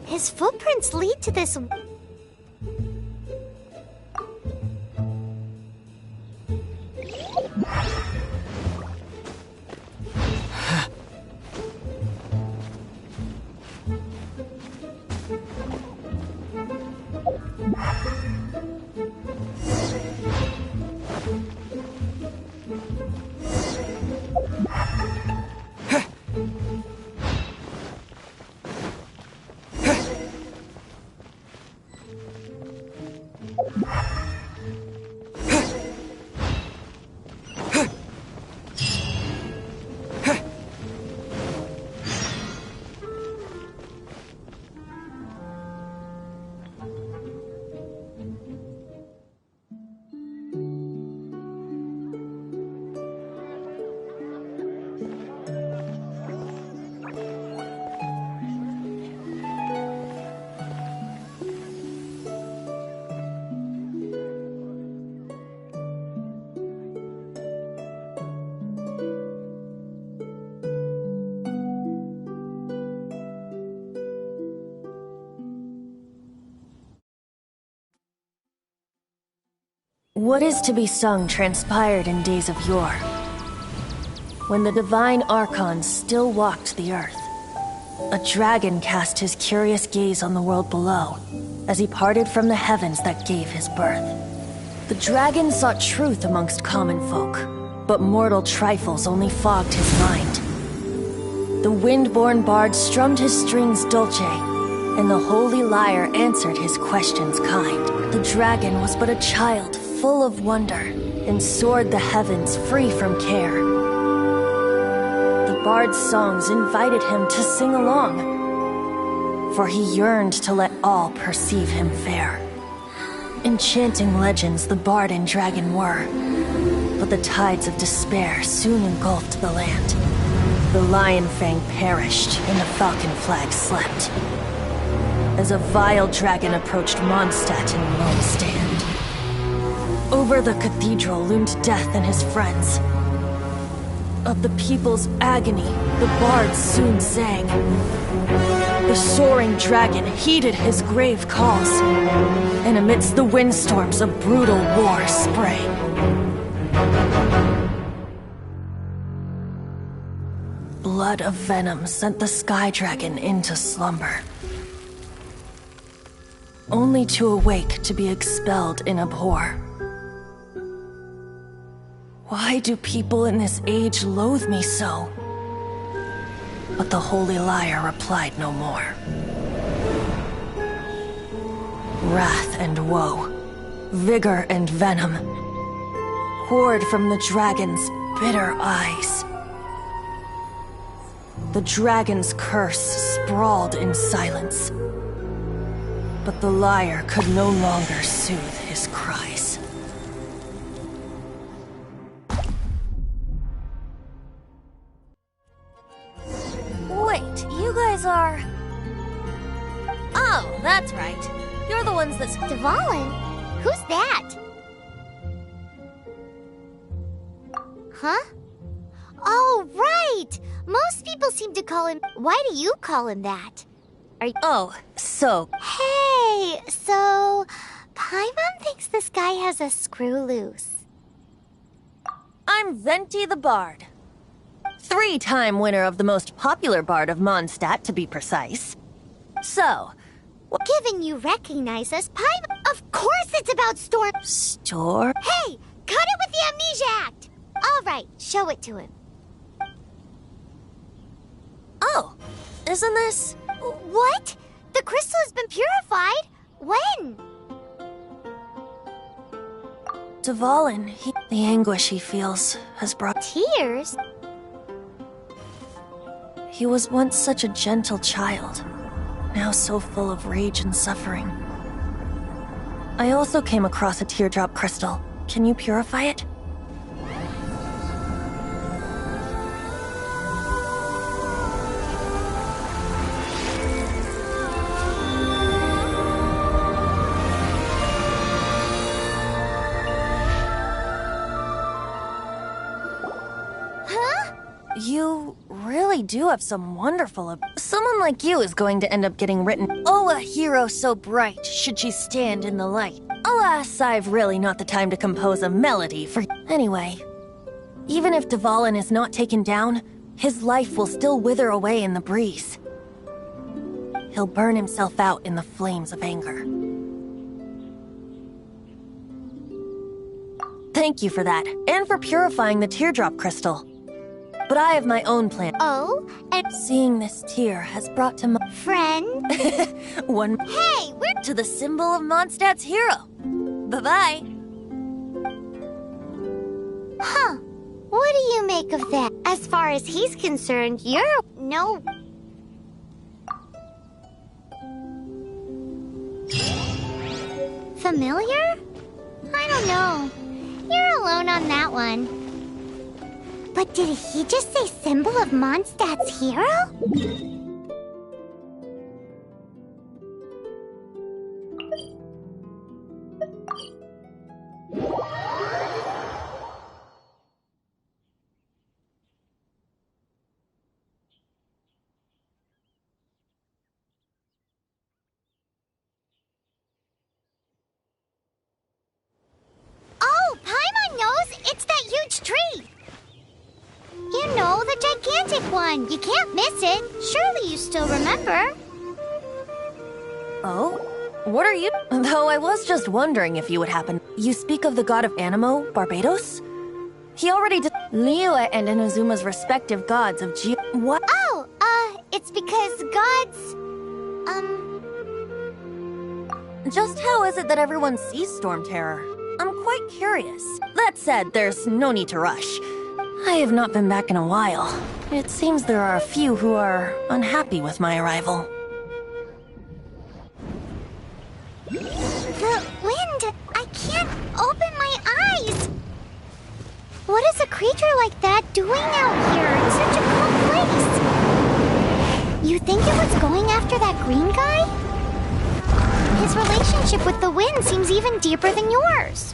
His footprints lead to this... What is to be sung transpired in days of yore, when the divine archons still walked the earth. A dragon cast his curious gaze on the world below, as he parted from the heavens that gave his birth. The dragon sought truth amongst common folk, but mortal trifles only fogged his mind. The wind-born bard strummed his strings dulce, and the holy lyre answered his questions kind. The dragon was but a child, full of wonder, and soared the heavens free from care. The bard's songs invited him to sing along, for he yearned to let all perceive him fair. Enchanting legends the bard and dragon were, but the tides of despair soon engulfed the land. The lion fang perished, and the falcon flag slept, as a vile dragon approached Mondstadt in lone stand. Over the cathedral loomed death and his friends. Of the people's agony, the bards soon sang. The soaring dragon heeded his grave calls, and amidst the windstorms a brutal war sprang. Blood of venom sent the sky dragon into slumber, only to awake to be expelled in abhor. Why do people in this age loathe me so? But the holy lyre replied no more. Wrath and woe, vigor and venom, poured from the dragon's bitter eyes. The dragon's curse sprawled in silence, but the lyre could no longer soothe his cries. Wait, you guys are... Oh, that's right. You're the ones that... Dvalin? Who's that? Huh? Oh, right! Most people seem to call him... Why do you call him that? Oh, so... Hey, so... Paimon thinks this guy has a screw loose. I'm Venti the Bard. 3-time winner of the most popular bard of Mondstadt, to be precise. So... Given you recognize us, Paimon... Of course it's about Storm... Storm? Hey! Cut it with the Amnesia Act! Alright, show it to him. Oh, isn't this... What? The crystal has been purified? When? Dvalin, the anguish he feels has brought... Tears? He was once such a gentle child, now so full of rage and suffering. I also came across a teardrop crystal. Can you purify it? You really do have some wonderful... Someone like you is going to end up getting written... Oh, a hero so bright, should she stand in the light. Alas, I've really not the time to compose a melody for... Anyway, even if Dvalin is not taken down, his life will still wither away in the breeze. He'll burn himself out in the flames of anger. Thank you for that, and for purifying the teardrop crystal. But I have my own plan. Oh, and seeing this tear has brought to my... Friend? One... Hey, we're... To the symbol of Mondstadt's hero. Bye-bye. Huh. What do you make of that? As far as he's concerned, you're... No... Familiar? I don't know. You're alone on that one. But did he just say symbol of Mondstadt's hero? Oh, Paimon knows! It's that huge tree! You know, the gigantic one. You can't miss it. Surely you still remember. Oh? What are you... Though I was just wondering if you would happen... You speak of the god of Animo, Barbados? He already did... Liyue and Inazuma's respective gods of What? Oh, it's because gods... Just how is it that everyone sees Storm Terror? I'm quite curious. That said, there's no need to rush. I have not been back in a while. It seems there are a few who are unhappy with my arrival. The wind! I can't open my eyes! What is a creature like that doing out here in such a cold place? You think it was going after that green guy? His relationship with the wind seems even deeper than yours.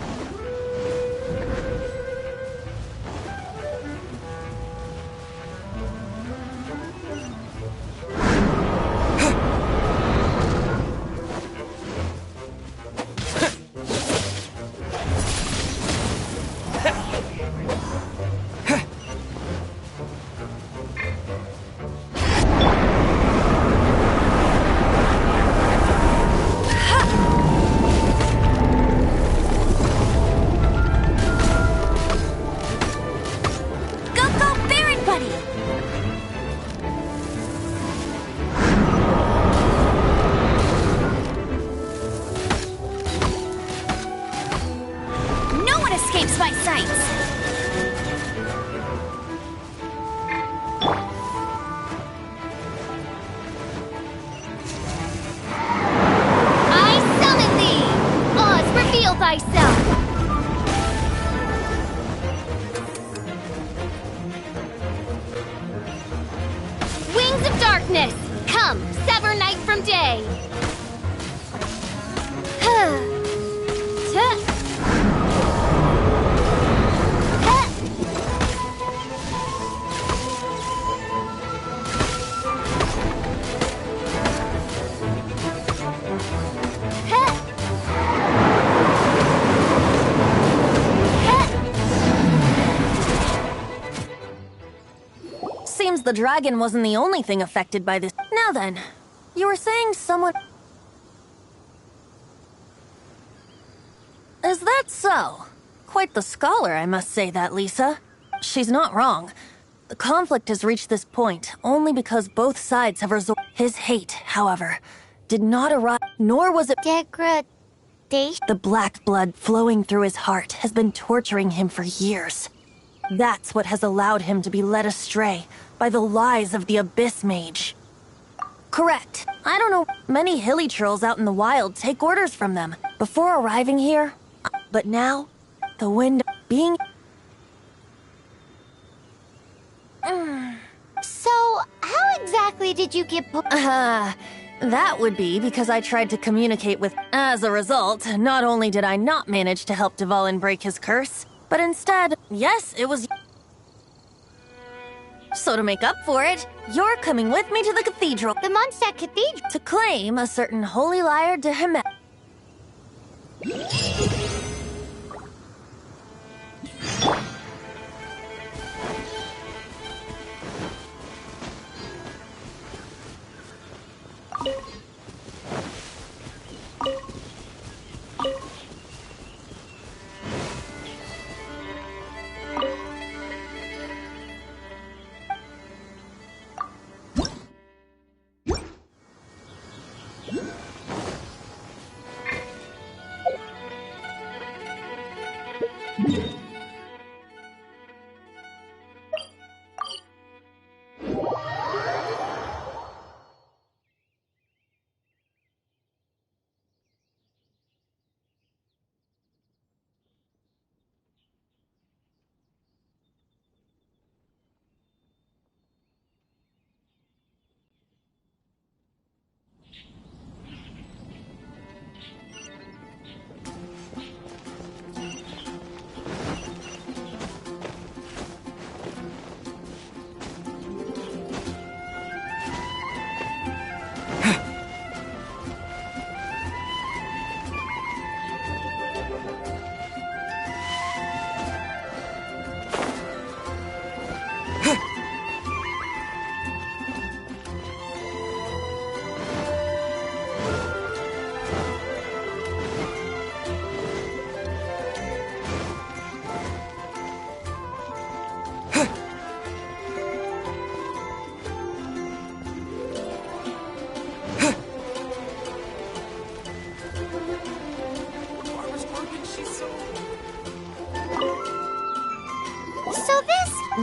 Come, sever night from day! the dragon wasn't the only thing affected by this. Now then, you were saying someone... Is that so? Quite the scholar, I must say that, Lisa. She's not wrong. The conflict has reached this point only because both sides have resorted. His hate, however, did not arrive, nor was it degradation. The black blood flowing through his heart has been torturing him for years. That's what has allowed him to be led astray by the lies of the Abyss Mage. Correct. I don't know. Many hilly trolls out in the wild take orders from them before arriving here. But now, the wind being... So, how exactly did you get... That would be because I tried to communicate with... As a result, not only did I not manage to help Dvalin break his curse, but instead, yes, it was... So to make up for it, you're coming with me to the cathedral. The Mondstadt Cathedral? To claim a certain holy lyre de Hemet.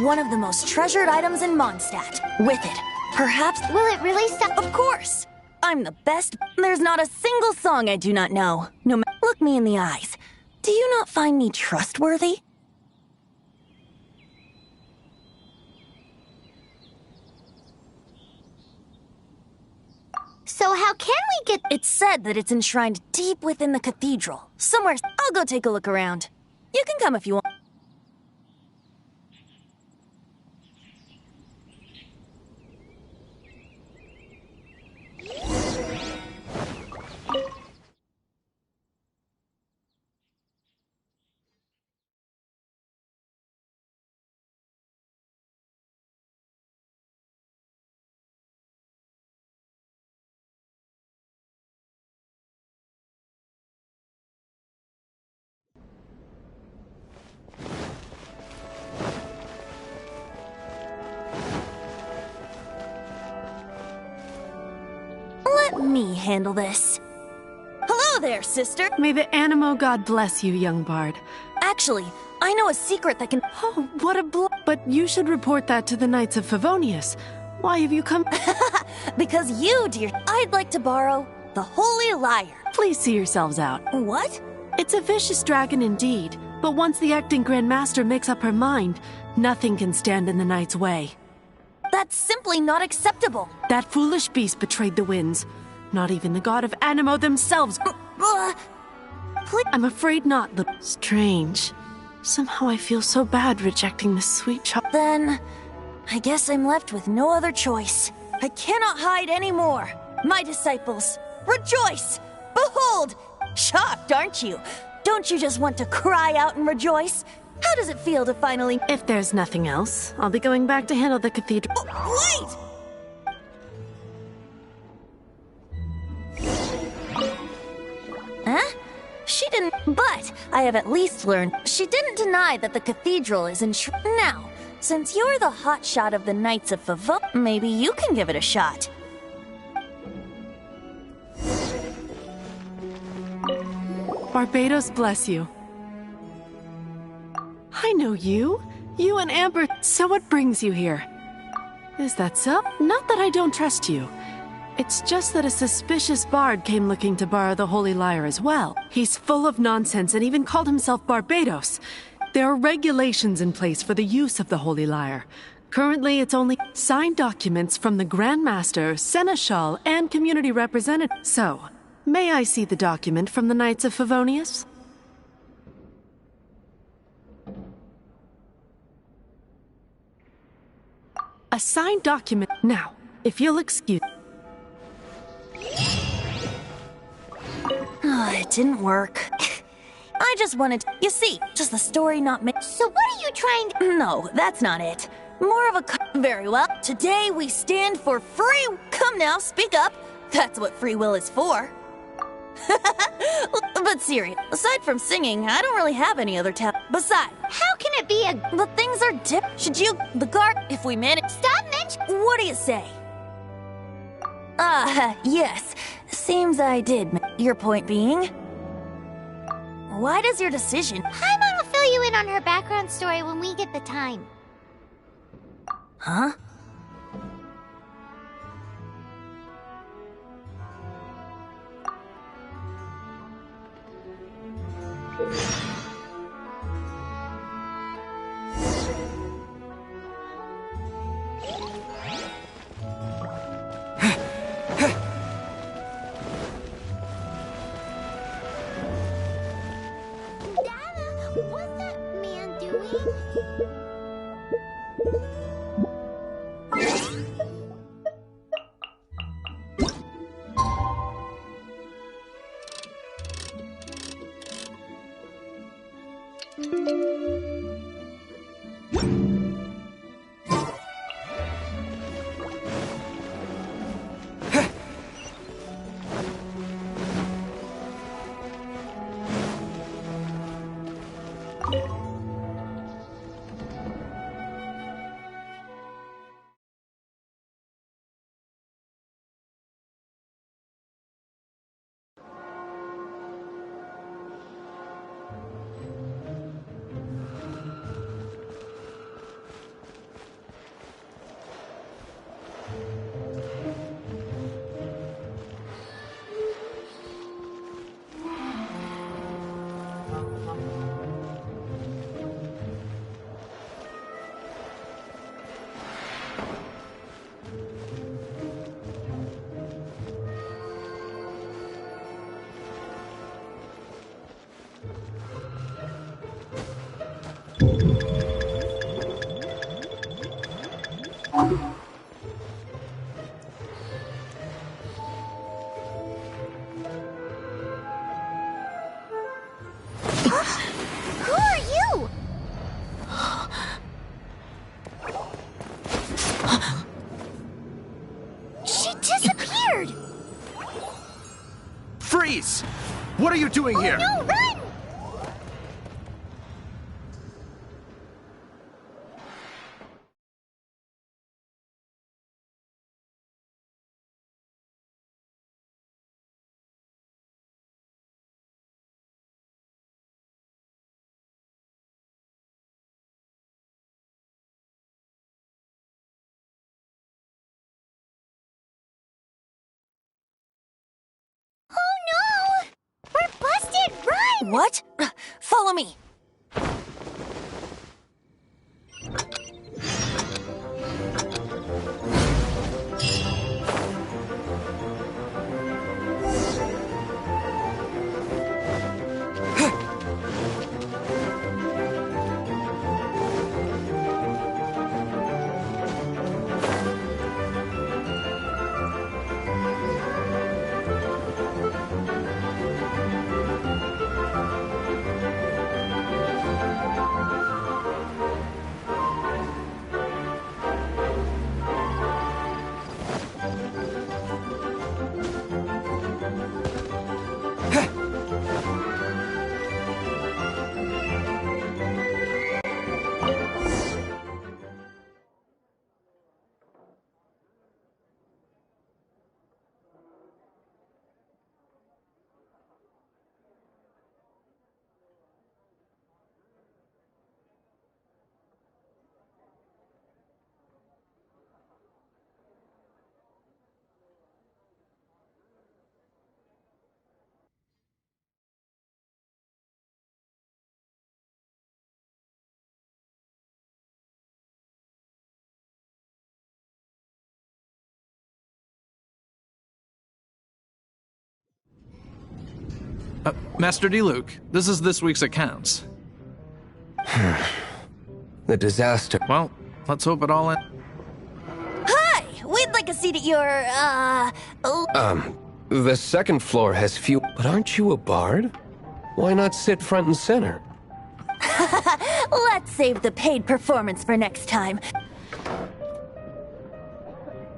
One of the most treasured items in Mondstadt. With it, perhaps... Will it really stop? Of course! I'm the best. There's not a single song I do not know. No matter. Look me in the eyes. Do you not find me trustworthy? So how can we get... It's said that it's enshrined deep within the cathedral. Somewhere. I'll go take a look around. You can come if you want. Let me handle this. Hello there, sister! May the Animo God bless you, young bard. Actually, I know a secret that can... Oh, what a But you should report that to the Knights of Favonius. Why have you come... Because you, dear... I'd like to borrow the Holy Lyre. Please see yourselves out. What? It's a vicious dragon indeed, but once the acting Grand Master makes up her mind, nothing can stand in the Knight's way. That's simply not acceptable. That foolish beast betrayed the winds. Not even the god of Animo themselves. I'm afraid not. Strange. Somehow I feel so bad rejecting this sweet child. Then, I guess I'm left with no other choice. I cannot hide anymore. My disciples, rejoice! Behold! Shocked, aren't you? Don't you just want to cry out and rejoice? How does it feel to finally— If there's nothing else, I'll be going back to handle the cathedral. Wait! Huh? She didn't— But I have at least learned she didn't deny that the cathedral is in— Now, since you're the hotshot of the Knights of Favonius, maybe you can give it a shot. Barbados bless you. I know you. You and Amber. So what brings you here? Is that so? Not that I don't trust you. It's just that a suspicious bard came looking to borrow the Holy Lyre as well. He's full of nonsense and even called himself Barbados. There are regulations in place for the use of the Holy Lyre. Currently, it's only signed documents from the Grand Master, Seneschal, and community representative. So, may I see the document from the Knights of Favonius? A signed document. Now, if you'll excuse— It didn't work. I just wanted to— You see, just the story not made— So what are you trying to— No, that's not it. More of a— Very well. Today we stand for free— Come now, speak up. That's what free will is for. But serious, aside from singing, I don't really have any other talent. Besides— How can it be a— But things are Should you— The guard— If we manage— Stop mentioning— What do you say? Yes. Seems I did. Your point being? Why does your decision— Paimon will fill you in on her background story when we get the time. Huh? What's that man doing? Who are you? She disappeared! Freeze! What are you doing here? No, run! Oh no! We're busted! Run! What? Follow me. Master D-Luke, this is this week's accounts. The disaster. Well, let's hope it all ends. Hi! We'd like a seat at your, The second floor has few... But aren't you a bard? Why not sit front and center? Let's save the paid performance for next time.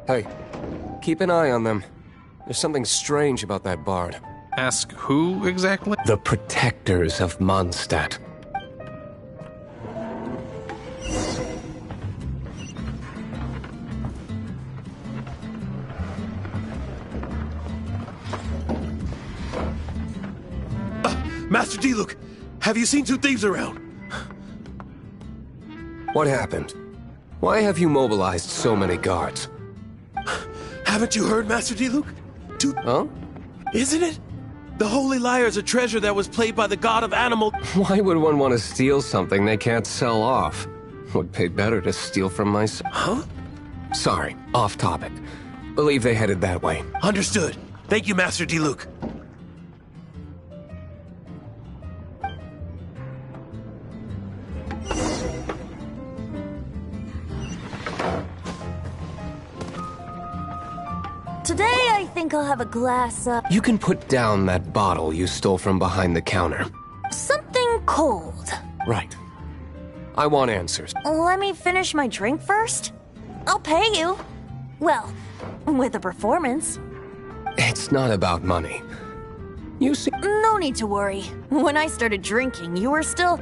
Hey, keep an eye on them. There's something strange about that bard. Ask who exactly? The protectors of Mondstadt. Master D-Luke, have you seen two thieves around? What happened? Why have you mobilized so many guards? Haven't you heard, Master D-Luke? Huh? Isn't it? The Holy Lyre is a treasure that was played by the god of animal... Why would one want to steal something they can't sell off? Would pay better to steal from myself. Huh? Sorry, off topic. Believe they headed that way. Understood. Thank you, Master D-Luke. Today, I think I'll have a glass of... You can put down that bottle you stole from behind the counter. something cold. Right. I want answers. Let me finish my drink first. I'll pay you. Well, with a performance. It's not about money. You see... No need to worry. When I started drinking, you were still...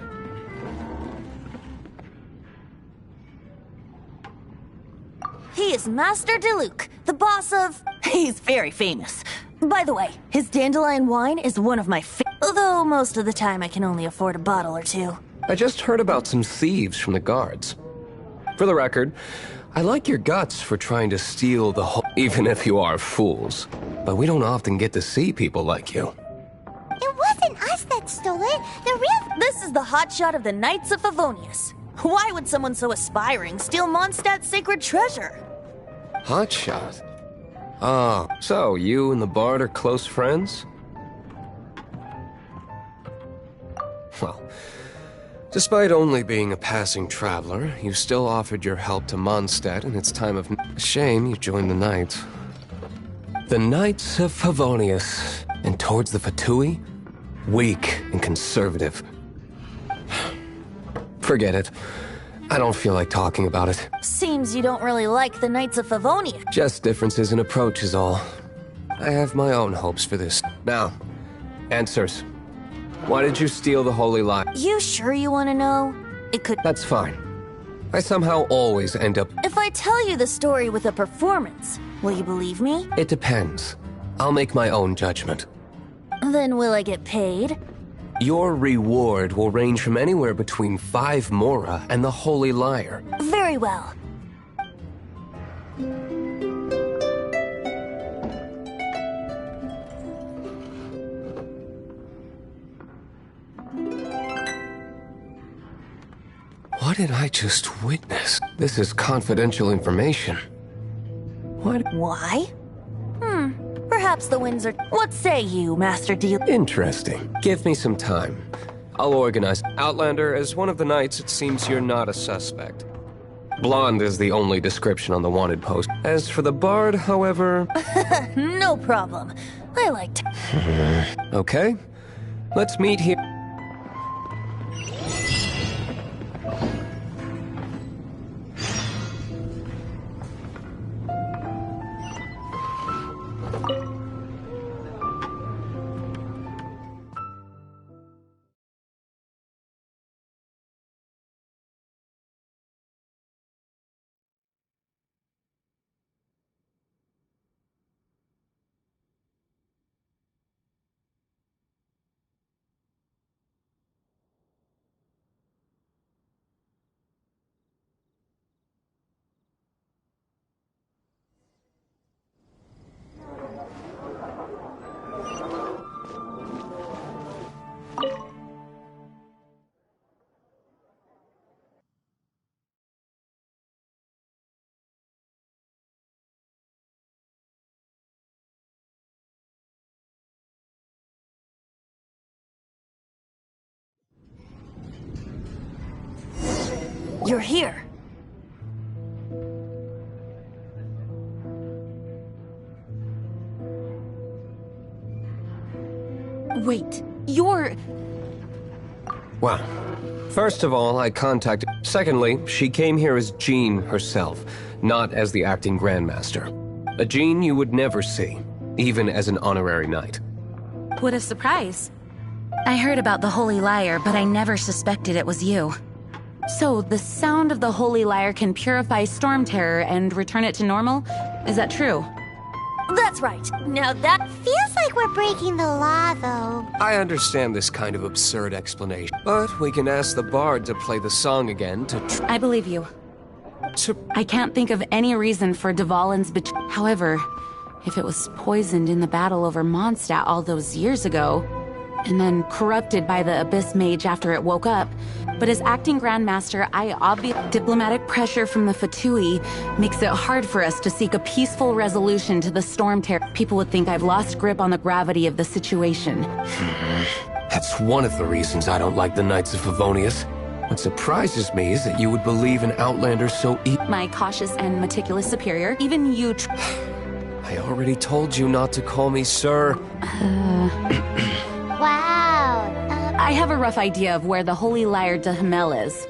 He is Master D-Luke, the boss of... He's very famous. By the way, his dandelion wine is one of my although most of the time I can only afford a bottle or two. I just heard about some thieves from the guards. For the record, I like your guts for trying to steal the whole... Even if you are fools. But we don't often get to see people like you. It wasn't us that stole it. The real... This is the hotshot of the Knights of Favonius. Why would someone so aspiring steal Mondstadt's sacred treasure? Hotshot? Oh, so you and the bard are close friends? Well, despite only being a passing traveler, you still offered your help to Mondstadt in its time of... Shame you joined the Knights. The Knights of Favonius, and towards the Fatui, weak and conservative. Forget it. I don't feel like talking about it. Seems you don't really like the Knights of Favonius. Just differences in approach is all. I have my own hopes for this. Now, answers. Why did you steal the Holy Lyre? You sure you want to know? It could... That's fine. I somehow always end up... If I tell you the story with a performance, will you believe me? It depends. I'll make my own judgment. Then will I get paid? Your reward will range from anywhere between 5 mora and the Holy Lyre. Very well. What did I just witness? This is confidential information. What? Why? Perhaps the winds are... What say you, Master D? Interesting. Give me some time. I'll organize. Outlander, as one of the knights, it seems you're not a suspect. Blonde is the only description on the wanted post. As for the bard, however... No problem. I like to... Okay. Let's meet here. You're here. Wait, you're... Well, first of all, I contacted... Secondly, she came here as Jean herself, not as the acting Grandmaster. A Jean you would never see, even as an honorary knight. What a surprise. I heard about the Holy Lyre, but I never suspected it was you. So, the sound of the Holy Lyre can purify Storm Terror and return it to normal? Is that true? That's right. Now that... Feels like we're breaking the law, though. I understand this kind of absurd explanation, but we can ask the bard to play the song again to... I believe you. I can't think of any reason for Dvalin's betrayal. However, if it was poisoned in the battle over Mondstadt all those years ago, and then corrupted by the Abyss Mage after it woke up, but as acting Grandmaster, diplomatic pressure from the Fatui makes it hard for us to seek a peaceful resolution to the Storm Terror. People would think I've lost grip on the gravity of the situation. That's one of the reasons I don't like the Knights of Favonius. What surprises me is that you would believe an outlander so My cautious and meticulous superior, even you I already told you not to call me sir. Wow. I have a rough idea of where the Holy Lyre de Hamel is.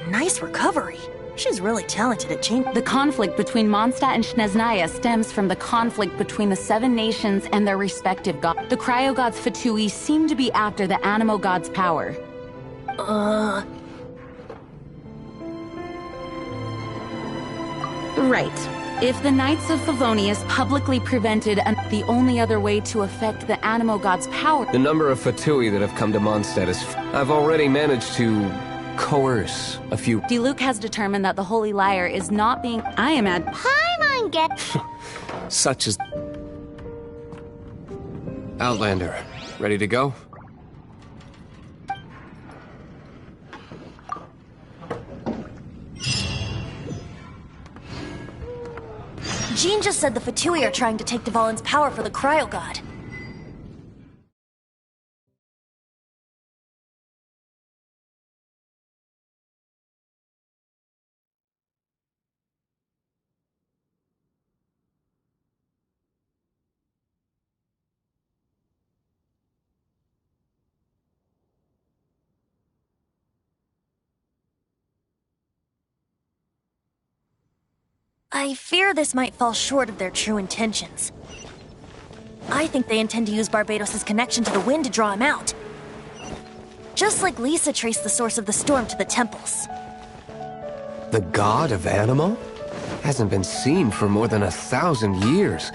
Nice recovery. She's really talented at changing. The conflict between Mondstadt and Snezhnaya stems from the conflict between the Seven Nations and their respective gods. The Cryo-Gods Fatui seem to be after the Animo God's power. Right. If the Knights of Favonius publicly prevented the only other way to affect the Animo God's power... The number of Fatui that have come to Mondstadt is... I've already managed to coerce a few... Diluc has determined that the Holy Lyre is not being... I am at... Paimon get... Such as... Outlander, ready to go? Jean just said the Fatui are trying to take Dvalin's power for the Cryo God. I fear this might fall short of their true intentions. I think they intend to use Barbados' connection to the wind to draw him out. Just like Lisa traced the source of the storm to the temples. The god of Animo? Hasn't been seen for more than 1,000 years.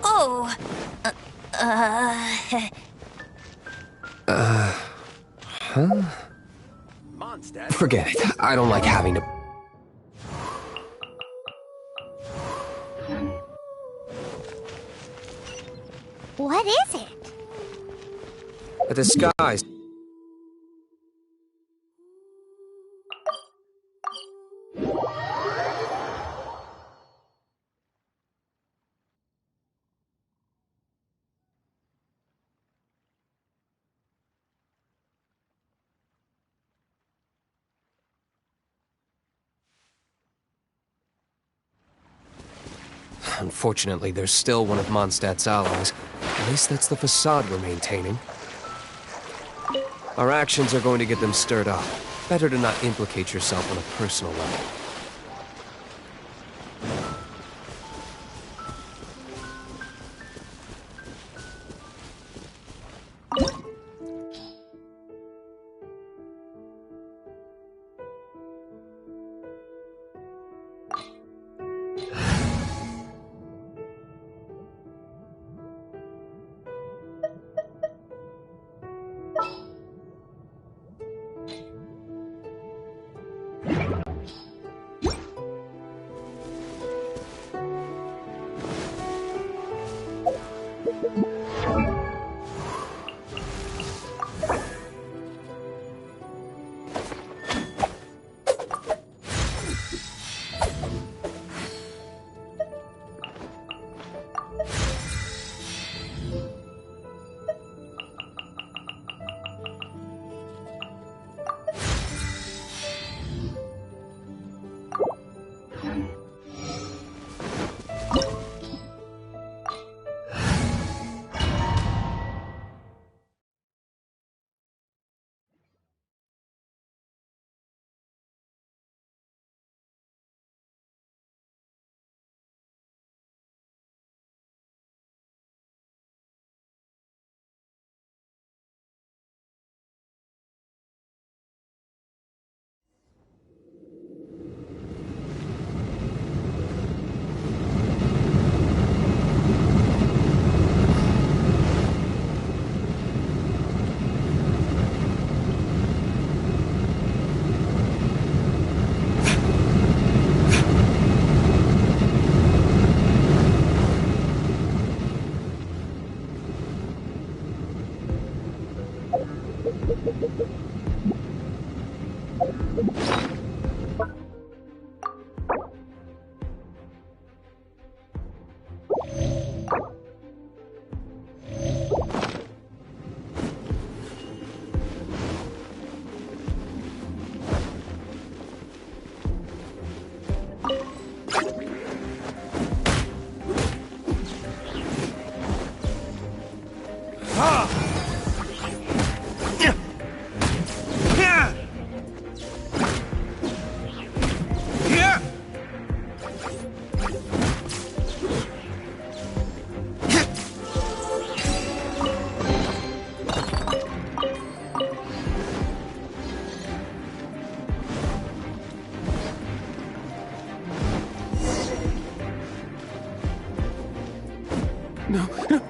Oh. Huh? Forget it. I don't like having to... What is it? A disguise. Unfortunately, there's still one of Mondstadt's allies. At least that's the facade we're maintaining. Our actions are going to get them stirred up. Better to not implicate yourself on a personal level.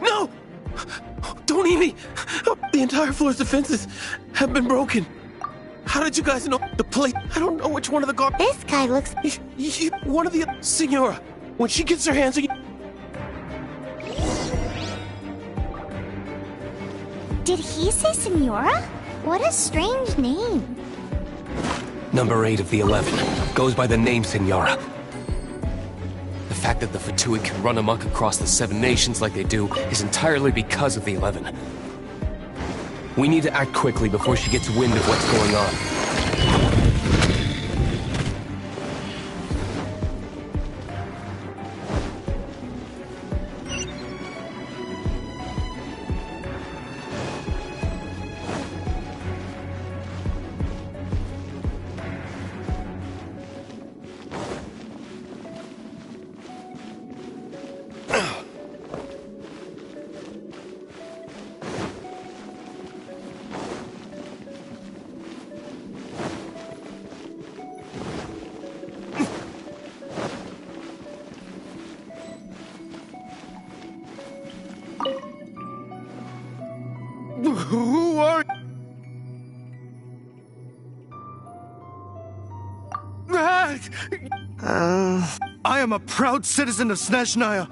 No! Don't eat me! The entire floor's defenses have been broken. How did you guys know the plate? I don't know which one of the guards. This guy looks... One of the... Senora, when she gets her hands on you... Did he say Senora? What a strange name. Number 8 of the 11 goes by the name Senora. The fact that the Fatui can run amok across the 7 nations like they do is entirely because of the 11. We need to act quickly before she gets wind of what's going on. Who are you? I am a proud citizen of Snezhnaya.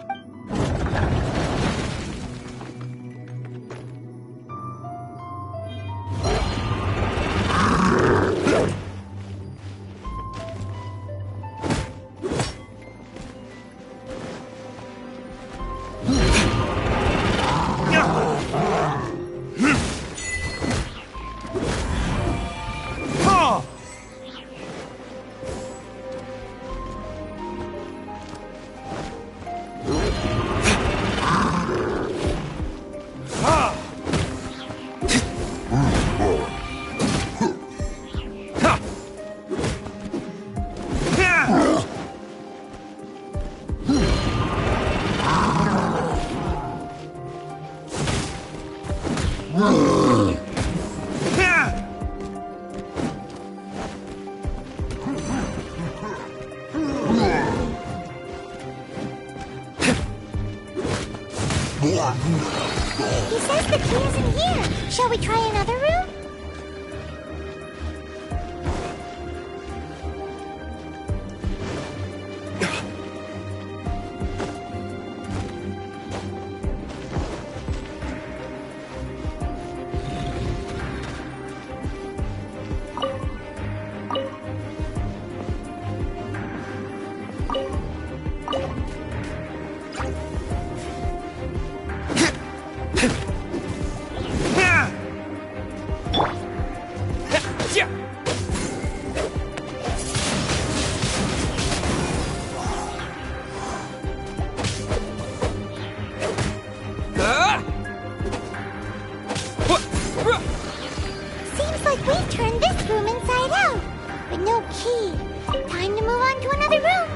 He says the key is in here. Shall we try another room? Seems like we've turned this room inside out, with no key. Time to move on to another room.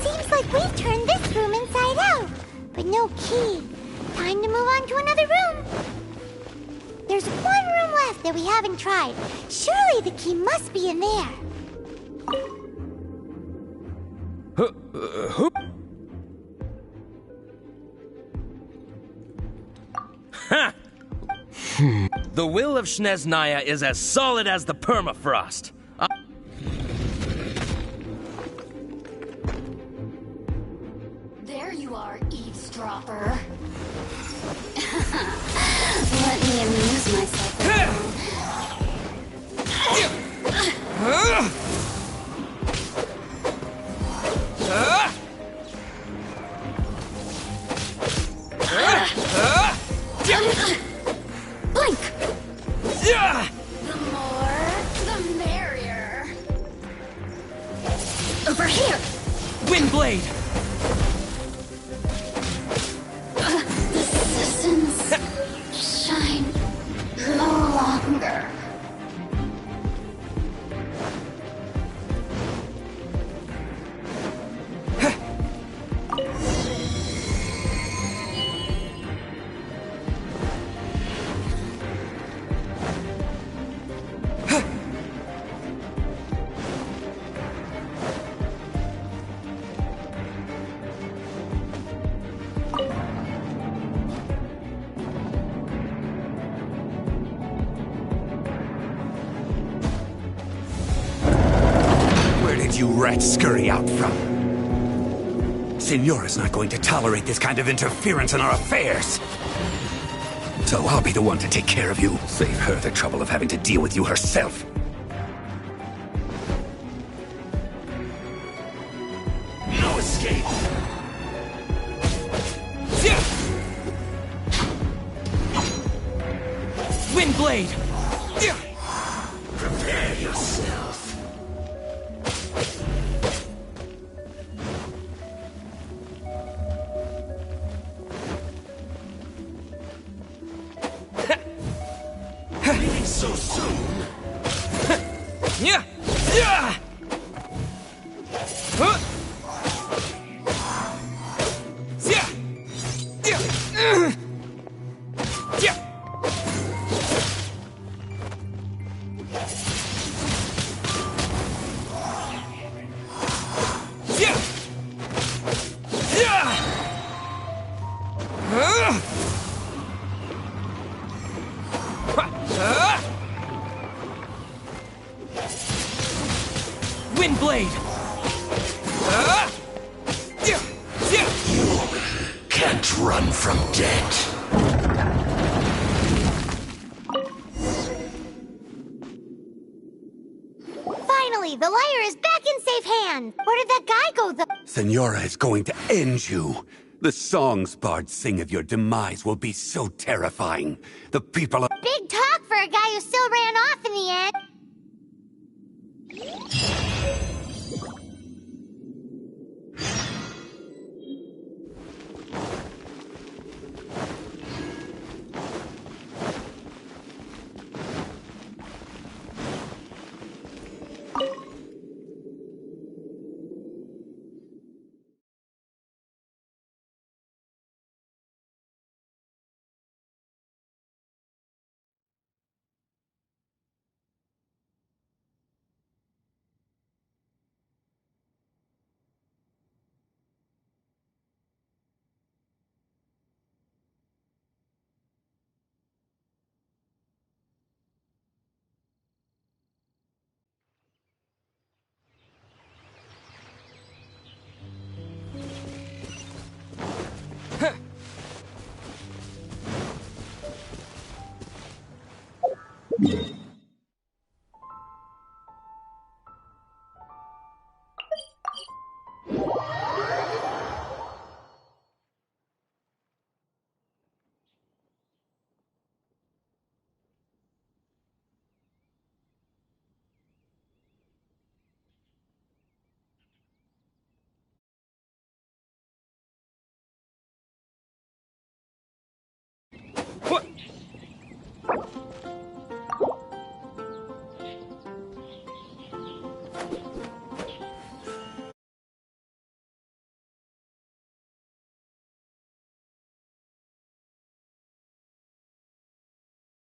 Seems like we've turned this room inside out, but no key. Time to move on to another room. There's one room left that we haven't tried. Surely the key must be in there. Ha! The will of Snezhnaya is as solid as the permafrost. There you are, eavesdropper. Let me amuse myself a Blink! The more, the merrier. Over here! Windblade! The citizens shine no longer. You rats scurry out from? Signora's not going to tolerate this kind of interference in our affairs. So I'll be the one to take care of you. Save her the trouble of having to deal with you herself. No escape! Windblade! Prepare yourself. So soon? Yeah! Yeah! Huh? Yeah! Yeah! Yeah! Yeah! Yeah! Windblade! You can't run from death. Finally, the lyre is back in safe hands. Where did that guy go, though? Senora is going to end you. The songs bards sing of your demise will be so terrifying. The people are... Big talk for a guy who still ran off in the end.